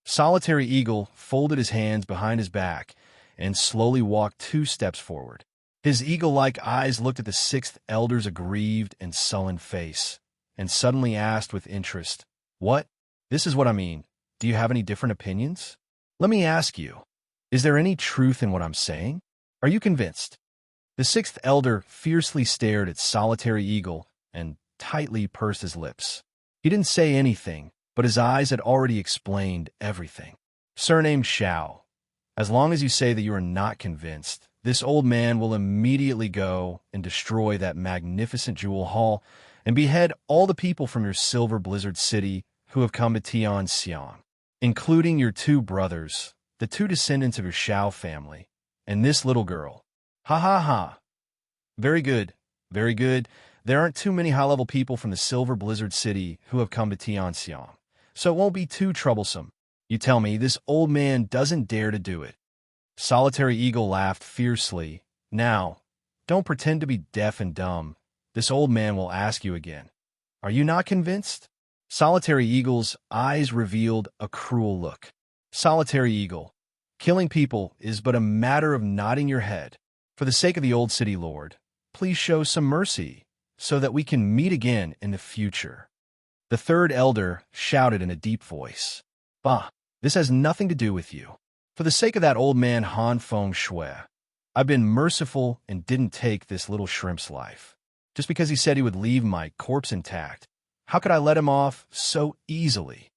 Solitary Eagle folded his hands behind his back and slowly walked 2 steps forward. His eagle-like eyes looked at the sixth elder's aggrieved and sullen face, and suddenly asked with interest, "What? This is what I mean. Do you have any different opinions? Let me ask you, is there any truth in what I'm saying? Are you convinced?" The sixth elder fiercely stared at Solitary Eagle and tightly pursed his lips. He didn't say anything, but his eyes had already explained everything. Surnamed Xiao, as long as you say that you are not convinced, this old man will immediately go and destroy that magnificent jewel hall and behead all the people from your Silver Blizzard City who have come to Tianxiang, including your 2 brothers, the 2 descendants of your Xiao family, and this little girl. Ha ha ha. Very good, very good. There aren't too many high-level people from the Silver Blizzard City who have come to Tianxiang, so it won't be too troublesome. You tell me this old man doesn't dare to do it. Solitary Eagle laughed fiercely. Now, don't pretend to be deaf and dumb. This old man will ask you again. Are you not convinced? Solitary Eagle's eyes revealed a cruel look. Solitary Eagle, killing people is but a matter of nodding your head. For the sake of the old city lord, please show some mercy so that we can meet again in the future. The third elder shouted in a deep voice. Bah, this has nothing to do with you. For the sake of that old man Han Feng Shui, I've been merciful and didn't take this little shrimp's life. Just because he said he would leave my corpse intact, how could I let him off so easily?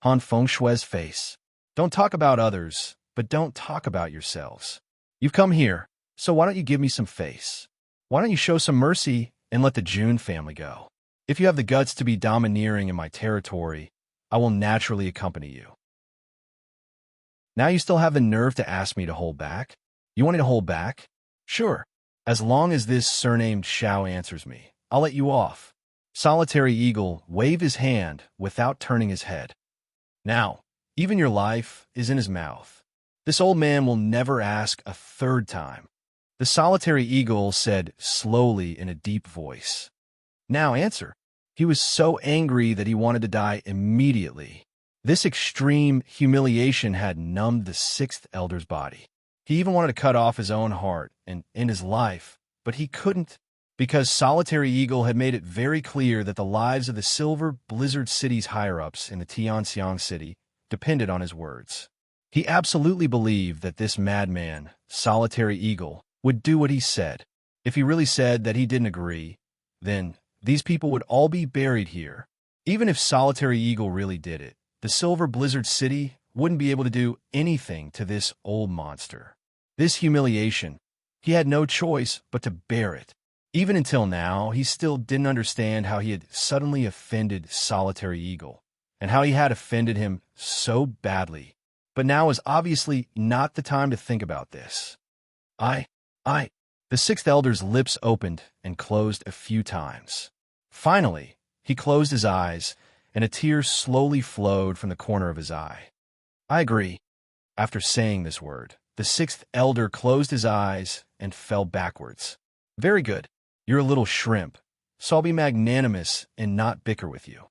Han Feng Shui's face. Don't talk about others, but don't talk about yourselves. You've come here, so why don't you give me some face? Why don't you show some mercy and let the Jun family go? If you have the guts to be domineering in my territory, I will naturally accompany you. Now you still have the nerve to ask me to hold back? You want me to hold back? Sure. As long as this surnamed Xiao answers me, I'll let you off. Solitary Eagle waved his hand without turning his head. Now, even your life is in his mouth. This old man will never ask a third time. The Solitary Eagle said slowly in a deep voice. Now answer. He was so angry that he wanted to die immediately. This extreme humiliation had numbed the sixth elder's body. He even wanted to cut off his own heart and end his life, but he couldn't, because Solitary Eagle had made it very clear that the lives of the Silver Blizzard City's higher-ups in the Tianxiang city depended on his words. He absolutely believed that this madman, Solitary Eagle, would do what he said. If he really said that he didn't agree, then these people would all be buried here. Even if Solitary Eagle really did it, the Silver Blizzard City wouldn't be able to do anything to this old monster. This humiliation, he had no choice but to bear it. Even until now, he still didn't understand how he had suddenly offended Solitary Eagle, and how he had offended him so badly. But now is obviously not the time to think about this. The sixth elder's lips opened and closed a few times. Finally, he closed his eyes, and a tear slowly flowed from the corner of his eye. I agree. After saying this word, the sixth elder closed his eyes and fell backwards. Very good. You're a little shrimp, so I'll be magnanimous and not bicker with you.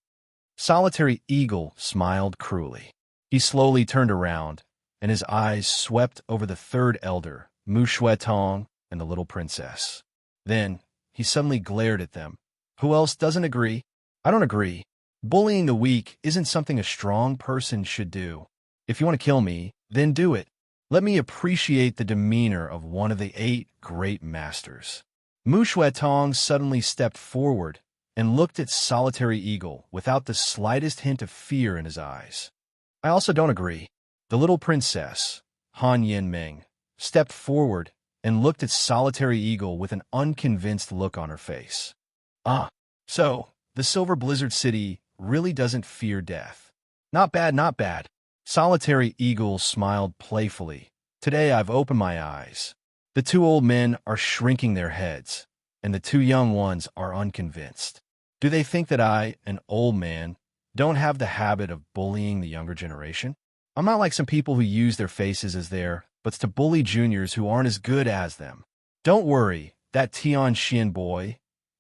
Solitary Eagle smiled cruelly. He slowly turned around, and his eyes swept over the third elder, Mu Tong, and the little princess. Then, he suddenly glared at them. Who else doesn't agree? I don't agree. Bullying the weak isn't something a strong person should do. If you want to kill me, then do it. Let me appreciate the demeanor of one of the 8 great masters. Mu Tong suddenly stepped forward and looked at Solitary Eagle without the slightest hint of fear in his eyes. I also don't agree. The little princess, Han Ming, stepped forward and looked at Solitary Eagle with an unconvinced look on her face. Ah, so the Silver Blizzard City really doesn't fear death. Not bad, not bad. Solitary Eagle smiled playfully. Today I've opened my eyes. The 2 old men are shrinking their heads, and the 2 young ones are unconvinced. Do they think that I, an old man, don't have the habit of bullying the younger generation? I'm not like some people who use their faces as their butts to bully juniors who aren't as good as them. Don't worry, that Tian Xian boy,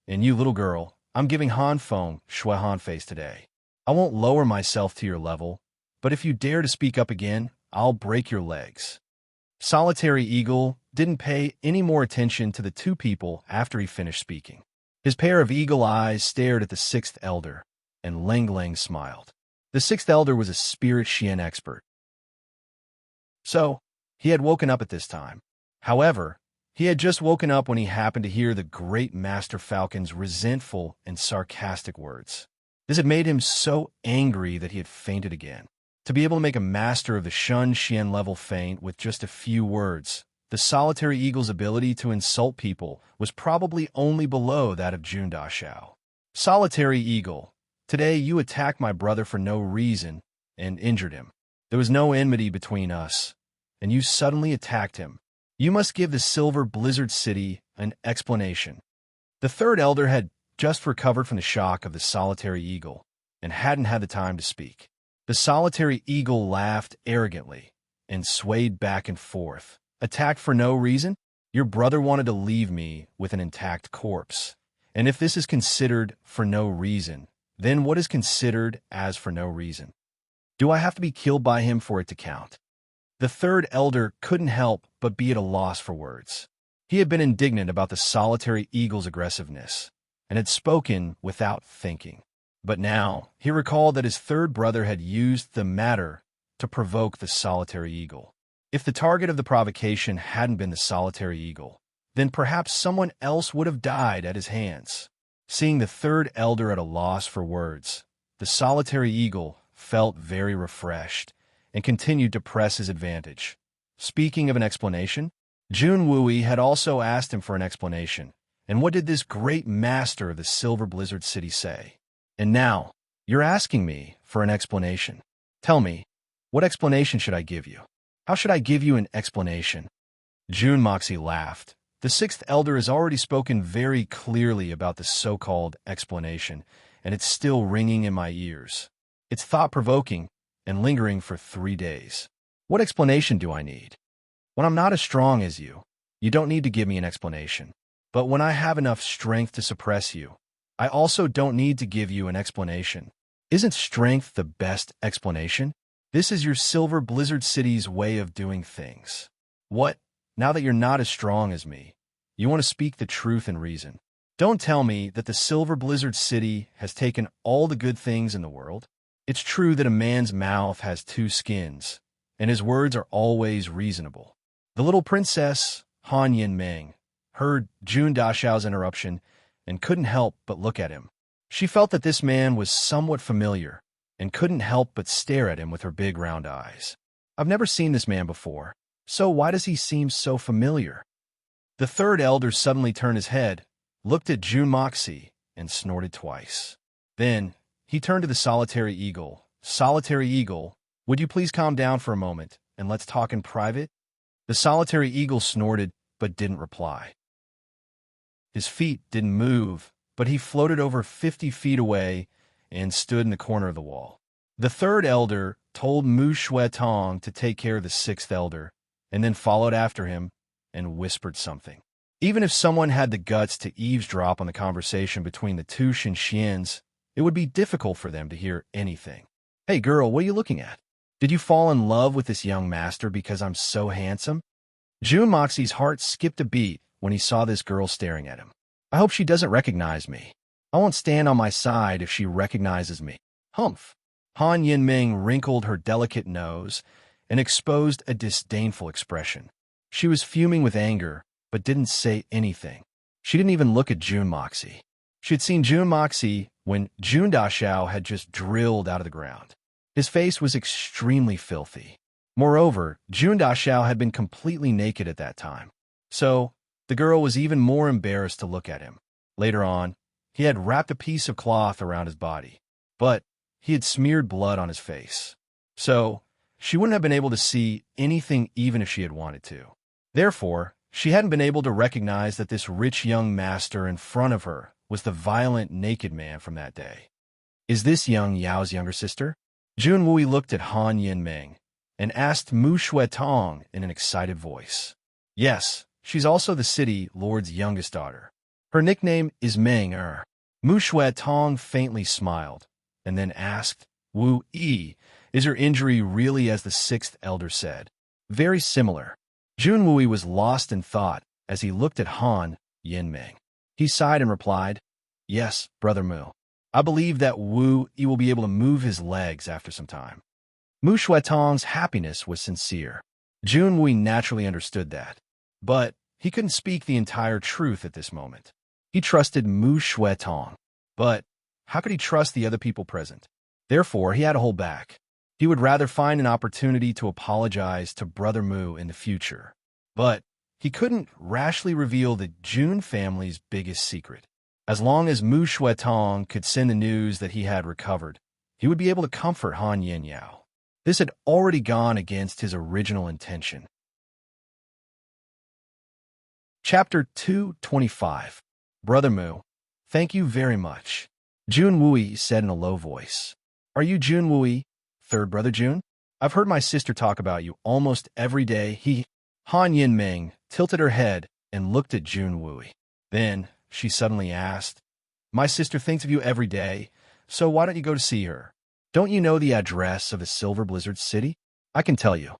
and you little girl, I'm giving Han Feng Shui Han face today. I won't lower myself to your level, but if you dare to speak up again, I'll break your legs. Solitary Eagle didn't pay any more attention to the 2 people after he finished speaking. His pair of eagle eyes stared at the 6th elder, and Lang smiled. The 6th elder was a spirit Xian expert. So, he had woken up at this time. However, he had just woken up when he happened to hear the great Master Falcon's resentful and sarcastic words. This had made him so angry that he had fainted again. To be able to make a master of the Shun Xian level faint with just a few words, the Solitary Eagle's ability to insult people was probably only below that of Jun Dashao. Solitary Eagle, today you attacked my brother for no reason and injured him. There was no enmity between us, and you suddenly attacked him. You must give the Silver Blizzard City an explanation. The 3rd elder had just recovered from the shock of the Solitary Eagle and hadn't had the time to speak. The Solitary Eagle laughed arrogantly and swayed back and forth. Attacked for no reason? Your brother wanted to leave me with an intact corpse. And if this is considered for no reason, then what is considered as for no reason? Do I have to be killed by him for it to count? The 3rd elder couldn't help but be at a loss for words. He had been indignant about the Solitary Eagle's aggressiveness and had spoken without thinking. But now, he recalled that his 3rd brother had used the matter to provoke the Solitary Eagle. If the target of the provocation hadn't been the Solitary Eagle, then perhaps someone else would have died at his hands. Seeing the 3rd elder at a loss for words, the Solitary Eagle felt very refreshed and continued to press his advantage. Speaking of an explanation, Jun Wui had also asked him for an explanation. And what did this great master of the Silver Blizzard City say? And now, you're asking me for an explanation. Tell me, what explanation should I give you? How should I give you an explanation? Jun Moxie laughed. The 6th elder has already spoken very clearly about the so-called explanation, and it's still ringing in my ears. It's thought-provoking and lingering for 3 days. What explanation do I need? When I'm not as strong as you, you don't need to give me an explanation. But when I have enough strength to suppress you, I also don't need to give you an explanation. Isn't strength the best explanation? This is your Silver Blizzard City's way of doing things. What? Now that you're not as strong as me, you want to speak the truth and reason. Don't tell me that the Silver Blizzard City has taken all the good things in the world. It's true that a man's mouth has 2 skins, and his words are always reasonable. The little princess, Han Ming, heard Jun Dashao's interruption and couldn't help but look at him. She felt that this man was somewhat familiar and couldn't help but stare at him with her big round eyes. I've never seen this man before, so why does he seem so familiar? The 3rd elder suddenly turned his head, looked at Jun Moxie, and snorted twice. Then, he turned to the Solitary Eagle. Solitary Eagle, would you please calm down for a moment, and let's talk in private? The Solitary Eagle snorted, but didn't reply. His feet didn't move, but he floated over 50 feet away and stood in the corner of the wall. The third elder told Mu Shui Tong to take care of the sixth elder, and then followed after him and whispered something. Even if someone had the guts to eavesdrop on the conversation between the two Shinxians, it would be difficult for them to hear anything. "Hey girl, what are you looking at? Did you fall in love with this young master because I'm so handsome?" Jun Moxie's heart skipped a beat when he saw this girl staring at him. "I hope she doesn't recognize me. I won't stand on my side if she recognizes me." Humph. Han Yinming wrinkled her delicate nose and exposed a disdainful expression. She was fuming with anger, but didn't say anything. She didn't even look at Jun Moxie. She had seen Jun Moxie when Jun Daxiao had just drilled out of the ground. His face was extremely filthy. Moreover, Jun Daxiao had been completely naked at that time. So, the girl was even more embarrassed to look at him. Later on, he had wrapped a piece of cloth around his body, but he had smeared blood on his face. So, she wouldn't have been able to see anything even if she had wanted to. Therefore, she hadn't been able to recognize that this rich young master in front of her was the violent naked man from that day. "Is this young Yao's younger sister?" Jun Wui looked at Han Yinming and asked Mu Shui Tong in an excited voice. "Yes, she's also the city lord's youngest daughter. Her nickname is Meng Er." Mu Shui Tong faintly smiled and then asked, "Wu Yi, is her injury really as the sixth elder said?" "Very similar." Jun Wui was lost in thought as he looked at Han Yinming. He sighed and replied, "Yes, Brother Mu. I believe that Wu Yi will be able to move his legs after some time." Mu Shui Tong's happiness was sincere. Jun Wui naturally understood that, but he couldn't speak the entire truth at this moment. He trusted Mu Shui Tong, but how could he trust the other people present? Therefore, he had to hold back. He would rather find an opportunity to apologize to Brother Mu in the future. But he couldn't rashly reveal the Jun family's biggest secret. As long as Mu Shui Tong could send the news that he had recovered, he would be able to comfort Han Yin Yao. This had already gone against his original intention. Chapter 225. Brother Mu, thank you very much, Jun Wui said in a low voice. "Are you Jun Wui, third brother Jun? I've heard my sister talk about you almost every day." Han Yinming tilted her head and looked at Jun Wui. Then she suddenly asked, "My sister thinks of you every day, so why don't you go to see her? Don't you know the address of the Silver Blizzard City? I can tell you."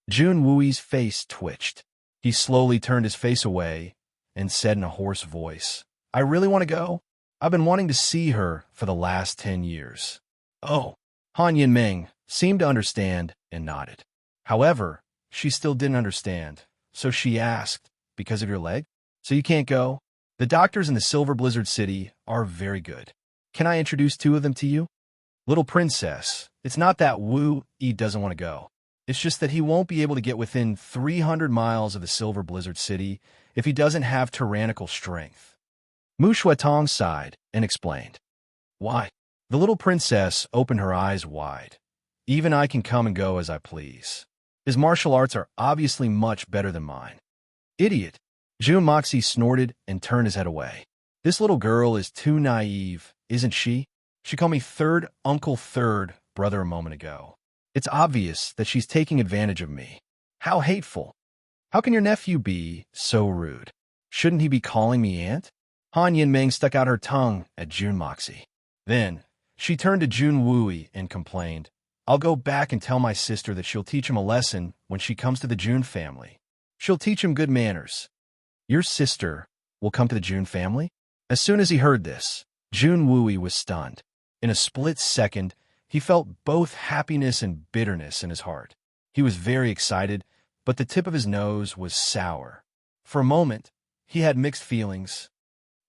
Jun Wui's face twitched. He slowly turned his face away and said in a hoarse voice, "I really want to go. I've been wanting to see her for the last 10 years. "Oh." Han Yinming seemed to understand and nodded. However, she still didn't understand, so she asked, "Because of your leg? So you can't go?" "The doctors in the Silver Blizzard City are very good. Can I introduce two of them to you?" "Little princess, it's not that Wu Yi doesn't want to go. It's just that he won't be able to get within 300 miles of the Silver Blizzard City if he doesn't have tyrannical strength." Mu Shui Tong sighed and explained. "Why?" The little princess opened her eyes wide. "Even I can come and go as I please. His martial arts are obviously much better than mine." "Idiot!" Jun Moxie snorted and turned his head away. "This little girl is too naive, isn't she? She called me third brother a moment ago. It's obvious that she's taking advantage of me. How hateful. How can your nephew be so rude? Shouldn't he be calling me aunt?" Han Yinming stuck out her tongue at Jun Moxie. Then she turned to Jun Wui and complained, "I'll go back and tell my sister that she'll teach him a lesson when she comes to the Jun family. She'll teach him good manners." "Your sister will come to the Jun family?" As soon as he heard this, Jun Wui was stunned. In a split second, he felt both happiness and bitterness in his heart. He was very excited, but the tip of his nose was sour. For a moment, he had mixed feelings.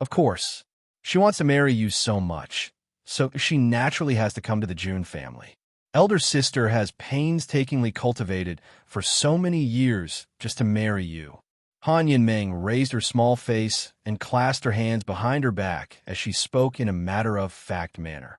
Of course, she wants to marry you so much, so she naturally has to come to the Jun family. Elder sister has painstakingly cultivated for so many years just to marry you. Han Yinming raised her small face and clasped her hands behind her back as she spoke in a matter-of-fact manner.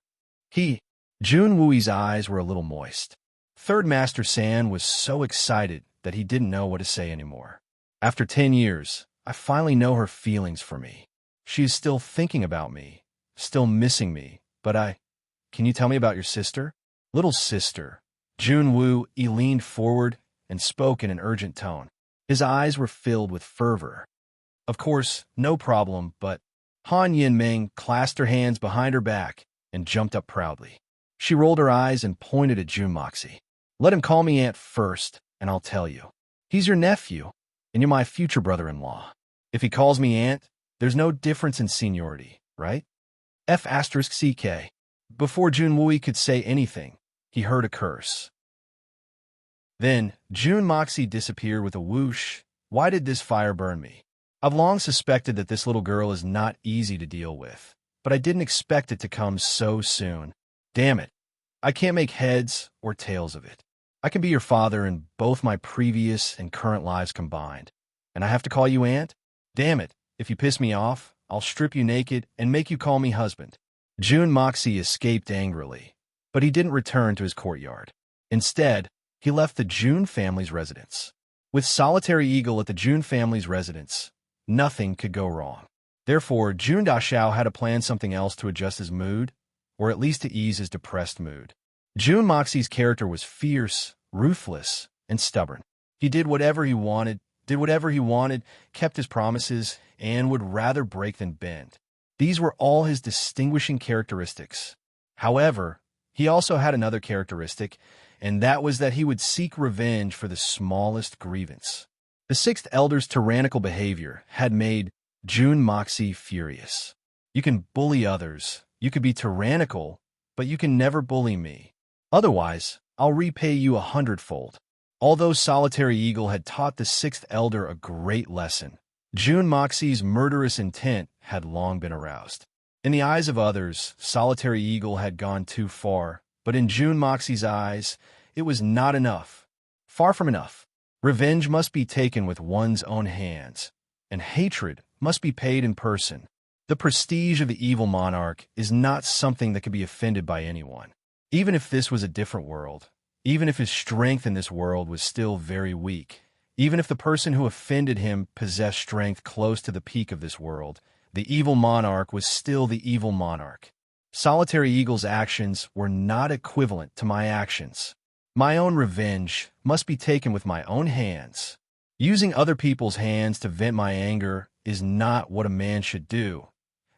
Jun Wui's eyes were a little moist. Third Master San was so excited that he didn't know what to say anymore. "After 10 years, I finally know her feelings for me. She is still thinking about me, still missing me, but I can you tell me about your sister? Little sister. Junwoo leaned forward and spoke in an urgent tone. His eyes were filled with fervor. Of course, no problem, but Han Yinming clasped her hands behind her back and jumped up proudly. She rolled her eyes and pointed at June Moxie. Let him call me aunt first, and I'll tell you. He's your nephew, and you're my future brother-in-law. If he calls me aunt, there's no difference in seniority, right? F***CK. Before Junwoo could say anything, he heard a curse. Then, June Moxie disappeared with a whoosh. Why did this fire burn me? I've long suspected that this little girl is not easy to deal with, but I didn't expect it to come so soon. Damn it. I can't make heads or tails of it. I can be your father in both my previous and current lives combined. And I have to call you aunt? Damn it. If you piss me off, I'll strip you naked and make you call me husband. June Moxie escaped angrily, but he didn't return to his courtyard. Instead, he left the June family's residence. With Solitary Eagle at the June family's residence, nothing could go wrong. Therefore, June Dashao had to plan something else to adjust his mood, or at least to ease his depressed mood. June Moxie's character was fierce, ruthless, and stubborn. He did whatever he wanted, kept his promises, and would rather break than bend. These were all his distinguishing characteristics. However, he also had another characteristic, and that was that he would seek revenge for the smallest grievance. The Sixth Elder's tyrannical behavior had made June Moxie furious. You can bully others, you could be tyrannical, but you can never bully me. Otherwise, I'll repay you 100-fold. Although Solitary Eagle had taught the Sixth Elder a great lesson, June Moxie's murderous intent had long been aroused. In the eyes of others, Solitary Eagle had gone too far, but in June Moxie's eyes, it was not enough. Far from enough. Revenge must be taken with one's own hands, and hatred must be paid in person. The prestige of the evil monarch is not something that could be offended by anyone. Even if this was a different world, even if his strength in this world was still very weak, even if the person who offended him possessed strength close to the peak of this world, the evil monarch was still the evil monarch. Solitary Eagle's actions were not equivalent to my actions. My own revenge must be taken with my own hands. Using other people's hands to vent my anger is not what a man should do,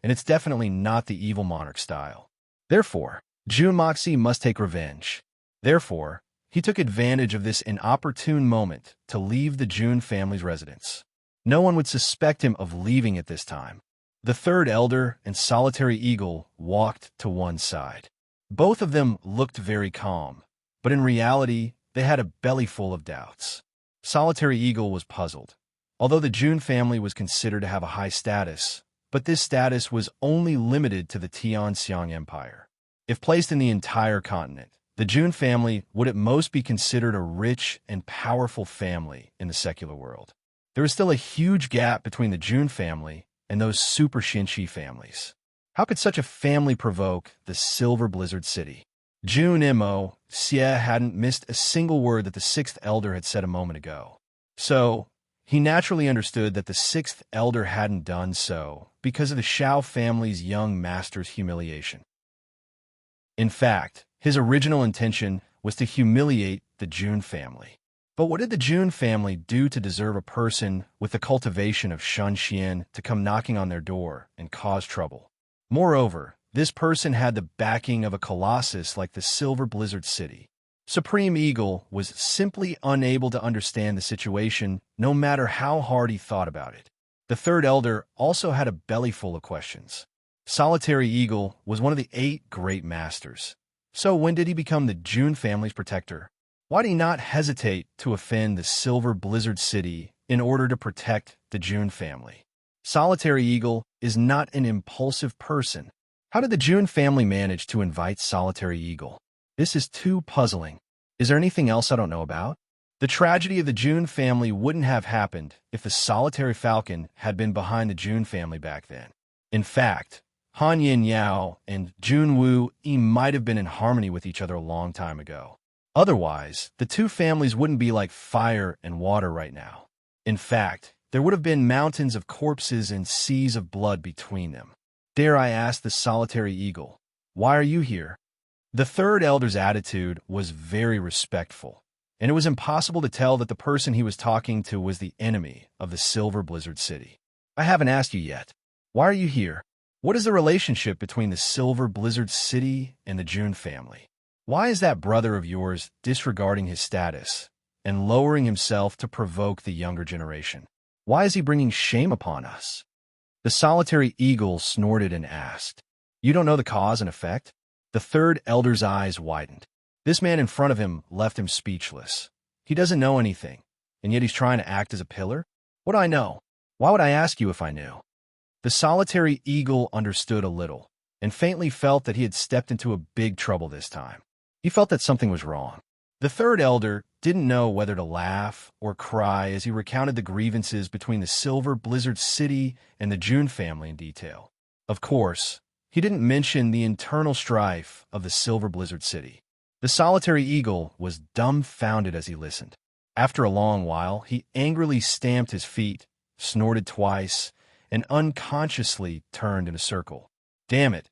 and it's definitely not the evil monarch style. Therefore, June Moxie must take revenge. Therefore, he took advantage of this inopportune moment to leave the June family's residence. No one would suspect him of leaving at this time. The Third Elder and Solitary Eagle walked to one side. Both of them looked very calm, but in reality, they had a belly full of doubts. Solitary Eagle was puzzled. Although the June family was considered to have a high status, but this status was only limited to the Tianxiang Empire. If placed in the entire continent, the June family would at most be considered a rich and powerful family in the secular world. There is still a huge gap between the June family and those Super Shinshi families. How could such a family provoke the Silver Blizzard City? June Mo Xie hadn't missed a single word that the Sixth Elder had said a moment ago. So, he naturally understood that the Sixth Elder hadn't done so because of the Shao family's young master's humiliation. In fact, his original intention was to humiliate the June family. But what did the June family do to deserve a person with the cultivation of Shun Xian to come knocking on their door and cause trouble? Moreover, this person had the backing of a colossus like the Silver Blizzard City. Supreme Eagle was simply unable to understand the situation, no matter how hard he thought about it. The Third Elder also had a belly full of questions. Solitary Eagle was one of the 8 great masters. So when did he become the June family's protector? Why did he not hesitate to offend the Silver Blizzard City in order to protect the June family? Solitary Eagle is not an impulsive person. How did the June family manage to invite Solitary Eagle? This is too puzzling. Is there anything else I don't know about? The tragedy of the June family wouldn't have happened if the Solitary Falcon had been behind the June family back then. In fact, Han Yin Yao and Junwoo might have been in harmony with each other a long time ago. Otherwise, the two families wouldn't be like fire and water right now. In fact, there would have been mountains of corpses and seas of blood between them. Dare I ask the Solitary Eagle, why are you here? The third elder's attitude was very respectful, and it was impossible to tell that the person he was talking to was the enemy of the Silver Blizzard City. I haven't asked you yet. Why are you here? What is the relationship between the Silver Blizzard City and the June family? Why is that brother of yours disregarding his status and lowering himself to provoke the younger generation? Why is he bringing shame upon us? The solitary eagle snorted and asked, "You don't know the cause and effect?" The third elder's eyes widened. This man in front of him left him speechless. He doesn't know anything, and yet he's trying to act as a pillar? What do I know? Why would I ask you if I knew? The solitary eagle understood a little, and faintly felt that he had stepped into a big trouble this time. He felt that something was wrong. The third elder didn't know whether to laugh or cry as he recounted the grievances between the Silver Blizzard City and the June family in detail. Of course, he didn't mention the internal strife of the Silver Blizzard City. The solitary eagle was dumbfounded as he listened. After a long while, he angrily stamped his feet, snorted twice, and unconsciously turned in a circle. Damn it.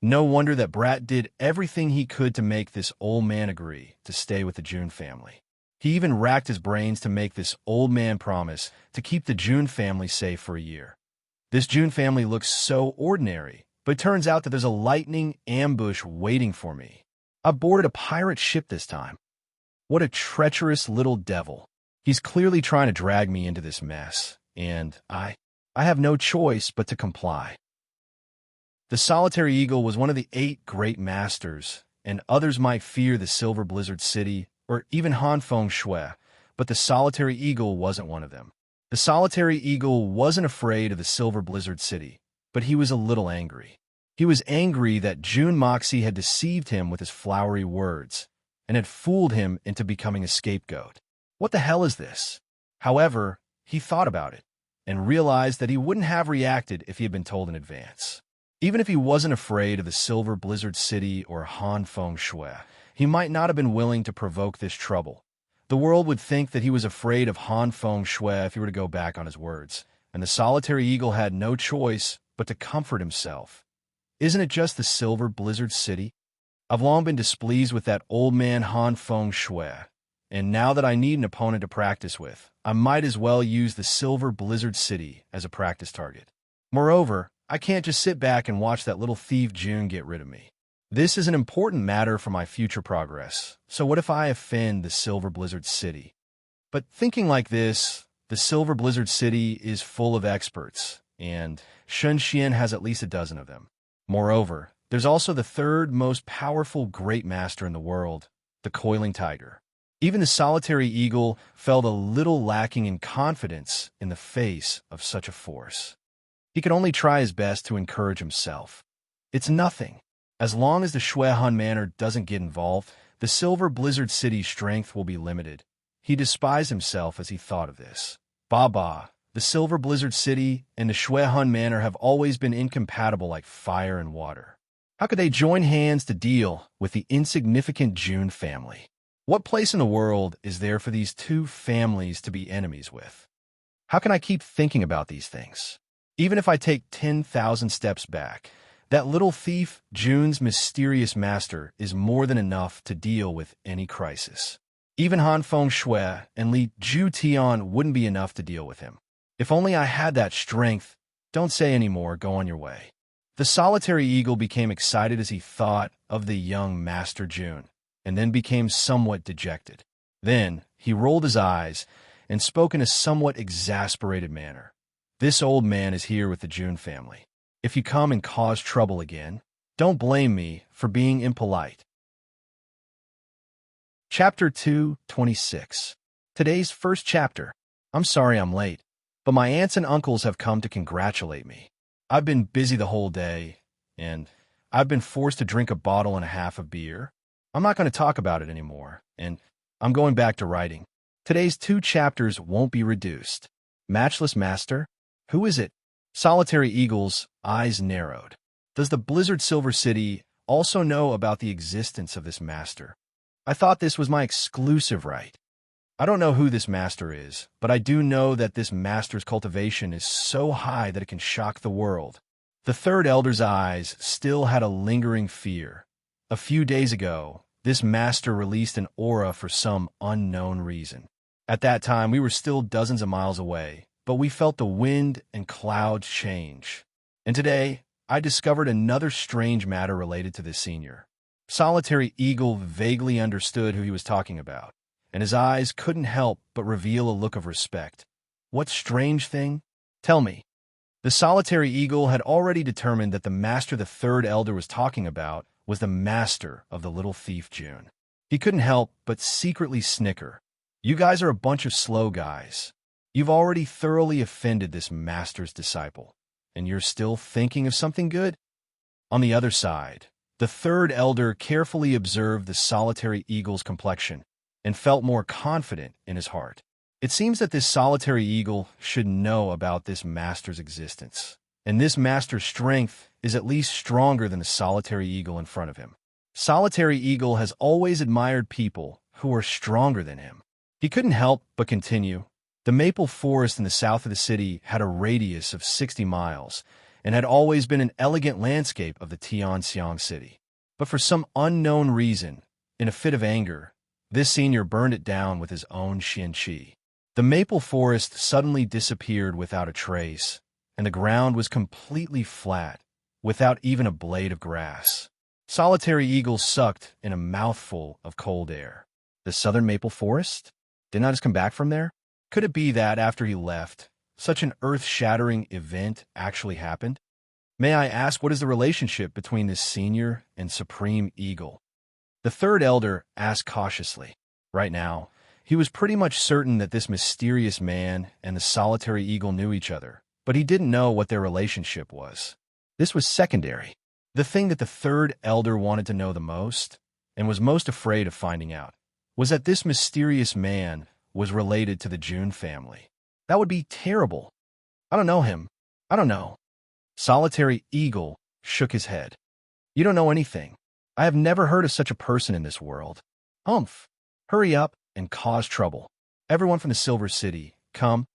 No wonder that Brat did everything he could to make this old man agree to stay with the June family. He even racked his brains to make this old man promise to keep the June family safe for a year. This June family looks so ordinary, but it turns out that there's a lightning ambush waiting for me. I boarded a pirate ship this time. What a treacherous little devil. He's clearly trying to drag me into this mess, and I have no choice but to comply. The solitary eagle was one of the 8 great masters, and others might fear the Silver Blizzard City or even Han Feng Shui, but the solitary eagle wasn't one of them. The solitary eagle wasn't afraid of the Silver Blizzard City, but he was a little angry. He was angry that June Moxie had deceived him with his flowery words and had fooled him into becoming a scapegoat. What the hell is this? However, he thought about it and realized that he wouldn't have reacted if he had been told in advance. Even if he wasn't afraid of the Silver Blizzard City or Han Feng Shui, he might not have been willing to provoke this trouble. The world would think that he was afraid of Han Feng Shui if he were to go back on his words, and the solitary eagle had no choice but to comfort himself. Isn't it just the Silver Blizzard City? I've long been displeased with that old man Han Feng Shui, and now that I need an opponent to practice with, I might as well use the Silver Blizzard City as a practice target. Moreover, I can't just sit back and watch that little thief June get rid of me. This is an important matter for my future progress, so what if I offend the Silver Blizzard City? But thinking like this, the Silver Blizzard City is full of experts, and Shun Xian has at least a dozen of them. Moreover, there's also the third most powerful great master in the world, the Coiling Tiger. Even the solitary eagle felt a little lacking in confidence in the face of such a force. He could only try his best to encourage himself. It's nothing. As long as the Shuehan Manor doesn't get involved, the Silver Blizzard City's strength will be limited. He despised himself as he thought of this. Baba, the Silver Blizzard City and the Shuehan Manor have always been incompatible like fire and water. How could they join hands to deal with the insignificant June family? What place in the world is there for these two families to be enemies with? How can I keep thinking about these things? Even if I take 10,000 steps back, that little thief, June's mysterious master, is more than enough to deal with any crisis. Even Han Feng Shui and Li Zhutian wouldn't be enough to deal with him. If only I had that strength. Don't say any more, go on your way. The solitary eagle became excited as he thought of the young Master June, and then became somewhat dejected. Then he rolled his eyes and spoke in a somewhat exasperated manner. This old man is here with the June family. If you come and cause trouble again, don't blame me for being impolite. Chapter 2:26. Today's first chapter. I'm sorry I'm late, but my aunts and uncles have come to congratulate me. I've been busy the whole day, and I've been forced to drink a bottle and a half of beer. I'm not going to talk about it anymore, and I'm going back to writing. Today's 2 chapters won't be reduced. Matchless Master? Who is it? Solitary Eagle's eyes narrowed. Does the Blizzard Silver City also know about the existence of this master? I thought this was my exclusive right. I don't know who this master is, but I do know that this master's cultivation is so high that it can shock the world. The third elder's eyes still had a lingering fear, A few days ago, this master released an aura for some unknown reason. At that time, we were still dozens of miles away, but we felt the wind and clouds change. And today, I discovered another strange matter related to this senior. Solitary Eagle vaguely understood who he was talking about, and his eyes couldn't help but reveal a look of respect. What strange thing? Tell me. The Solitary Eagle had already determined that the master the third elder was talking about was the master of the little thief June. He couldn't help but secretly snicker. You guys are a bunch of slow guys. You've already thoroughly offended this master's disciple, and you're still thinking of something good? On the other side, the third elder carefully observed the Solitary Eagle's complexion and felt more confident in his heart. It seems that this Solitary Eagle should know about this master's existence, and this master's strength is at least stronger than the Solitary Eagle in front of him. Solitary Eagle has always admired people who are stronger than him. He couldn't help but continue. The maple forest in the south of the city had a radius of 60 miles and had always been an elegant landscape of the Tianxiang city. But for some unknown reason, in a fit of anger, this senior burned it down with his own Xianqi. The maple forest suddenly disappeared without a trace, and the ground was completely flat, without even a blade of grass. Solitary Eagle sucked in a mouthful of cold air. The southern maple forest? Didn't I just come back from there? Could it be that after he left, such an earth-shattering event actually happened? May I ask, what is the relationship between this senior and Supreme Eagle? The third elder asked cautiously. Right now, he was pretty much certain that this mysterious man and the Solitary Eagle knew each other, but he didn't know what their relationship was. This was secondary. The thing that the third elder wanted to know the most, and was most afraid of finding out, was that this mysterious man was related to the June family. That would be terrible. I don't know him. I don't know. Solitary Eagle shook his head. You don't know anything. I have never heard of such a person in this world. Humph. Hurry up and cause trouble. Everyone from the Silver City, come.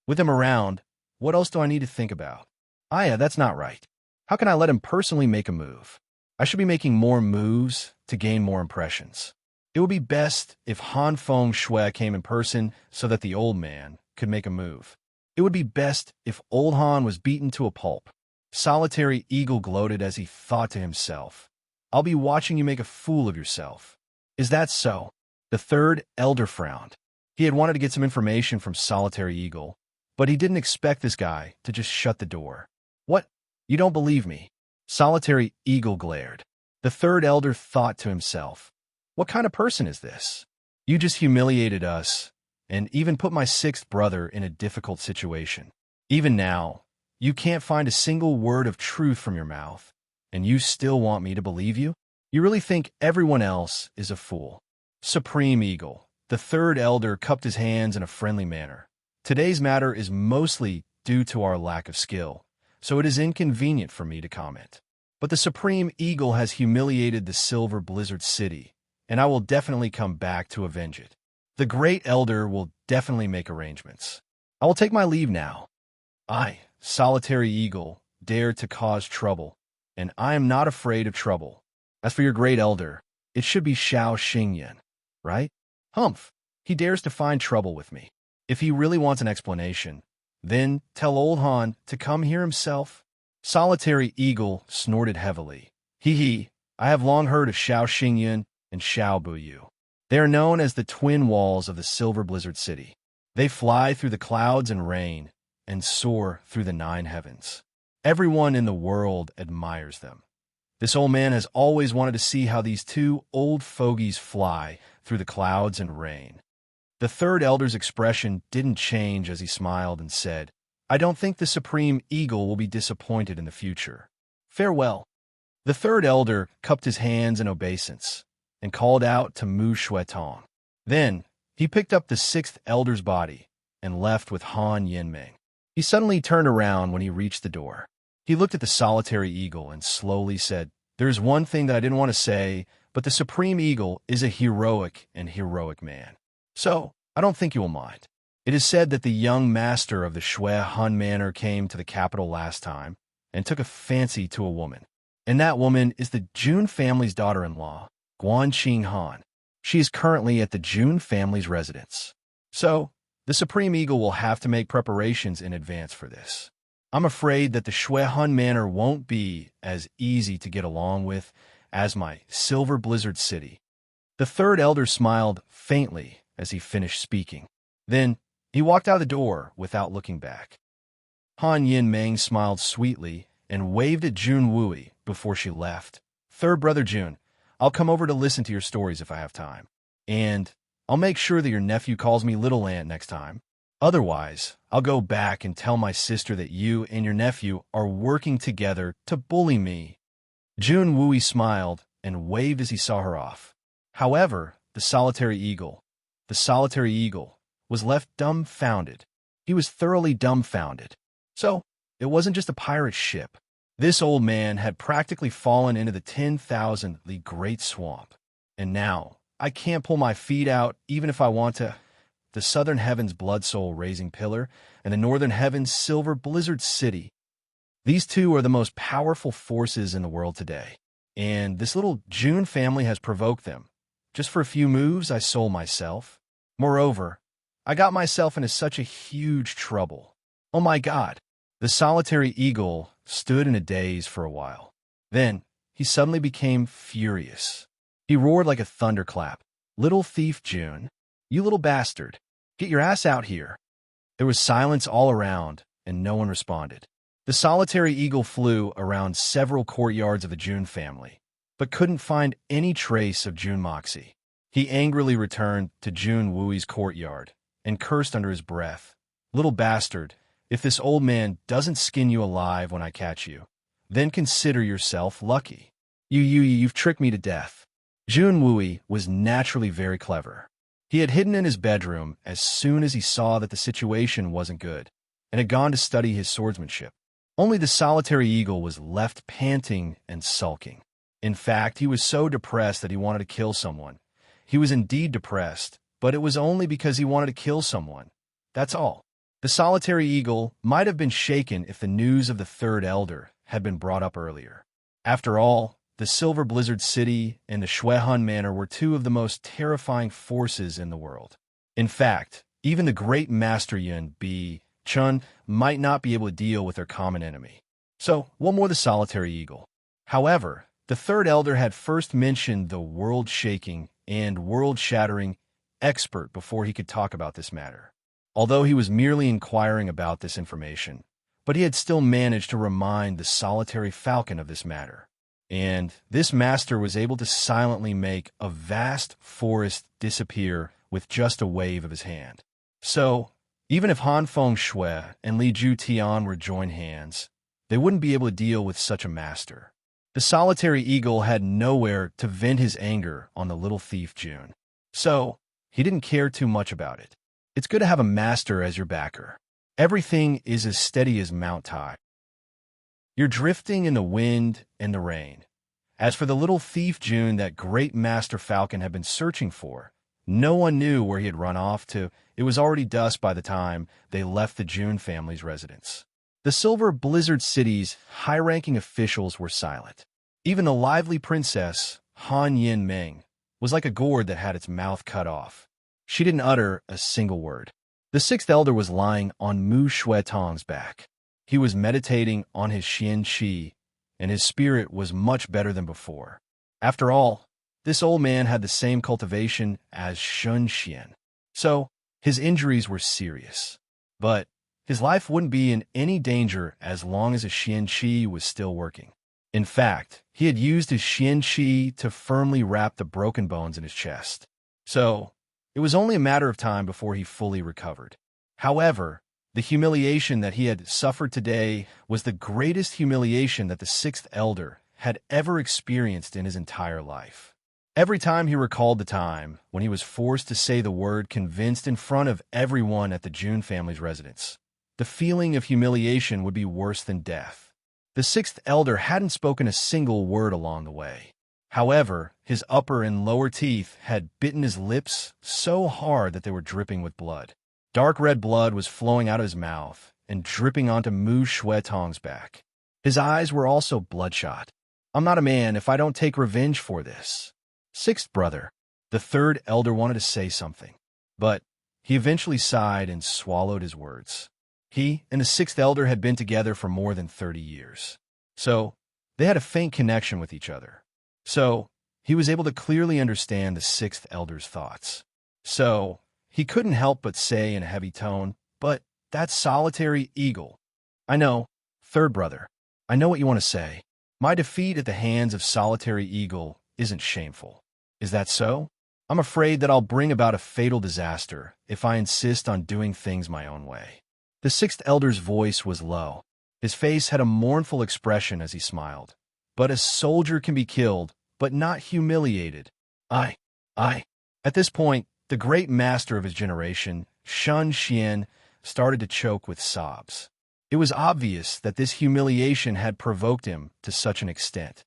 With him around, what else do I need to think about? Aya, that's not right. How can I let him personally make a move? I should be making more moves to gain more impressions. It would be best if Han Feng Shui came in person so that the old man could make a move. It would be best if old Han was beaten to a pulp. Solitary Eagle gloated as he thought to himself, I'll be watching you make a fool of yourself. Is that so? The third elder frowned. He had wanted to get some information from Solitary Eagle, but he didn't expect this guy to just shut the door. What? You don't believe me? Solitary Eagle glared. The third elder thought to himself, what kind of person is this? You just humiliated us, and even put my sixth brother in a difficult situation. Even now, you can't find a single word of truth from your mouth, and you still want me to believe you? You really think everyone else is a fool? Supreme Eagle, the third elder, cupped his hands in a friendly manner. Today's matter is mostly due to our lack of skill, so it is inconvenient for me to comment. But the Supreme Eagle has humiliated the Silver Blizzard City, and I will definitely come back to avenge it. The Great Elder will definitely make arrangements. I will take my leave now. I, Solitary Eagle, dare to cause trouble, and I am not afraid of trouble. As for your Great Elder, it should be Xiao Xingyan, right? Humph, he dares to find trouble with me. If he really wants an explanation, then tell old Han to come here himself. Solitary Eagle snorted heavily. Hee, I have long heard of Xiao Xingyan and Xiao Buyu. They are known as the twin walls of the Silver Blizzard City. They fly through the clouds and rain and soar through the 9 heavens. Everyone in the world admires them. This old man has always wanted to see how these two old fogies fly through the clouds and rain. The third elder's expression didn't change as he smiled and said, I don't think the Supreme Eagle will be disappointed in the future. Farewell. The third elder cupped his hands in obeisance and called out to Mu Shuetong. Then he picked up the sixth elder's body and left with Han Yinming. He suddenly turned around when he reached the door. He looked at the Solitary Eagle and slowly said, There's one thing that I didn't want to say, but the Supreme Eagle is a heroic man. So, I don't think you will mind. It is said that the young master of the Shui Han Manor came to the capital last time and took a fancy to a woman. And that woman is the Jun family's daughter-in-law, Guan Qing Han. She is currently at the Jun family's residence. So, the Supreme Eagle will have to make preparations in advance for this. I'm afraid that the Shui Hun Manor won't be as easy to get along with as my Silver Blizzard City. The third elder smiled faintly as he finished speaking. Then, he walked out the door without looking back. Han Yin Meng smiled sweetly and waved at Jun Wui before she left. Third brother Jun, I'll come over to listen to your stories if I have time. And I'll make sure that your nephew calls me Little Ant next time. Otherwise, I'll go back and tell my sister that you and your nephew are working together to bully me. Jun Wui smiled and waved as he saw her off. However, the solitary eagle, was left dumbfounded. He was thoroughly dumbfounded. So, it wasn't just a pirate ship. This old man had practically fallen into the 10,000-li Great Swamp. And now, I can't pull my feet out even if I want to. The Southern Heavens Blood Soul Raising Pillar and the Northern Heavens Silver Blizzard City. These two are the most powerful forces in the world today. And this little Jun family has provoked them. Just for a few moves, I sold myself. Moreover, I got myself into such a huge trouble. Oh my God. The solitary eagle stood in a daze for a while. Then, he suddenly became furious. He roared like a thunderclap. Little thief Jun, you little bastard, get your ass out here. There was silence all around, and no one responded. The solitary eagle flew around several courtyards of the Jun family, but couldn't find any trace of Jun Moxie. He angrily returned to Jun Wui's courtyard and cursed under his breath. Little bastard, if this old man doesn't skin you alive when I catch you, then consider yourself lucky. You've tricked me to death. Jun Wui was naturally very clever. He had hidden in his bedroom as soon as he saw that the situation wasn't good, and had gone to study his swordsmanship. Only the solitary eagle was left panting and sulking. In fact, he was so depressed that he wanted to kill someone. He was indeed depressed, but it was only because he wanted to kill someone. That's all. The solitary eagle might have been shaken if the news of the third elder had been brought up earlier. After all, the Silver Blizzard City and the Shui Hun Manor were two of the most terrifying forces in the world. In fact, even the great Master Yun B. Chun might not be able to deal with their common enemy. So, what more the solitary eagle? However, the third elder had first mentioned the world-shaking and world-shattering expert before he could talk about this matter. Although he was merely inquiring about this information, but he had still managed to remind the solitary falcon of this matter. And this master was able to silently make a vast forest disappear with just a wave of his hand. So, even if Han Feng Shui and Li Ju Tian were joined hands, they wouldn't be able to deal with such a master. The solitary eagle had nowhere to vent his anger on the little thief Jun. So, he didn't care too much about it. It's good to have a master as your backer. Everything is as steady as Mount Tai. You're drifting in the wind and the rain. As for the little thief Jun that great Master Falcon had been searching for, no one knew where he had run off to. It was already dusk by the time they left the Jun family's residence. The Silver Blizzard City's high-ranking officials were silent. Even the lively princess, Han Yin Meng, was like a gourd that had its mouth cut off. She didn't utter a single word. The sixth elder was lying on Mu Shui Tong's back. He was meditating on his Xian Qi, and his spirit was much better than before. After all, this old man had the same cultivation as Shun Xian. So, his injuries were serious. But his life wouldn't be in any danger as long as his Xian Qi was still working. In fact, he had used his Xian Qi to firmly wrap the broken bones in his chest. So, it was only a matter of time before he fully recovered. However, the humiliation that he had suffered today was the greatest humiliation that the sixth elder had ever experienced in his entire life. Every time he recalled the time when he was forced to say the word convinced in front of everyone at the Jun family's residence, the feeling of humiliation would be worse than death. The sixth elder hadn't spoken a single word along the way. However, his upper and lower teeth had bitten his lips so hard that they were dripping with blood. Dark red blood was flowing out of his mouth and dripping onto Mu Shui Tong's back. His eyes were also bloodshot. I'm not a man if I don't take revenge for this. Sixth brother. The third elder wanted to say something, but he eventually sighed and swallowed his words. He and the sixth elder had been together for more than 30 years. So, they had a faint connection with each other. So, he was able to clearly understand the sixth elder's thoughts. So, he couldn't help but say in a heavy tone, "But that solitary eagle." "I know, third brother. I know what you want to say. My defeat at the hands of solitary eagle isn't shameful. Is that so? I'm afraid that I'll bring about a fatal disaster if I insist on doing things my own way." The sixth elder's voice was low. His face had a mournful expression as he smiled. "But a soldier can be killed, but not humiliated. I. At this point, the great master of his generation, Shun Xian, started to choke with sobs. It was obvious that this humiliation had provoked him to such an extent.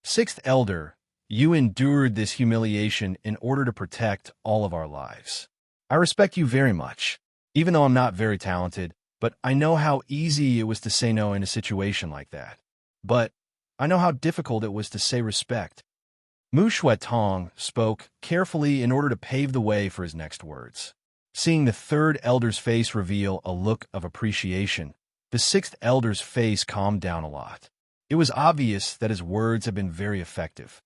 "Sixth elder, you endured this humiliation in order to protect all of our lives. I respect you very much, even though I'm not very talented, but I know how easy it was to say no in a situation like that. But I know how difficult it was to say respect." Mu Shuetong spoke carefully in order to pave the way for his next words. Seeing the third elder's face reveal a look of appreciation, the sixth elder's face calmed down a lot. It was obvious that his words had been very effective.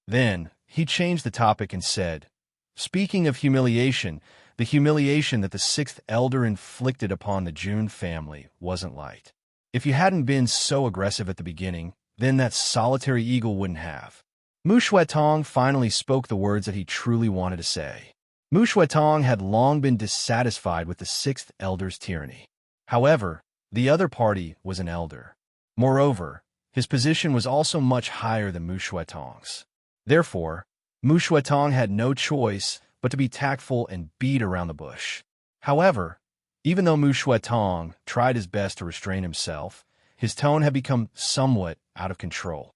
Then, he changed the topic and said, "Speaking of humiliation, the humiliation that the sixth elder inflicted upon the Jun family wasn't light. If you hadn't been so aggressive at the beginning, then that solitary eagle wouldn't have." Mu Shuetong finally spoke the words that he truly wanted to say. Mu Shuetong had long been dissatisfied with the sixth elder's tyranny. However, the other party was an elder. Moreover, his position was also much higher than Mu Shuetong's. Therefore, Mu Shuetong had no choice but to be tactful and beat around the bush. However, even though Mu Shuetong tried his best to restrain himself, his tone had become somewhat out of control.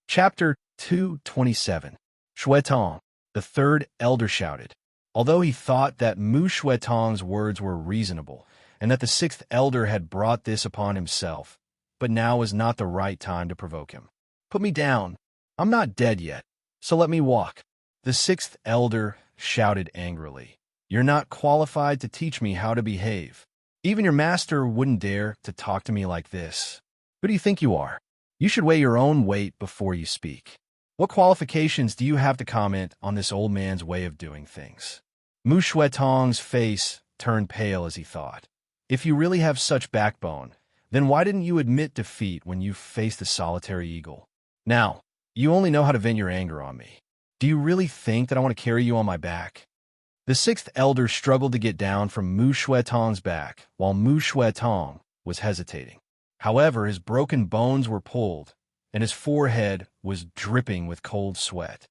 Chapter 227. Shuetong, the third elder shouted. Although he thought that Mu Shuetong's words were reasonable, and that the sixth elder had brought this upon himself, but now was not the right time to provoke him. "Put me down. I'm not dead yet, so let me walk." The sixth elder shouted angrily. "You're not qualified to teach me how to behave. Even your master wouldn't dare to talk to me like this. Who do you think you are? You should weigh your own weight before you speak. What qualifications do you have to comment on this old man's way of doing things?" Mu Shuetong's face turned pale as he thought. If you really have such backbone, then why didn't you admit defeat when you faced the solitary eagle? Now, you only know how to vent your anger on me. Do you really think that I want to carry you on my back? The sixth elder struggled to get down from Mu Shuetong's back, while Mu Shuetong was hesitating. However, his broken bones were pulled, and his forehead was dripping with cold sweat.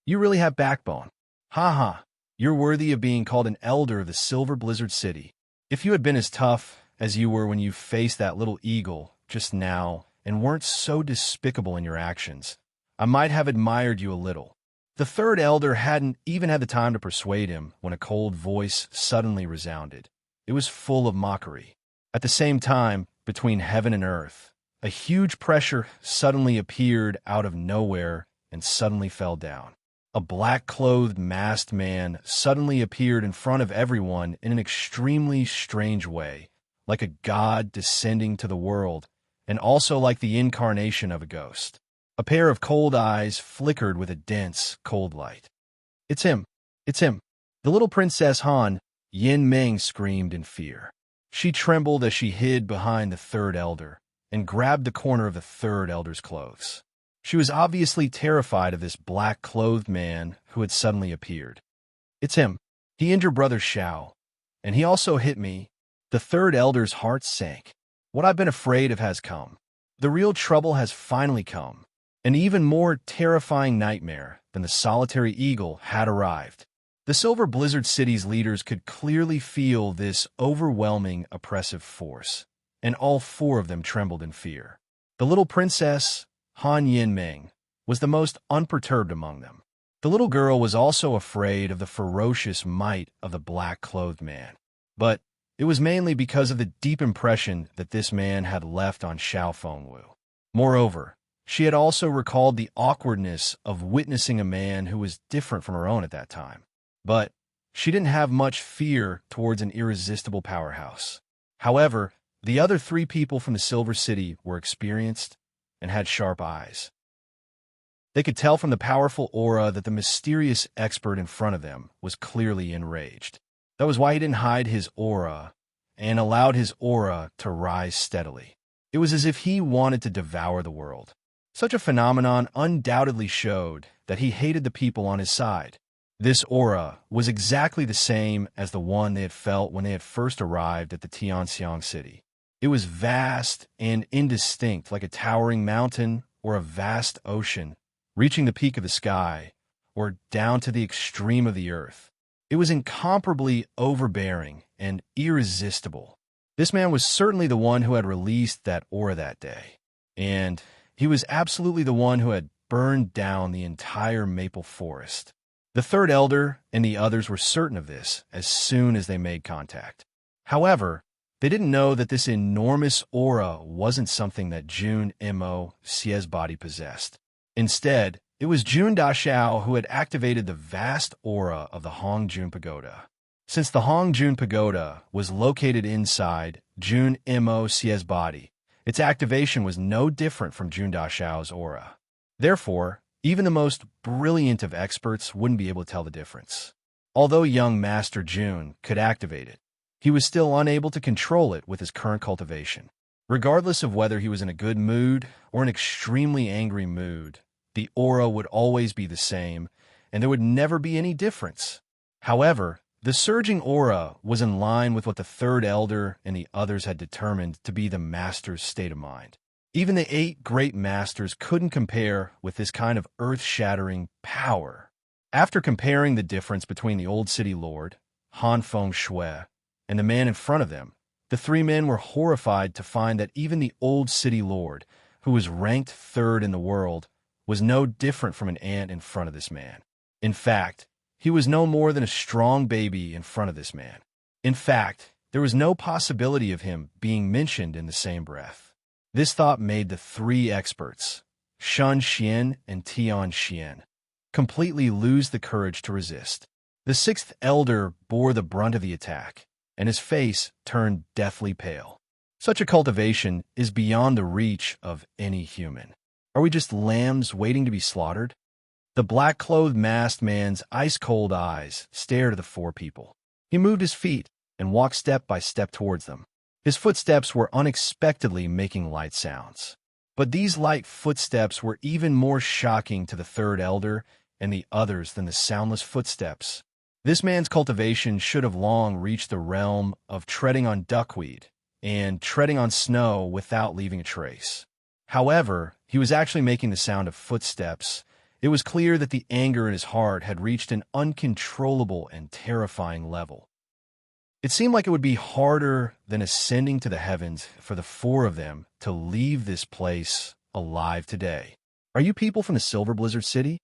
"You really have backbone. Ha ha. You're worthy of being called an elder of the Silver Blizzard City. If you had been as tough as you were when you faced that little eagle just now and weren't so despicable in your actions, I might have admired you a little." The third elder hadn't even had the time to persuade him when a cold voice suddenly resounded. It was full of mockery. At the same time, between heaven and earth, a huge pressure suddenly appeared out of nowhere and suddenly fell down. A black-clothed masked man suddenly appeared in front of everyone in an extremely strange way, like a god descending to the world, and also like the incarnation of a ghost. A pair of cold eyes flickered with a dense, cold light. "It's him! It's him!" The little Princess Han, Yin Meng, screamed in fear. She trembled as she hid behind the third elder and grabbed the corner of the third elder's clothes. She was obviously terrified of this black-clothed man who had suddenly appeared. "It's him. He injured Brother Xiao, and he also hit me." The third elder's heart sank. What I've been afraid of has come. The real trouble has finally come. An even more terrifying nightmare than the solitary eagle had arrived. The Silver Blizzard City's leaders could clearly feel this overwhelming, oppressive force, and all four of them trembled in fear. The little princess, Han Yinming, was the most unperturbed among them. The little girl was also afraid of the ferocious might of the black-clothed man, but it was mainly because of the deep impression that this man had left on Xiao Fengwu. Moreover, she had also recalled the awkwardness of witnessing a man who was different from her own at that time. But she didn't have much fear towards an irresistible powerhouse. However, the other three people from the Silver City were experienced and had sharp eyes. They could tell from the powerful aura that the mysterious expert in front of them was clearly enraged. That was why he didn't hide his aura and allowed his aura to rise steadily. It was as if he wanted to devour the world. Such a phenomenon undoubtedly showed that he hated the people on his side. This aura was exactly the same as the one they had felt when they had first arrived at the Tianxiang city. It was vast and indistinct, like a towering mountain or a vast ocean, reaching the peak of the sky or down to the extreme of the earth. It was incomparably overbearing and irresistible. This man was certainly the one who had released that aura that day, and he was absolutely the one who had burned down the entire maple forest. The third elder and the others were certain of this as soon as they made contact. However, they didn't know that this enormous aura wasn't something that Jun Mo Xie's body possessed. Instead, it was Jun Daxiao who had activated the vast aura of the Hongjun Pagoda. Since the Hongjun Pagoda was located inside Jun Mo Xie's body, its activation was no different from Jun Daxiao's aura. Therefore, even the most brilliant of experts wouldn't be able to tell the difference. Although young Master Jun could activate it, he was still unable to control it with his current cultivation. Regardless of whether he was in a good mood or an extremely angry mood, the aura would always be the same, and there would never be any difference. However, the surging aura was in line with what the third elder and the others had determined to be the master's state of mind. Even the 8 great masters couldn't compare with this kind of earth-shattering power. After comparing the difference between the old city lord, Han Feng Shui, and the man in front of them, the 3 men were horrified to find that even the old city lord, who was ranked 3rd in the world, was no different from an ant in front of this man. In fact, he was no more than a strong baby in front of this man. In fact, there was no possibility of him being mentioned in the same breath. This thought made the 3 experts, Shun Xian and Tian Xian, completely lose the courage to resist. The 6th elder bore the brunt of the attack, and his face turned deathly pale. Such a cultivation is beyond the reach of any human. Are we just lambs waiting to be slaughtered? The black-clothed masked man's ice-cold eyes stared at the 4 people. He moved his feet and walked step by step towards them. His footsteps were unexpectedly making light sounds. But these light footsteps were even more shocking to the 3rd elder and the others than the soundless footsteps. This man's cultivation should have long reached the realm of treading on duckweed and treading on snow without leaving a trace. However, he was actually making the sound of footsteps. It was clear that the anger in his heart had reached an uncontrollable and terrifying level. It seemed like it would be harder than ascending to the heavens for the 4 of them to leave this place alive today. Are you people from the Silver Blizzard City?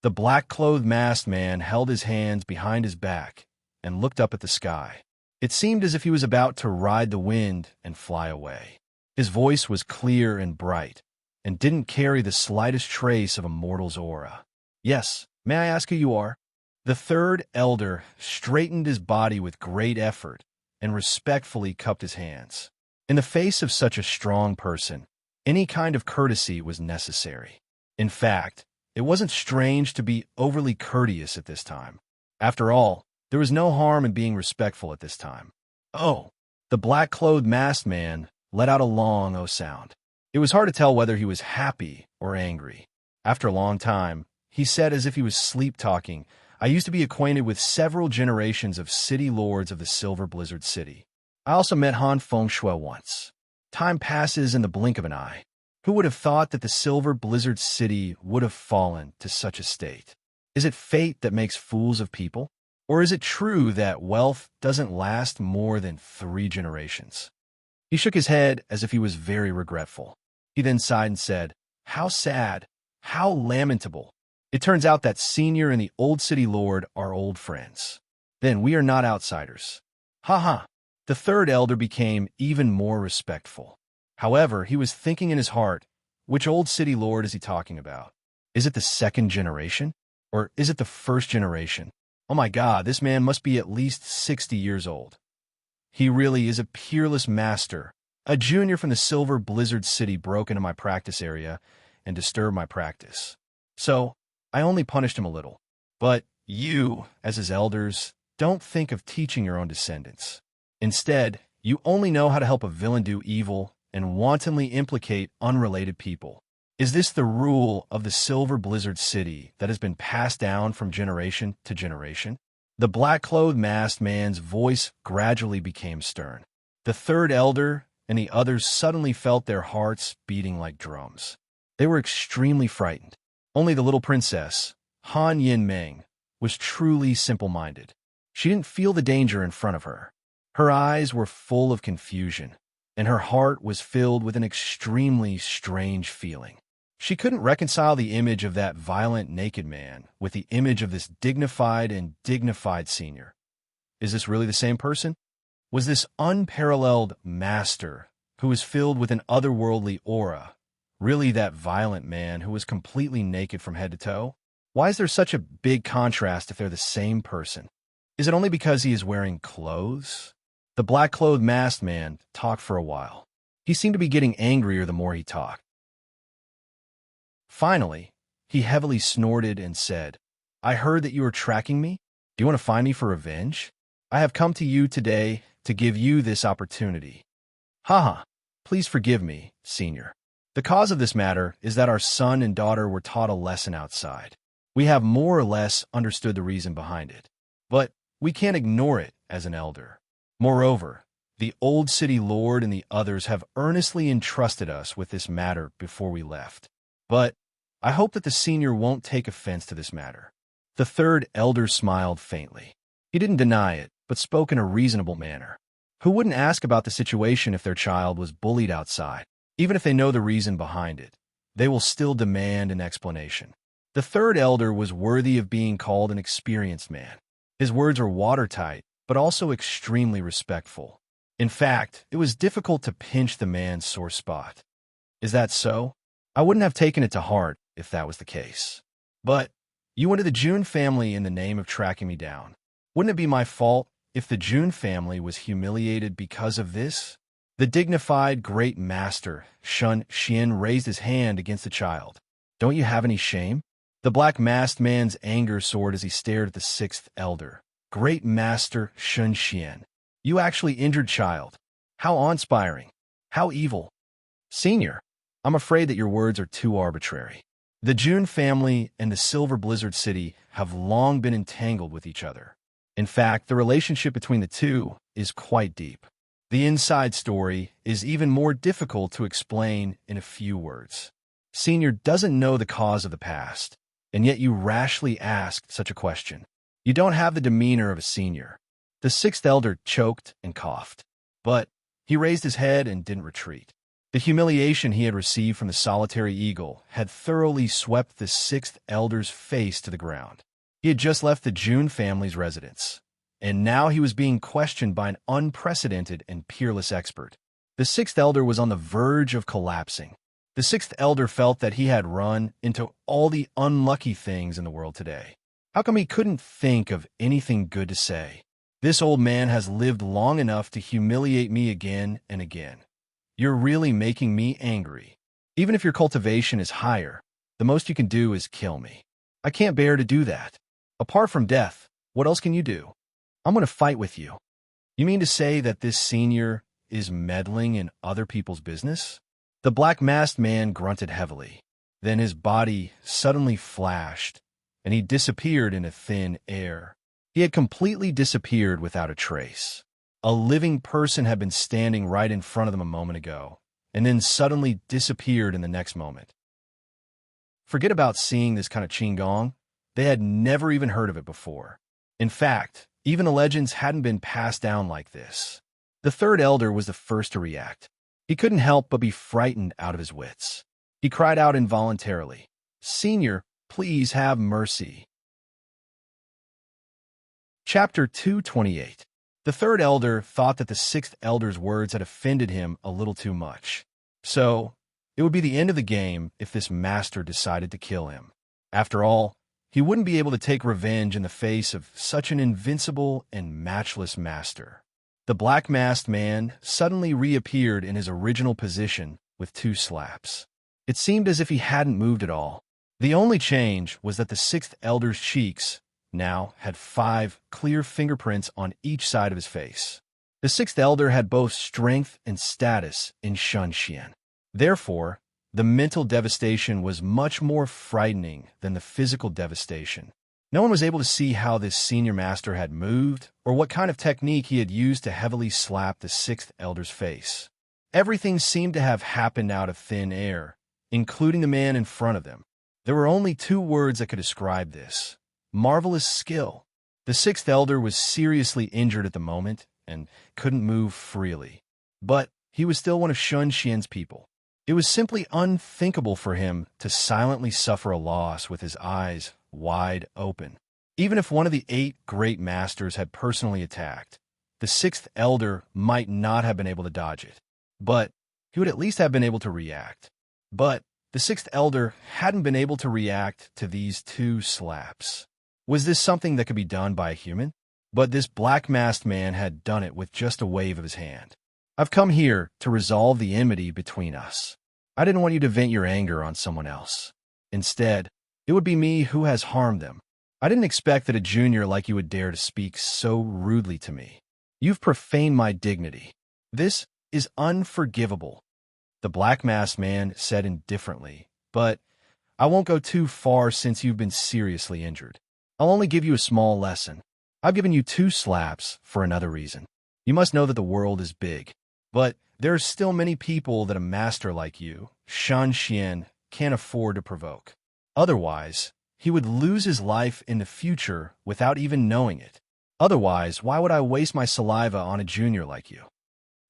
The black-clothed masked man held his hands behind his back and looked up at the sky. It seemed as if he was about to ride the wind and fly away. His voice was clear and bright, and didn't carry the slightest trace of a mortal's aura. Yes, may I ask who you are? The 3rd elder straightened his body with great effort and respectfully cupped his hands. In the face of such a strong person, any kind of courtesy was necessary. In fact, it wasn't strange to be overly courteous at this time. After all, there was no harm in being respectful at this time. Oh, the black-clothed masked man let out a long "oh" sound. It was hard to tell whether he was happy or angry. After a long time, he said as if he was sleep-talking, I used to be acquainted with several generations of city lords of the Silver Blizzard City. I also met Han Feng Shui once. Time passes in the blink of an eye. Who would have thought that the Silver Blizzard City would have fallen to such a state? Is it fate that makes fools of people? Or is it true that wealth doesn't last more than 3 generations? He shook his head as if he was very regretful. He then sighed and said, How sad, how lamentable. It turns out that Senior and the old city lord are old friends. Then we are not outsiders. Ha ha. The 3rd elder became even more respectful. However, he was thinking in his heart, Which old city lord is he talking about? Is it the second generation? Or is it the first generation? Oh my God, this man must be at least 60 years old. He really is a peerless master. A junior from the Silver Blizzard City broke into my practice area and disturbed my practice. So, I only punished him a little. But you, as his elders, don't think of teaching your own descendants. Instead, you only know how to help a villain do evil and wantonly implicate unrelated people. Is this the rule of the Silver Blizzard City that has been passed down from generation to generation? The black-clothed masked man's voice gradually became stern. The third elder and the others suddenly felt their hearts beating like drums. They were extremely frightened. Only the little princess, Han Yin Meng, was truly simple-minded. She didn't feel the danger in front of her. Her eyes were full of confusion, and her heart was filled with an extremely strange feeling. She couldn't reconcile the image of that violent naked man with the image of this dignified and dignified senior. Is this really the same person? Was this unparalleled master, who was filled with an otherworldly aura, really that violent man who was completely naked from head to toe? Why is there such a big contrast if they're the same person? Is it only because he is wearing clothes? The black-clothed masked man talked for a while. He seemed to be getting angrier the more he talked. Finally, he heavily snorted and said, "I heard that you are tracking me. Do you want to find me for revenge? I have come to you today to give you this opportunity." Haha, please forgive me, senior. The cause of this matter is that our son and daughter were taught a lesson outside. We have more or less understood the reason behind it, but we can't ignore it as an elder. Moreover, the old city lord and the others have earnestly entrusted us with this matter before we left. But I hope that the senior won't take offense to this matter. The third elder smiled faintly. He didn't deny it, but spoke in a reasonable manner. Who wouldn't ask about the situation if their child was bullied outside? Even if they know the reason behind it, they will still demand an explanation. The third elder was worthy of being called an experienced man. His words were watertight, but also extremely respectful. In fact, it was difficult to pinch the man's sore spot. Is that so? I wouldn't have taken it to heart if that was the case. But you went to the June family in the name of tracking me down. Wouldn't it be my fault if the June family was humiliated because of this? The dignified great master, Shun Xian, raised his hand against the child. Don't you have any shame? The black-masked man's anger soared as he stared at the sixth elder. Great Master Shun Xian, you actually injured child. How awe-inspiring. How evil. Senior, I'm afraid that your words are too arbitrary. The June family and the Silver Blizzard City have long been entangled with each other. In fact, the relationship between the two is quite deep. The inside story is even more difficult to explain in a few words. Senior doesn't know the cause of the past, and yet you rashly asked such a question. You don't have the demeanor of a senior. The sixth elder choked and coughed, but he raised his head and didn't retreat. The humiliation he had received from the solitary eagle had thoroughly swept the sixth elder's face to the ground. He had just left the June family's residence, and now he was being questioned by an unprecedented and peerless expert. The sixth elder was on the verge of collapsing. The sixth elder felt that he had run into all the unlucky things in the world today. How come he couldn't think of anything good to say? This old man has lived long enough to humiliate me again and again. You're really making me angry. Even if your cultivation is higher, the most you can do is kill me. I can't bear to do that. Apart from death, what else can you do? I'm going to fight with you. You mean to say that this senior is meddling in other people's business? The black-masked man grunted heavily. Then his body suddenly flashed, and he disappeared into thin air. He had completely disappeared without a trace. A living person had been standing right in front of them a moment ago, and then suddenly disappeared in the next moment. Forget about seeing this kind of qigong. They had never even heard of it before. In fact, even the legends hadn't been passed down like this. The third elder was the first to react. He couldn't help but be frightened out of his wits. He cried out involuntarily, "Senior, please have mercy." Chapter 228. The third elder thought that the sixth elder's words had offended him a little too much. So, It would be the end of the game if this master decided to kill him. After all, he wouldn't be able to take revenge in the face of such an invincible and matchless master. The black-masked man suddenly reappeared in his original position with 2 slaps. It seemed as if he hadn't moved at all. The only change was that the 6th elder's cheeks now had 5 clear fingerprints on each side of his face. The 6th elder had both strength and status in Shunshian. Therefore, the mental devastation was much more frightening than the physical devastation. No one was able to see how this senior master had moved or what kind of technique he had used to heavily slap the 6th elder's face. Everything seemed to have happened out of thin air, including the man in front of them. There were only 2 words that could describe this: marvelous skill. The 6th elder was seriously injured at the moment and couldn't move freely. But he was still one of Shunshian's people. It was simply unthinkable for him to silently suffer a loss with his eyes wide open. Even if one of the 8 great masters had personally attacked, the 6th elder might not have been able to dodge it. But he would at least have been able to react. But the 6th elder hadn't been able to react to these 2 slaps. Was this something that could be done by a human? But this black-masked man had done it with just a wave of his hand. I've come here to resolve the enmity between us. I didn't want you to vent your anger on someone else. Instead, it would be me who has harmed them. I didn't expect that a junior like you would dare to speak so rudely to me. You've profaned my dignity. This is unforgivable, the black-masked man said indifferently, but I won't go too far since you've been seriously injured. I'll only give you a small lesson. I've given you 2 slaps for another reason. You must know that the world is big, but there are still many people that a master like you, Shunshian, can't afford to provoke. Otherwise, he would lose his life in the future without even knowing it. Otherwise, why would I waste my saliva on a junior like you?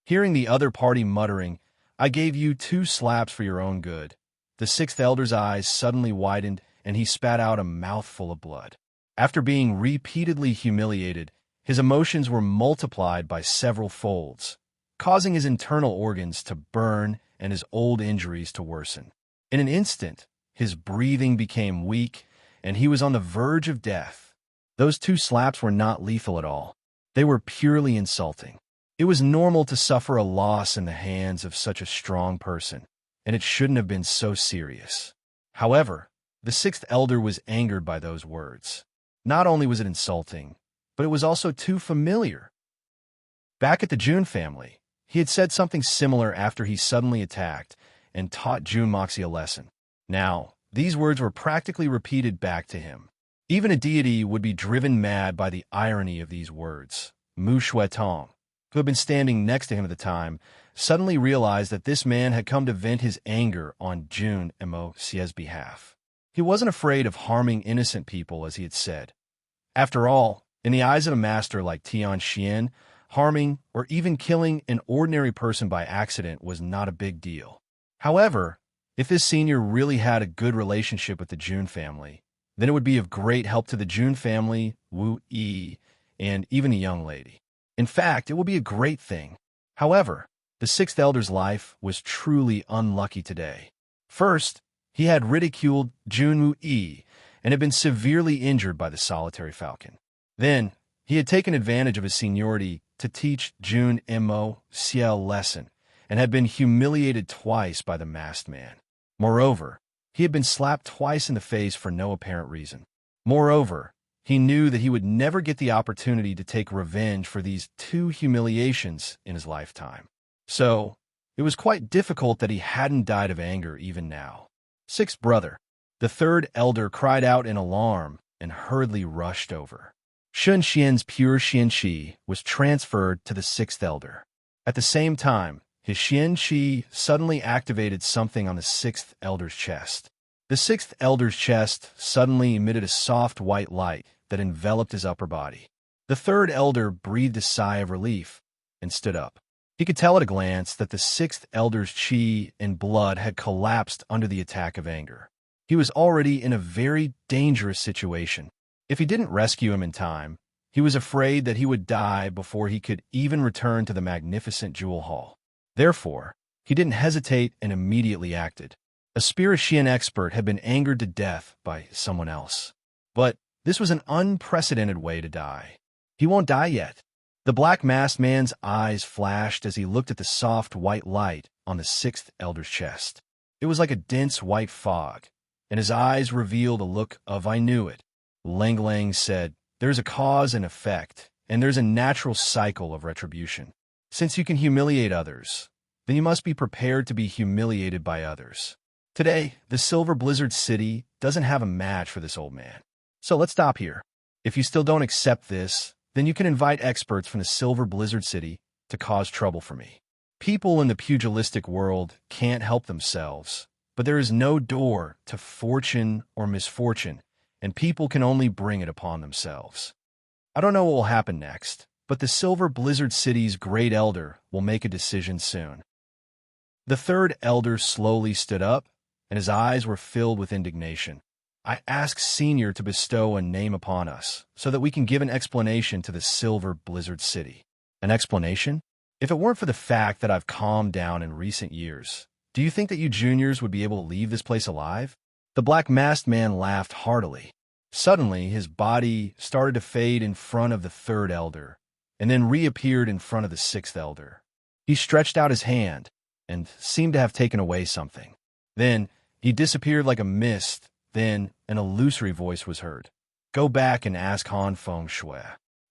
Hearing the other party muttering, I gave you 2 slaps for your own good, the 6th elder's eyes suddenly widened and he spat out a mouthful of blood. After being repeatedly humiliated, his emotions were multiplied by several folds, causing his internal organs to burn and his old injuries to worsen. In an instant, his breathing became weak, and he was on the verge of death. Those 2 slaps were not lethal at all. They were purely insulting. It was normal to suffer a loss in the hands of such a strong person, and it shouldn't have been so serious. However, the 6th elder was angered by those words. Not only was it insulting, but it was also too familiar. Back at the Jun family, he had said something similar after he suddenly attacked and taught Jun Moxie a lesson. Now, these words were practically repeated back to him. Even a deity would be driven mad by the irony of these words. Mu Shuetong, who had been standing next to him at the time, suddenly realized that this man had come to vent his anger on Jun Moxie's behalf. He wasn't afraid of harming innocent people, as he had said. After all, in the eyes of a master like Tian Xian, harming or even killing an ordinary person by accident was not a big deal. However, if this senior really had a good relationship with the Jun family, then it would be of great help to the Jun family, Wu Yi, and even the young lady. In fact, it will be a great thing. However, the 6th elder's life was truly unlucky today. First, he had ridiculed Jun Wu Yi and had been severely injured by the solitary falcon. Then, he had taken advantage of his seniority to teach Jun Moxie a lesson and had been humiliated twice by the masked man. Moreover, he had been slapped twice in the face for no apparent reason. Moreover, he knew that he would never get the opportunity to take revenge for these 2 humiliations in his lifetime. So, it was quite difficult that he hadn't died of anger even now. 6th brother, the 3rd elder, cried out in alarm and hurriedly rushed over. Shunshian's pure Xianqi was transferred to the 6th elder. At the same time, his Xianqi suddenly activated something on the 6th elder's chest. The 6th elder's chest suddenly emitted a soft white light that enveloped his upper body. The 3rd elder breathed a sigh of relief and stood up. He could tell at a glance that the 6th elder's qi and blood had collapsed under the attack of anger. He was already in a very dangerous situation. If he didn't rescue him in time, he was afraid that he would die before he could even return to the magnificent jewel hall. Therefore, He didn't hesitate and immediately acted. A Spiritian expert had been angered to death by someone else. But this was an unprecedented way to die. He won't die yet. The black masked man's eyes flashed as he looked at the soft white light on the sixth elder's chest. It was like a dense white fog, and his eyes revealed a look of "I knew it." Lang Lang said, "There's a cause and effect, and there's a natural cycle of retribution. Since you can humiliate others, then you must be prepared to be humiliated by others." Today, the Silver Blizzard City doesn't have a match for this old man. So let's stop here. If you still don't accept this, then you can invite experts from the Silver Blizzard City to cause trouble for me. People in the pugilistic world can't help themselves, but there is no door to fortune or misfortune, and people can only bring it upon themselves. I don't know what will happen next, but the Silver Blizzard City's Great Elder will make a decision soon. The third elder slowly stood up, and his eyes were filled with indignation. "I ask Senior to bestow a name upon us, so that we can give an explanation to the Silver Blizzard City." An explanation? If it weren't for the fact that I've calmed down in recent years, do you think that you juniors would be able to leave this place alive? The black masked man laughed heartily. Suddenly, his body started to fade in front of the third elder, and then reappeared in front of the sixth elder. He stretched out his hand, and seemed to have taken away something. Then, he disappeared like a mist. Then, an illusory voice was heard. "Go back and ask Han Feng Shui."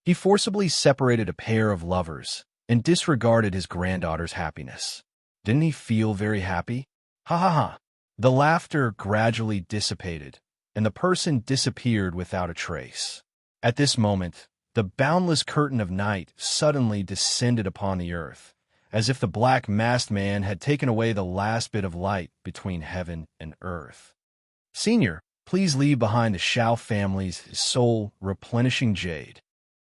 He forcibly separated a pair of lovers and disregarded his granddaughter's happiness. Didn't he feel very happy? Ha ha ha. The laughter gradually dissipated, and the person disappeared without a trace. At this moment, the boundless curtain of night suddenly descended upon the earth, as if the black masked man had taken away the last bit of light between heaven and earth. "Senior, please leave behind the Shao family's soul-replenishing jade."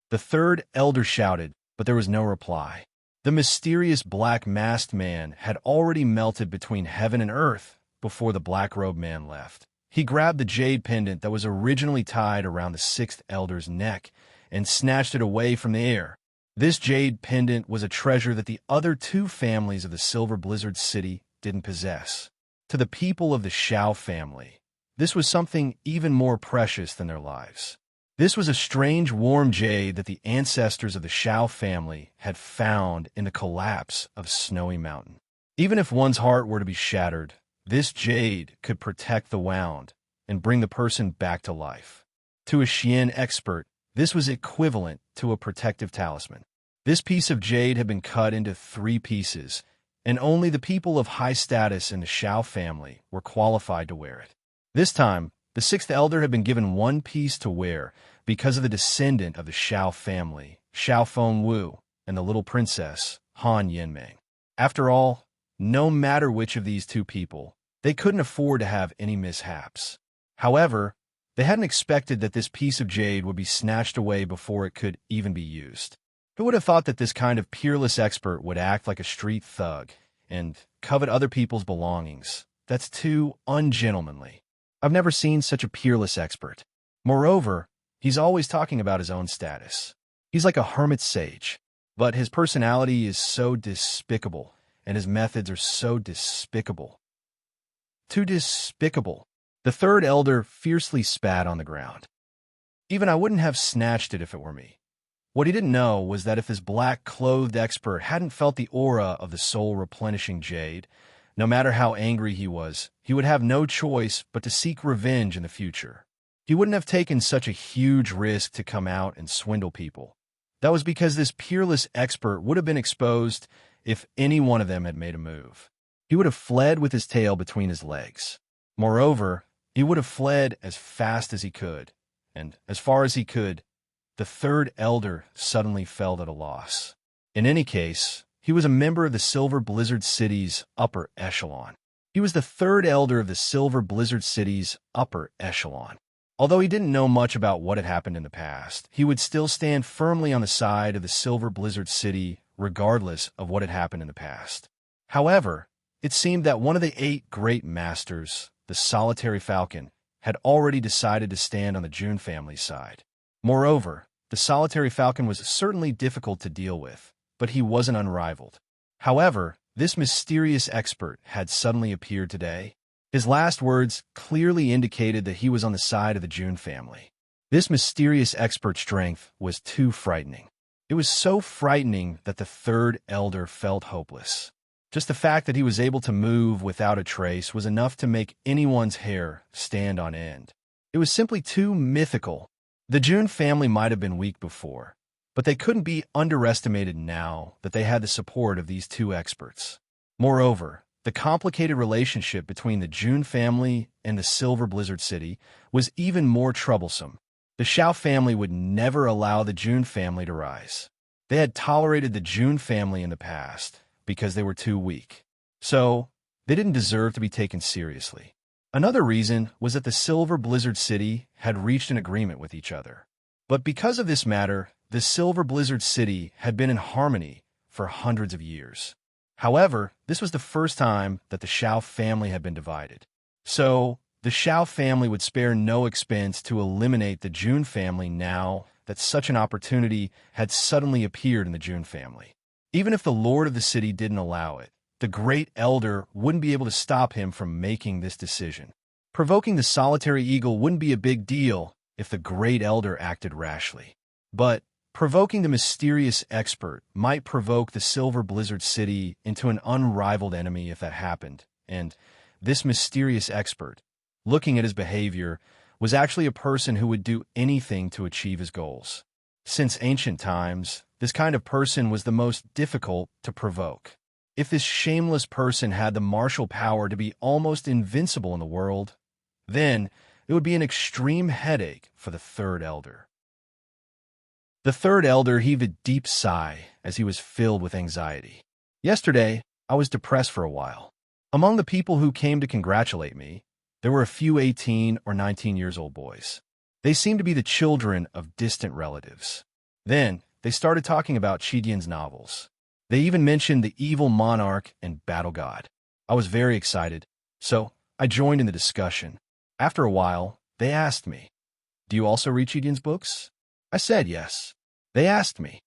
The third elder shouted, but there was no reply. The mysterious black masked man had already melted between heaven and earth before the black-robed man left. He grabbed the jade pendant that was originally tied around the sixth elder's neck and snatched it away from the air. This jade pendant was a treasure that the other two families of the Silver Blizzard City didn't possess. To the people of the Shao family, this was something even more precious than their lives. This was a strange warm jade that the ancestors of the Shao family had found in the collapse of Snowy Mountain. Even if one's heart were to be shattered, this jade could protect the wound and bring the person back to life. To a Xian expert, this was equivalent to a protective talisman. This piece of jade had been cut into 3 pieces, and only the people of high status in the Shao family were qualified to wear it. This time, the sixth elder had been given 1 piece to wear because of the descendant of the Shao family, Shao Fengwu, and the little princess, Han Yinming. After all, no matter which of these 2 people, they couldn't afford to have any mishaps. However, they hadn't expected that this piece of jade would be snatched away before it could even be used. Who would have thought that this kind of peerless expert would act like a street thug and covet other people's belongings? That's too ungentlemanly. I've never seen such a peerless expert. Moreover, he's always talking about his own status. He's like a hermit sage, but his personality is so despicable, and his methods are so despicable. Too despicable. The third elder fiercely spat on the ground. Even I wouldn't have snatched it if it were me. What he didn't know was that if this black-clothed expert hadn't felt the aura of the soul-replenishing jade, no matter how angry he would have no choice but to seek revenge in the future. He wouldn't have taken such a huge risk to come out and swindle people. That was because this peerless expert would have been exposed if any one of them had made a move. He would have fled with his tail between his legs. Moreover, he would have fled as fast as he could, and as far as he could. The third elder suddenly felt at a loss. In any case, he was a member of the Silver Blizzard City's upper echelon. He was the third elder of the Silver Blizzard City's upper echelon. Although he didn't know much about what had happened in the past, he would still stand firmly on the side of the Silver Blizzard City regardless of what had happened in the past. However, it seemed that one of the 8 great masters, the Solitary Falcon, had already decided to stand on the Jun family's side. Moreover, the Solitary Falcon was certainly difficult to deal with, but he wasn't unrivaled. However, This mysterious expert had suddenly appeared today. His last words clearly indicated that he was on the side of the June family. This mysterious expert's strength was too frightening. It was so frightening that the third elder felt hopeless. Just the fact that he was able to move without a trace was enough to make anyone's hair stand on end. It was simply too mythical. The June family might have been weak before, but they couldn't be underestimated now that they had the support of these two experts. Moreover, the complicated relationship between the June family and the Silver Blizzard City was even more troublesome. The Xiao family would never allow the June family to rise. They had tolerated the June family in the past because they were too weak. So, they didn't deserve to be taken seriously. Another reason was that the Silver Blizzard City had reached an agreement with each other. But because of this matter, the Silver Blizzard City had been in harmony for hundreds of years. However, this was the first time that the Xiao family had been divided. So, the Xiao family would spare no expense to eliminate the June family now that such an opportunity had suddenly appeared in the June family. Even if the Lord of the City didn't allow it, the Great Elder wouldn't be able to stop him from making this decision. Provoking the solitary eagle wouldn't be a big deal if the Great Elder acted rashly. But provoking the mysterious expert might provoke the Silver Blizzard City into an unrivaled enemy if that happened, and this mysterious expert, looking at his behavior, was actually a person who would do anything to achieve his goals. Since ancient times, this kind of person was the most difficult to provoke. If this shameless person had the martial power to be almost invincible in the world, then it would be an extreme headache for the third elder. The third elder heaved a deep sigh as he was filled with anxiety. Yesterday, I was depressed for a while. Among the people who came to congratulate me, there were a few 18 or 19 years old boys. They seemed to be the children of distant relatives. Then, they started talking about Qidian's novels. They even mentioned the evil monarch and battle god. I was very excited, so I joined in the discussion. After a while, they asked me, "Do you also read Qidian's books?" I said yes. They asked me,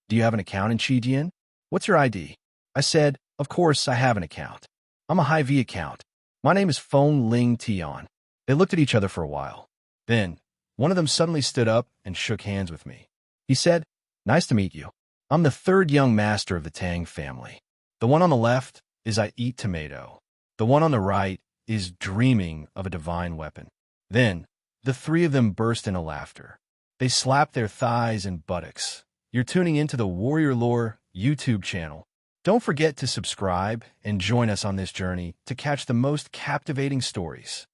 "Do you have an account in Qidian? What's your ID?" I said, "Of course I have an account. I'm a High V account. My name is Feng Ling Tian." They looked at each other for a while. Then, one of them suddenly stood up and shook hands with me. He said, "Nice to meet you. I'm the third young master of the Tang family. The one on the left is I Eat Tomato. The one on the right is Dreaming of a Divine Weapon." Then, the three of them burst into laughter. They slapped their thighs and buttocks. You're tuning into the Warrior Lore YouTube channel. Don't forget to subscribe and join us on this journey to catch the most captivating stories.